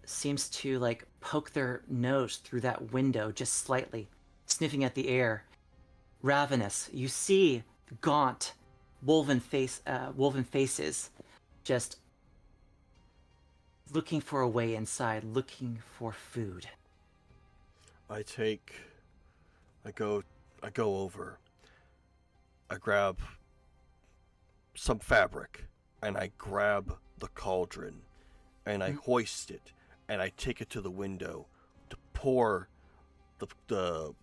seems to like poke their nose through that window just slightly, sniffing at the air. Ravenous. You see gaunt wolven faces just looking for a way inside, looking for food. I go over. I grab some fabric and I grab the cauldron and I hoist it and I take it to the window to pour the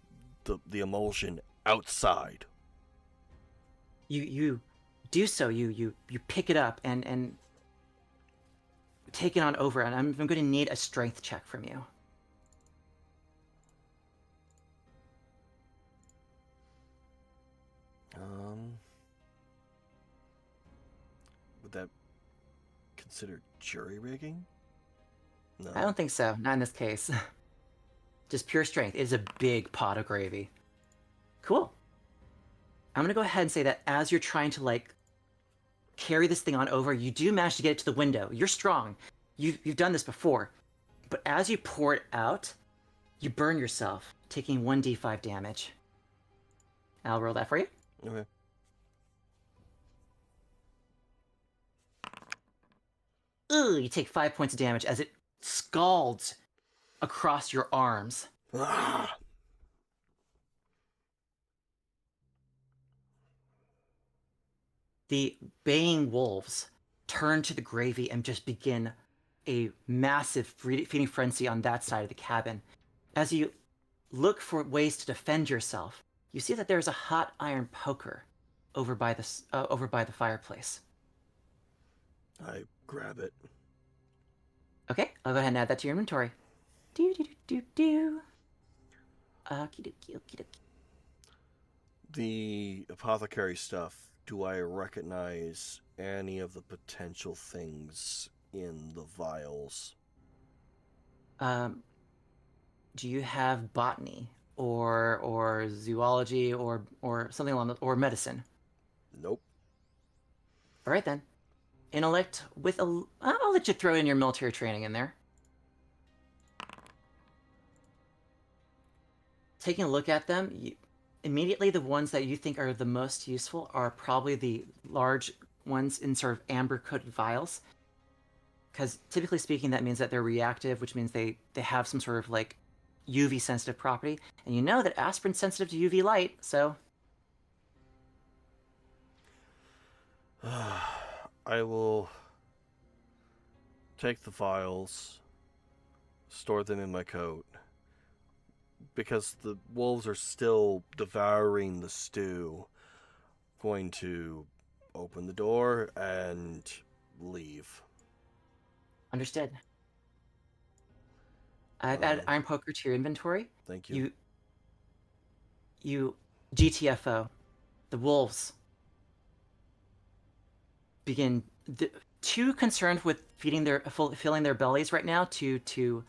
emulsion outside. You do so. You pick it up and take it on over, and I'm going to need a strength check from you. Would that consider jury rigging? No. I don't think so. Not in this case. Just pure strength. It is a big pot of gravy. Cool. I'm going to go ahead and say that as you're trying to, like, carry this thing on over, you do manage to get it to the window. You're strong. You've done this before. But as you pour it out, you burn yourself, taking 1d5 damage. I'll roll that for you. Okay. Ooh, you take 5 points of damage as it scalds across your arms. Ah! The baying wolves turn to the gravy and just begin a massive feeding frenzy on that side of the cabin. As you look for ways to defend yourself, you see that there's a hot iron poker over by the fireplace. I grab it. Okay, I'll go ahead and add that to your inventory. Do. Okie dokie, okie dokie. The apothecary stuff, do I recognize any of the potential things in the vials? Do you have botany or zoology or something along the, or medicine? Nope. All right then. Intellect with a... I'll let you throw in your military training in there. Taking a look at them, immediately the ones that you think are the most useful are probably the large ones in sort of amber-coated vials. Because typically speaking, that means that they're reactive, which means they have some sort of like UV-sensitive property. And you know that aspirin's sensitive to UV light, so... I will take the vials, store them in my coat, because the wolves are still devouring the stew. Going to open the door and leave. Understood. I've added Iron Poker to your inventory. Thank you. You GTFO. The wolves begin too concerned with filling their bellies right now to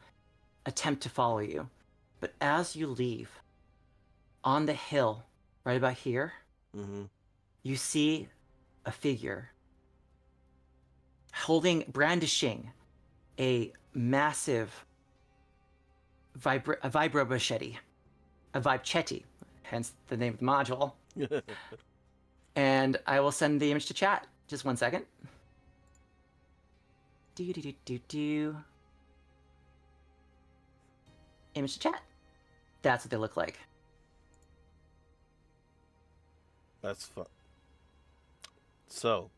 attempt to follow you. But as you leave, on the hill, right about here, you see a figure brandishing a massive vibro machete, a vibchetti, hence the name of the module. And I will send the image to chat. Just 1 second. Do. Image to chat. That's what they look like. That's fun. So,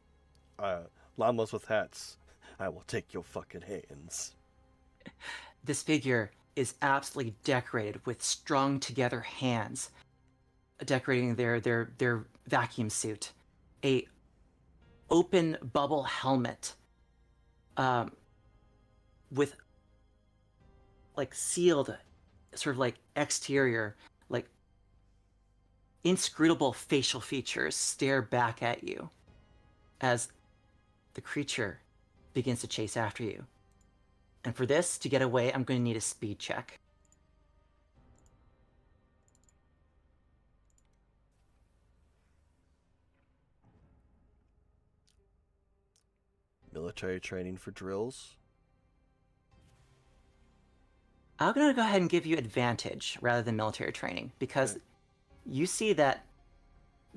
llamas with hats. I will take your fucking hands. This figure is absolutely decorated with strung together hands, decorating their vacuum suit, a open bubble helmet, with like sealed, sort of like exterior, like inscrutable facial features stare back at you as the creature begins to chase after you. And for this to get away, I'm going to need a speed check. Military training for drills. I'm going to go ahead and give you advantage rather than military training, because you see that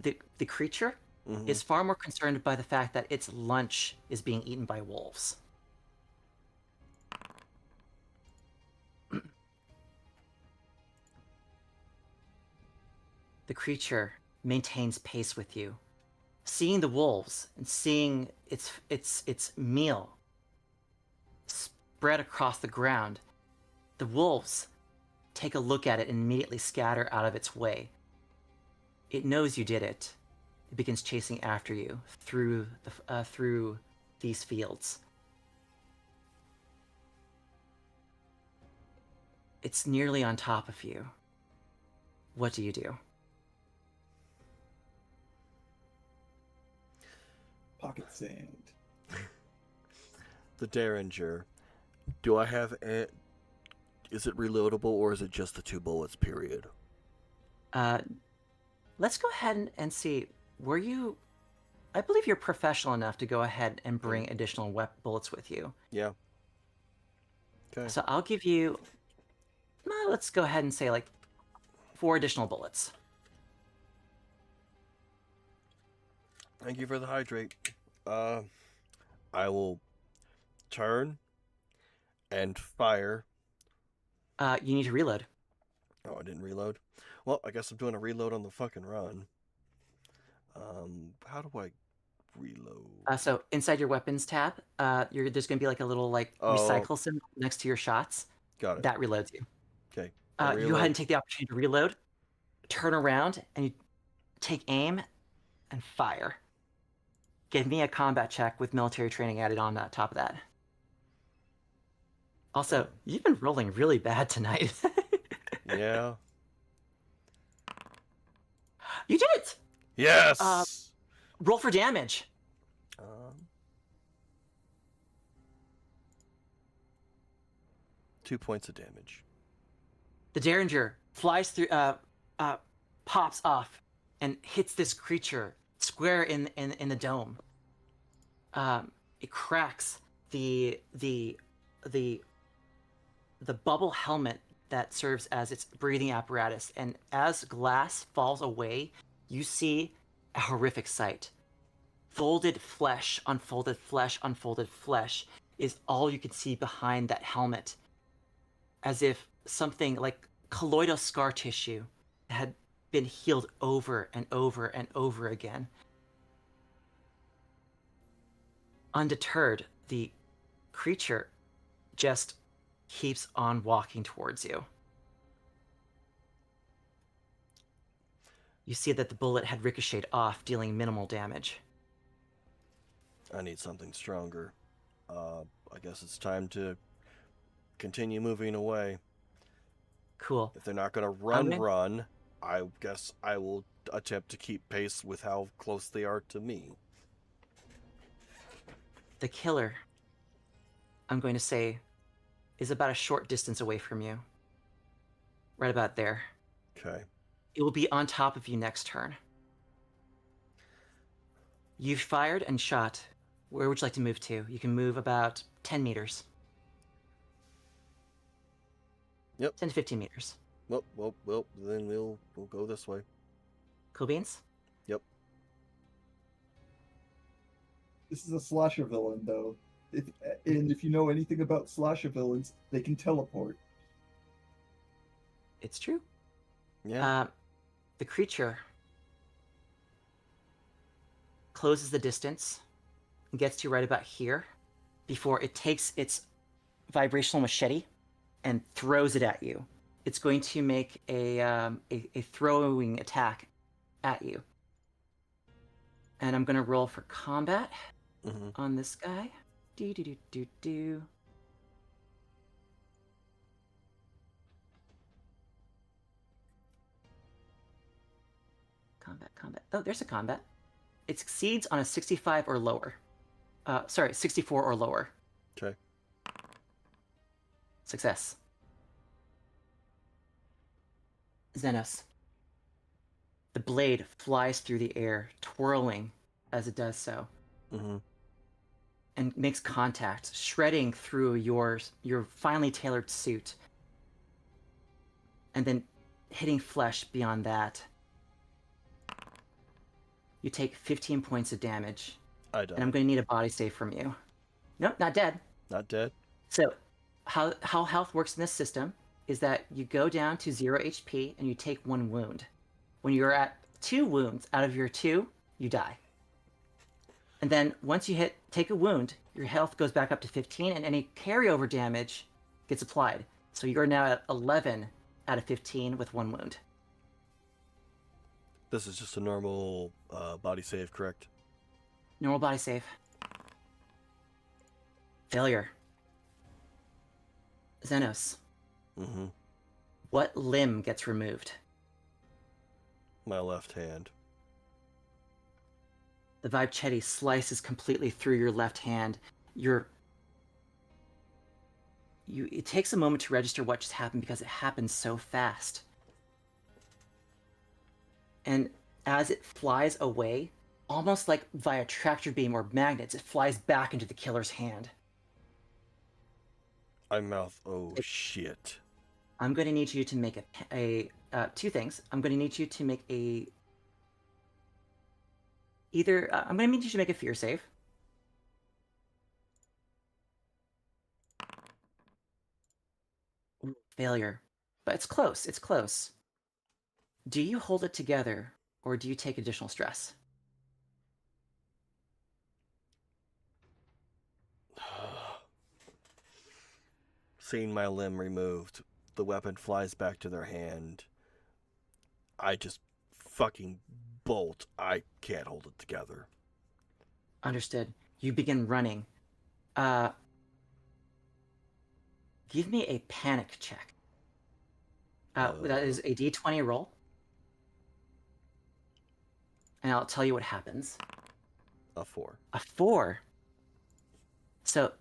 the creature is far more concerned by the fact that its lunch is being eaten by wolves. The creature maintains pace with you, seeing the wolves and seeing its meal spread across the ground. The wolves take a look at it and immediately scatter out of its way. It knows you did it. It begins chasing after you through these fields. It's nearly on top of you. What do you do? Pocket sand. The Derringer. Do I have is it reloadable or is it just the 2 bullets, period? Let's go ahead and see. Were you... I believe you're professional enough to go ahead and bring additional bullets with you. Yeah. Okay. So I'll give you... let's go ahead and say, like, 4 additional bullets. Thank you for the hydrate. I will turn and fire. You need to reload. Oh, I didn't reload? Well, I guess I'm doing a reload on the fucking run. How do I reload? So inside your weapons tab, there's going to be like a little recycle symbol next to your shots. Got it. That reloads you. Okay. You go ahead and take the opportunity to reload, turn around, and you take aim and fire. Give me a combat check with military training added on top of that. Also, you've been rolling really bad tonight. Yeah. You did it! Yes! Roll for damage. 2 points of damage. The Derringer flies through, pops off, and hits this creature square in the dome. It cracks the bubble helmet that serves as its breathing apparatus, and as glass falls away, you see a horrific sight. Folded flesh, unfolded flesh, unfolded flesh is all you can see behind that helmet, as if something like colloidal scar tissue had been healed over and over and over again. Undeterred, the creature just keeps on walking towards you. You see that the bullet had ricocheted off, dealing minimal damage. I need something stronger. I guess it's time to continue moving away. Cool. If they're not going to run, I guess I will attempt to keep pace with how close they are to me. The killer, I'm going to say, is about a short distance away from you. Right about there. Okay. It will be on top of you next turn. You've fired and shot. Where would you like to move to? You can move about 10 meters. Yep. 10 to 15 meters. Well, then we'll go this way. Cool beans? Yep. This is a slasher villain, though. If you know anything about slasher villains, they can teleport. It's true. Yeah. The creature closes the distance and gets to right about here before it takes its vibrational machete and throws it at you. It's going to make a throwing attack at you. And I'm going to roll for combat on this guy. Do. Combat. Oh, there's a combat. It succeeds on a 65 or lower. 64 or lower. Okay. Success. Xenos. The blade flies through the air, twirling as it does so, and makes contact, shredding through your finely tailored suit, and then hitting flesh beyond that. You take 15 points of damage. I die. And I'm going to need a body save from you. Nope, not dead. Not dead? So, how health works in this system is that you go down to 0 HP and you take 1 wound. When you're at 2 wounds out of your 2, you die. And then once you take a wound, your health goes back up to 15 and any carryover damage gets applied. So you're now at 11 out of 15 with 1 wound. This is just a normal body save, correct? Normal body save. Failure. Xenos. What limb gets removed? My left hand. The Vibechetti slices completely through your left hand. It takes a moment to register what just happened because it happens so fast. And as it flies away, almost like via tractor beam or magnets, it flies back into the killer's hand. I mouth, oh shit. I'm going to need you to make two things. I'm going to need you to make I'm going to need you to make a fear save. Ooh, failure. But it's close. It's close. Do you hold it together, or do you take additional stress? Seeing my limb removed, the weapon flies back to their hand. I just fucking bolt. I can't hold it together. Understood. You begin running. Give me a panic check. That is a D20 roll. And I'll tell you what happens. A 4. A 4. So,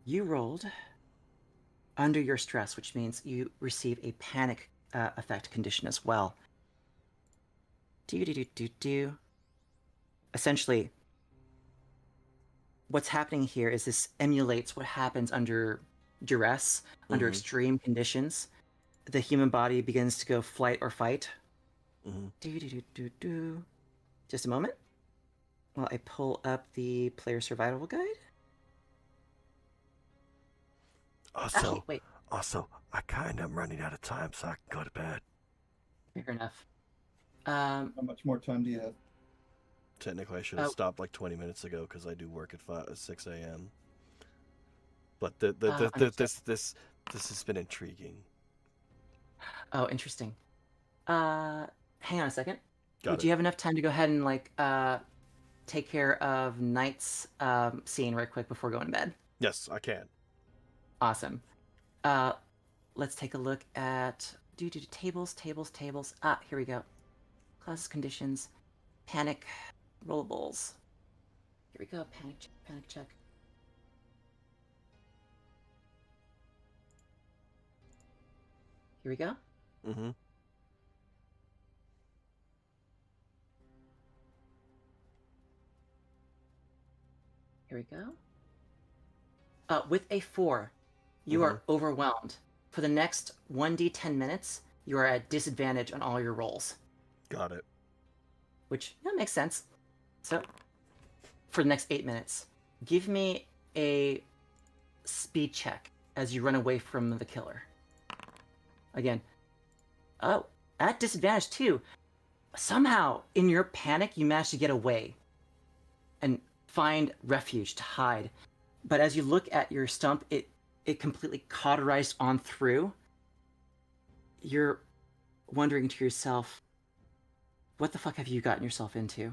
you rolled under your stress, which means you receive a panic effect condition as well. Essentially, what's happening here is this emulates what happens under duress, under extreme conditions. The human body begins to go flight or fight. Just a moment while I pull up the player survival guide. Also, I kind of am running out of time, so I can go to bed. Fair enough. How much more time do you have? Technically, I should have stopped like 20 minutes ago because I do work at 6 a.m. But this has been intriguing. Oh, interesting. Hang on a second. Do you have enough time to go ahead and take care of Knight's scene right quick before going to bed? Yes, I can. Awesome. Let's take a look at tables. Here we go. Classes, conditions, panic, rollables. Here we go. Panic check. Panic check. Here we go. Mm-hmm. Here we go. With a 4, you are overwhelmed. For the next 1d10 minutes, you are at disadvantage on all your rolls. Got it. Which, that makes sense. So, for the next 8 minutes, give me a speed check as you run away from the killer. Again, at disadvantage too. Somehow, in your panic, you manage to get away and find refuge to hide. But as you look at your stump, it completely cauterized on through. You're wondering to yourself, what the fuck have you gotten yourself into?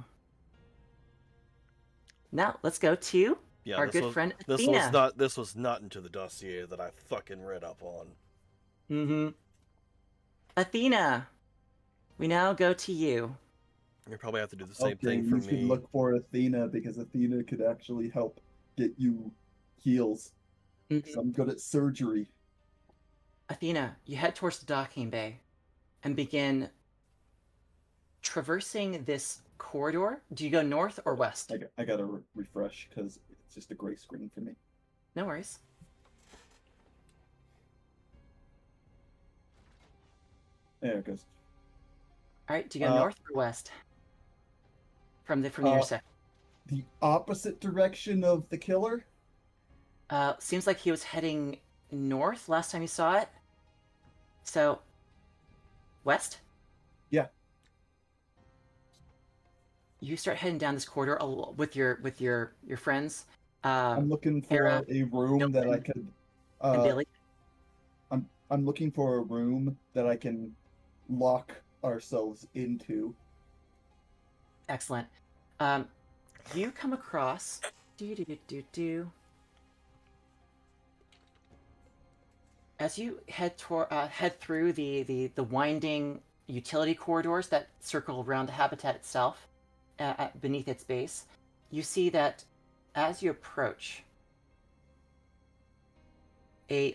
Now, let's go to our good friend Athena. This was not into the dossier that I fucking read up on. Mm-hmm. Athena, we now go to you. You probably have to do the same Okay, thing for you should me. look for Athena because Athena could actually help get you heals. Mhm. I'm good at surgery. Athena, you head towards the docking bay and begin traversing this corridor. Do you go north or west? I gotta refresh because it's just a gray screen for me. No worries. There it goes. All right, do you go north or west? From the intersection. The opposite direction of the killer? Seems like he was heading north last time you saw it. So, west? Yeah. You start heading down this corridor with your friends. I'm looking for Era, a room that I could. and Billy. I'm looking for a room that I can lock ourselves into. Excellent. You come across as you head through the winding utility corridors that circle around the habitat itself, beneath its base. You see that as you approach, through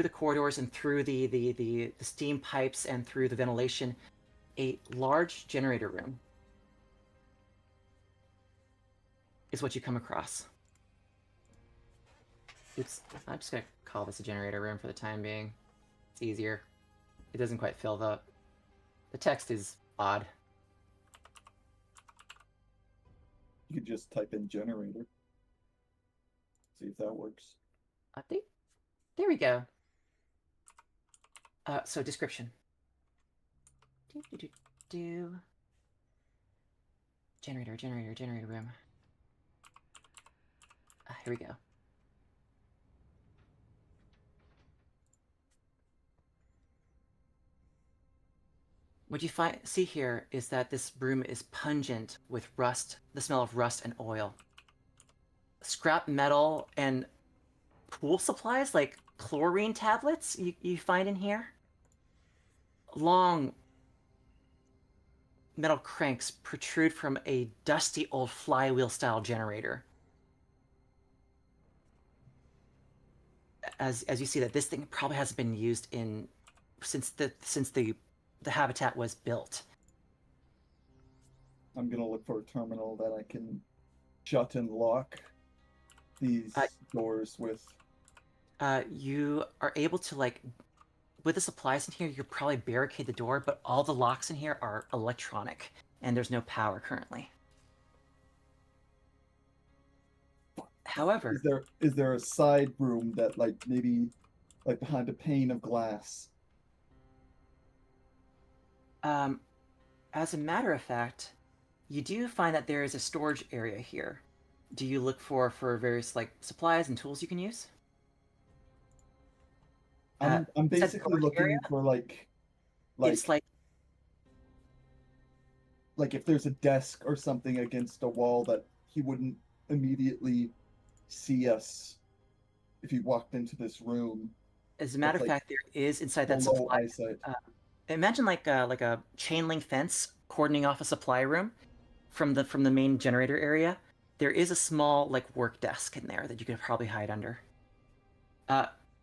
the corridors and through the steam pipes and through the ventilation, a large generator room is what you come across. Oops, I'm just gonna call this a generator room for the time being. It's easier. It doesn't quite fill the text is odd. You could just type in generator. See if that works. I think there we go. So description. Generator room. Here we go. What you see here is that this room is pungent with rust, the smell of rust and oil. Scrap metal and pool supplies like chlorine tablets you find in here. Long metal cranks protrude from a dusty old flywheel-style generator. As you see that this thing probably hasn't been used since the habitat was built. I'm gonna look for a terminal that I can shut and lock these doors with. You are able to, like, with the supplies in here, you could probably barricade the door, but all the locks in here are electronic, and there's no power currently. However, is there a side room that, like, maybe like behind a pane of glass? As a matter of fact, you do find that there is a storage area here. Do you look for various, like, supplies and tools you can use? I'm basically looking for like It's like if there's a desk or something against a wall that he wouldn't immediately see us if he walked into this room. As a matter of fact, there is inside that supply. Eyesight. Imagine like a chain link fence cordoning off a supply room. from the main generator area, there is a small like work desk in there that you could probably hide under.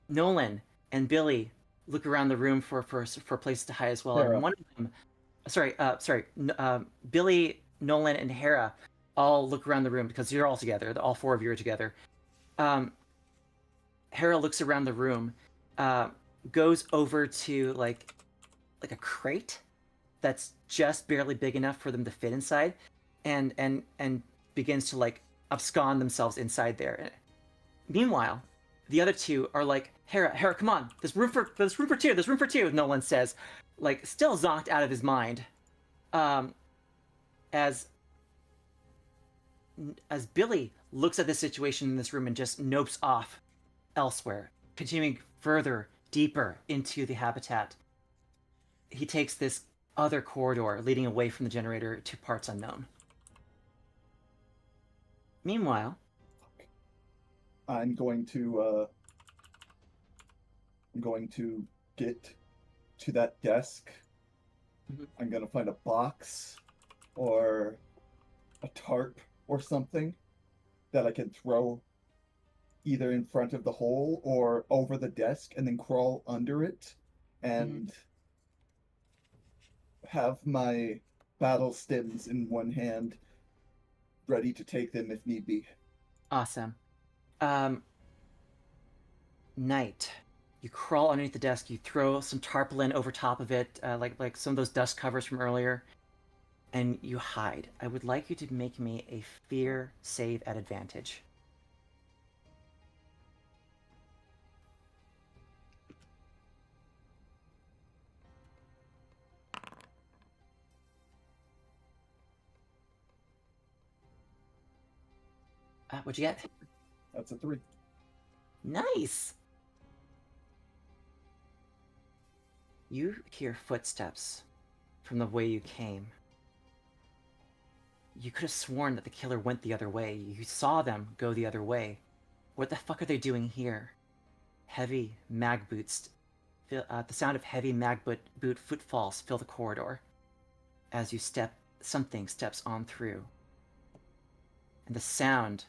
Nolan and Billy look around the room for places to hide as well, Hera. and one of them, Billy, Nolan, and Hera all look around the room because you're all together. All four of you are together. Hera looks around the room, goes over to like a crate that's just barely big enough for them to fit inside, and begins to like abscond themselves inside there. Meanwhile, the other two are like, Hera, come on, there's room for two. Nolan says, like still zonked out of his mind, as Billy looks at the situation in this room and just nopes off elsewhere, continuing further, deeper into the habitat. He takes this other corridor leading away from the generator to parts unknown. Meanwhile, I'm going to get to that desk. Mhm. I'm gonna find a box or a tarp or something that I can throw either in front of the hole or over the desk and then crawl under it and have my battle stems in one hand ready to take them if need be. awesome. Night. You crawl underneath the desk. You throw some tarpaulin over top of it, like some of those dust covers from earlier, and you hide. I would like you to make me a fear save at advantage. What'd you get? That's a 3. Nice. You hear footsteps from the way you came. You could have sworn that the killer went the other way. You saw them go the other way. What the fuck are they doing here? Heavy mag boots. The sound of heavy mag boot footfalls fill the corridor. As you step, something steps on through. And the sound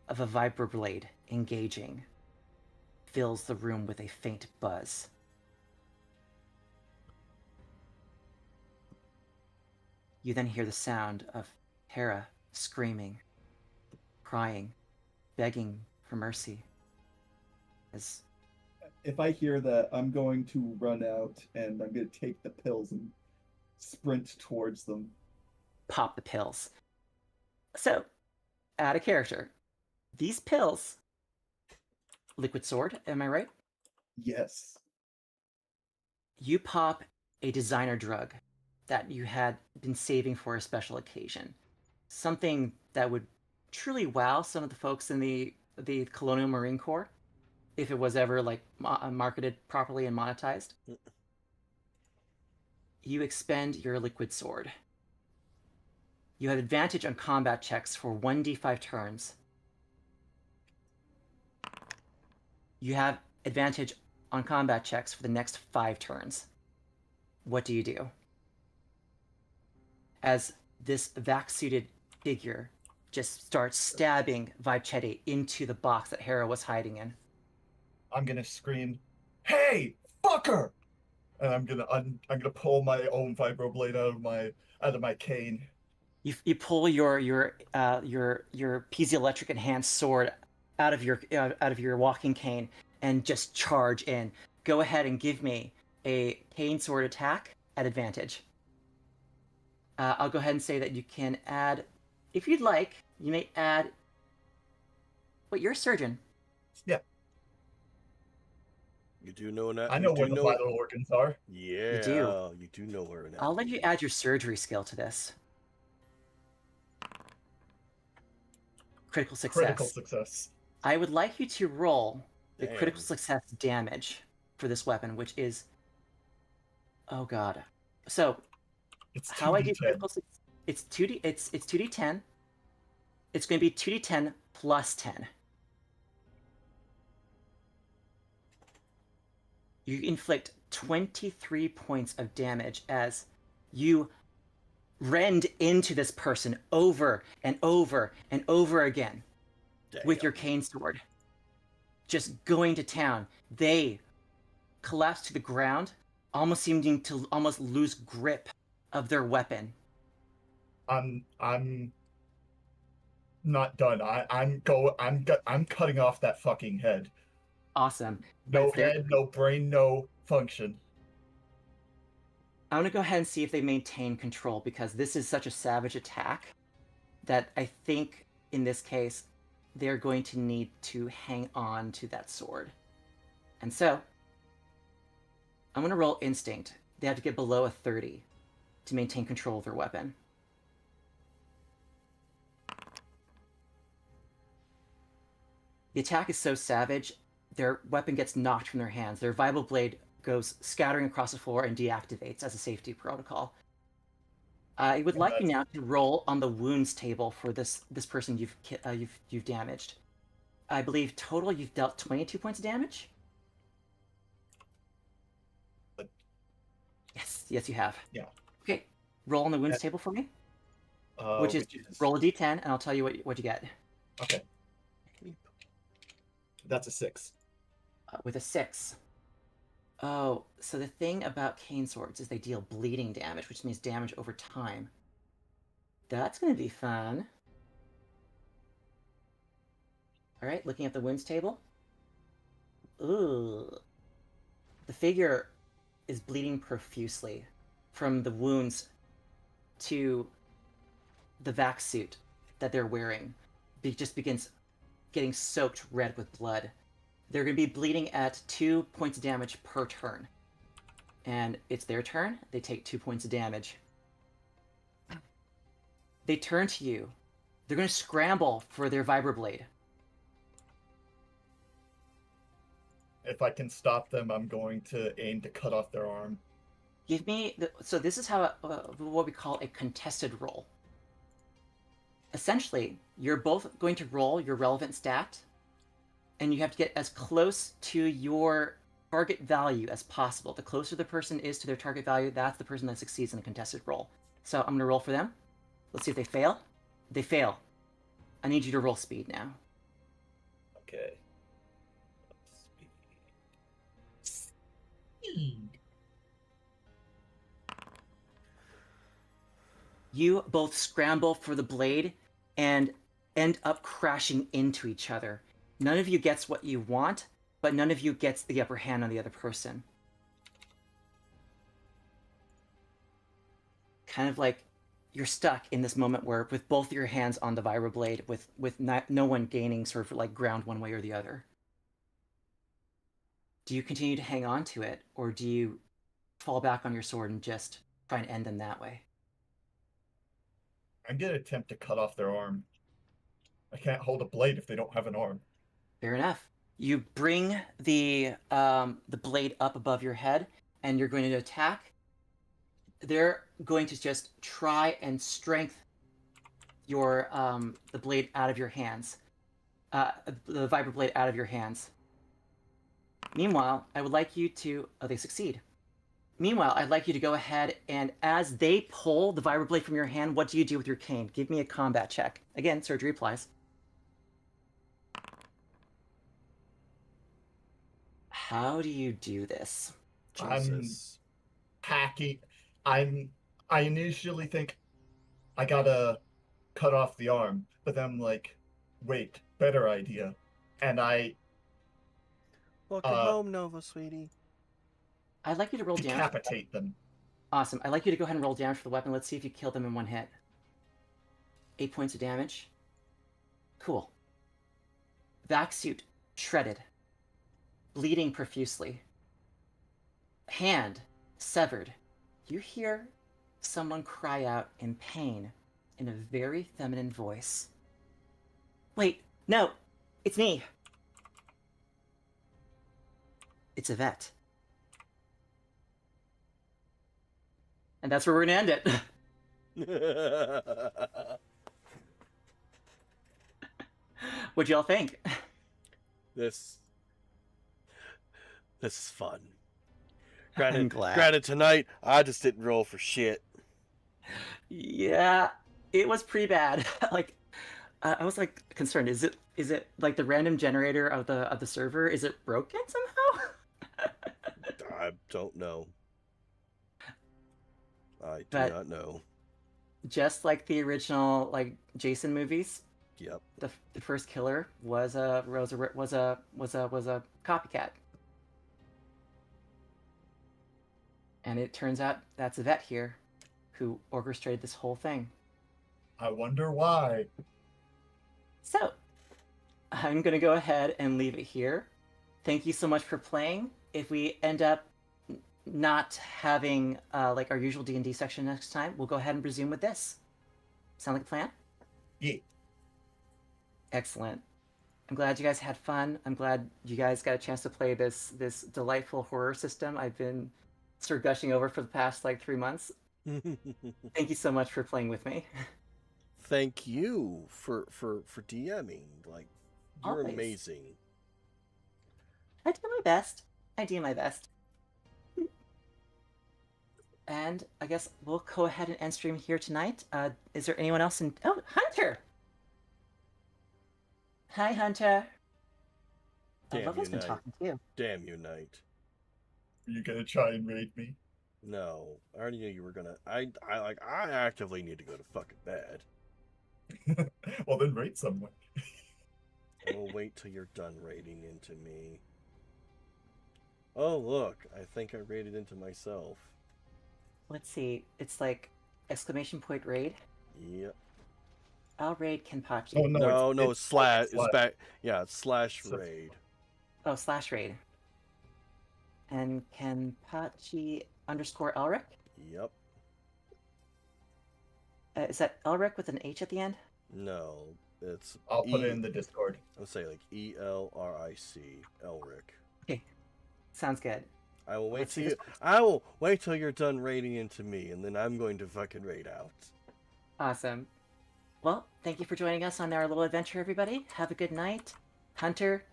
of a vibroblade engaging fills the room with a faint buzz. You then hear the sound of Hera screaming, crying, begging for mercy. As If I hear that, I'm going to run out and I'm going to take the pills and sprint towards them. pop the pills. So, add a character. These pills, liquid sword, am I right? Yes. You pop a designer drug that you had been saving for a special occasion. Something that would truly wow some of the folks in the Colonial Marine Corps if it was ever like marketed properly and monetized. You expend your liquid sword. You have advantage on combat checks for 1d5 turns. You have advantage on combat checks for the next 5 turns. What do you do? As this vac-suited figure just starts stabbing Vichetti into the box that Hera was hiding in. I'm gonna scream, "Hey, fucker!" And I'm gonna pull my own vibroblade out of my cane. You pull your piezoelectric enhanced sword out of your walking cane and just charge in. Go ahead and give me a cane sword attack at advantage. I'll go ahead and say that you can add, if you'd like, you may add. Wait, you're a surgeon. Yeah, You do know that. I know where the vital organs are. Yeah, You do. You do know where. I'll let you add your surgery skill to this. Critical success. Critical success. I would like you to roll the Damn. critical success damage for this weapon, which is, oh god. So It's how I do 2d10. critical success? It's 2d10. It's going to be 2d10 plus 10. You inflict 23 points of damage as you rend into this person over and over and over again with Damn. your cane sword. Just going to town. They collapse to the ground, almost seeming to almost lose grip of their weapon. I'm not done. I'm cutting off that fucking head. Awesome. No It's their- head, no brain, no function. I'm going to go ahead and see if they maintain control, because this is such a savage attack that I think in this case they're going to need to hang on to that sword. And so I'm going to roll instinct. They have to get below a 30 to maintain control of their weapon. The attack is so savage, their weapon gets knocked from their hands. Their vibral blade goes scattering across the floor and deactivates as a safety protocol. I would like you now to roll on the wounds table for this person you've damaged. I believe total you've dealt 22 points of damage. Yes, you have. Yeah. Okay, roll on the wounds table for me, which is roll a d10, and I'll tell you what you get. Okay. That's a 6. With a 6. Oh, so the thing about cane swords is they deal bleeding damage, which means damage over time. That's going to be fun. All right, looking at the wounds table. Ooh. The figure is bleeding profusely from the wounds to the vac suit that they're wearing. It just begins getting soaked red with blood. They're going to be bleeding at 2 points of damage per turn. And it's their turn. They take 2 points of damage. They turn to you. They're going to scramble for their vibroblade. If I can stop them, I'm going to aim to cut off their arm. Give me... So this is how what we call a contested roll. Essentially, you're both going to roll your relevant stat, and you have to get as close to your target value as possible. The closer the person is to their target value, that's the person that succeeds in a contested roll. So I'm going to roll for them. Let's see if they fail. They fail. I need you to roll speed now. Okay. Speed. You both scramble for the blade and end up crashing into each other. None of you gets what you want, but none of you gets the upper hand on the other person. Kind of like you're stuck in this moment where with both your hands on the vibroblade, with no one gaining sort of like ground one way or the other. Do you continue to hang on to it, or do you fall back on your sword and just try and end them that way? I'm going to attempt to cut off their arm. I can't hold a blade if they don't have an arm. Fair enough. You bring the blade up above your head, and you're going to attack. They're going to just try and strength your the blade out of your hands, the vibroblade out of your hands. Meanwhile, I would like you to... Oh, they succeed. Meanwhile, I'd like you to go ahead and as they pull the vibroblade from your hand, what do you do with your cane? Give me a combat check. Again, surgery applies. How do you do this? Jesus. Hacking. I initially think I gotta cut off the arm, but then I'm like, wait, better idea. And I Welcome home, Nova, sweetie. I'd like you to roll damage. decapitate them. Awesome. I'd like you to go ahead and roll damage for the weapon. Let's see if you kill them in one hit. 8 points of damage. Cool. Vac suit shredded. Bleeding profusely. Hand severed. You hear someone cry out in pain in a very feminine voice. Wait, no, it's me. It's Yvette. And that's where we're gonna end it. What'd y'all think? This is fun. I'm glad. Granted, tonight I just didn't roll for shit. Yeah, it was pretty bad. Like, I was like concerned. Is it like the random generator of the server? Is it broken somehow? I don't know. I do But not know. just like the original like Jason movies, Yep. the first killer was a copycat, and it turns out that's a vet here, who orchestrated this whole thing. I wonder why. So I'm gonna go ahead and leave it here. Thank you so much for playing. If we end up not having like our usual D&D section next time, we'll go ahead and resume with this. Sound like a plan? Yeah. Excellent. I'm glad you guys had fun. I'm glad you guys got a chance to play this delightful horror system I've been sort of gushing over for the past like 3 months. Thank you so much for playing with me. Thank you for DMing. Like, you're Always. amazing. I do my best. I do my best. And I guess we'll go ahead and end stream here tonight. Is there anyone else in... Oh, Hunter! Hi, Hunter. Damn Lovely's you, been Knight. talking to you. Damn you, Knight. Are you gonna try and raid me? No, I already knew you were gonna. I actively need to go to fucking bed. Well, then raid someone. We'll wait till you're done raiding into me. Oh, look, I think I raided into myself. Let's see. It's like exclamation point raid. Yep. I'll raid Kenpachi. Oh, no, No, it's slash. It's slash. back. Yeah, it's slash So- raid. Oh, slash raid. And Kenpachi _Elric? Yep. Is that Elric with an H at the end? No, it's. I'll put it in the Discord. I'll say like ELRIC, Elric. Okay. Sounds good. I will wait Let's till see you. this- I will wait till you're done raiding into me, and then I'm going to fucking raid out. Awesome. Well, thank you for joining us on our little adventure, everybody. Have a good night. Hunter.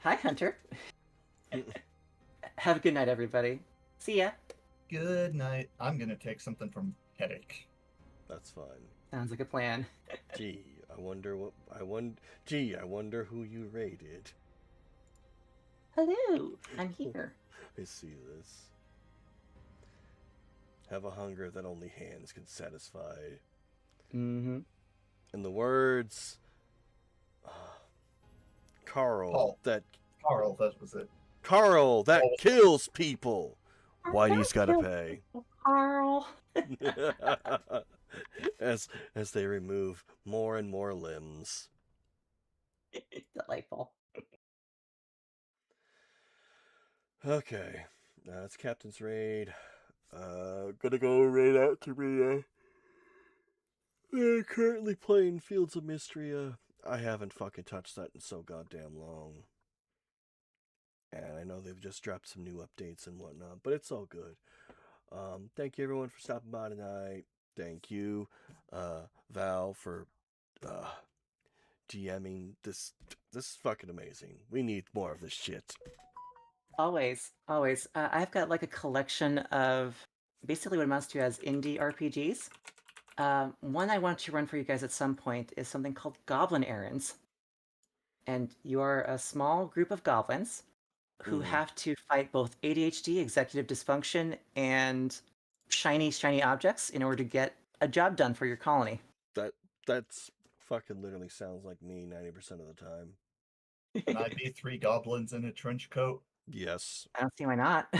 Hi, Hunter. Have a good night, everybody. See ya. Good night. I'm gonna take something from headache. That's fine. Sounds like a plan. Gee, I wonder what I wonder. Gee, I wonder who you raided. Hello, I'm here. I see this. Have a hunger that only hands can satisfy. Mm-hmm. In the words, Carl, Paul. that Carl, that was it. Carl that Oh. kills people. Whitey's gotta Don't pay. Carl. as they remove more and more limbs. Delightful. Okay, that's Captain's raid. Gonna go raid out to Rhea. They're currently playing Fields of Mystery. I haven't fucking touched that in so goddamn long. And I know they've just dropped some new updates and whatnot, but it's all good. Thank you everyone for stopping by tonight. Thank you, Val, for GMing this. This is fucking amazing. We need more of this shit. Always, always. I've got like a collection of basically what amounts to as indie RPGs. One I want to run for you guys at some point is something called Goblin Errands. And you are a small group of goblins who have to fight both ADHD, executive dysfunction, and shiny objects in order to get a job done for your colony. That's fucking literally sounds like me 90% of the time. Can I be 3 goblins in a trench coat? Yes. I don't see why not.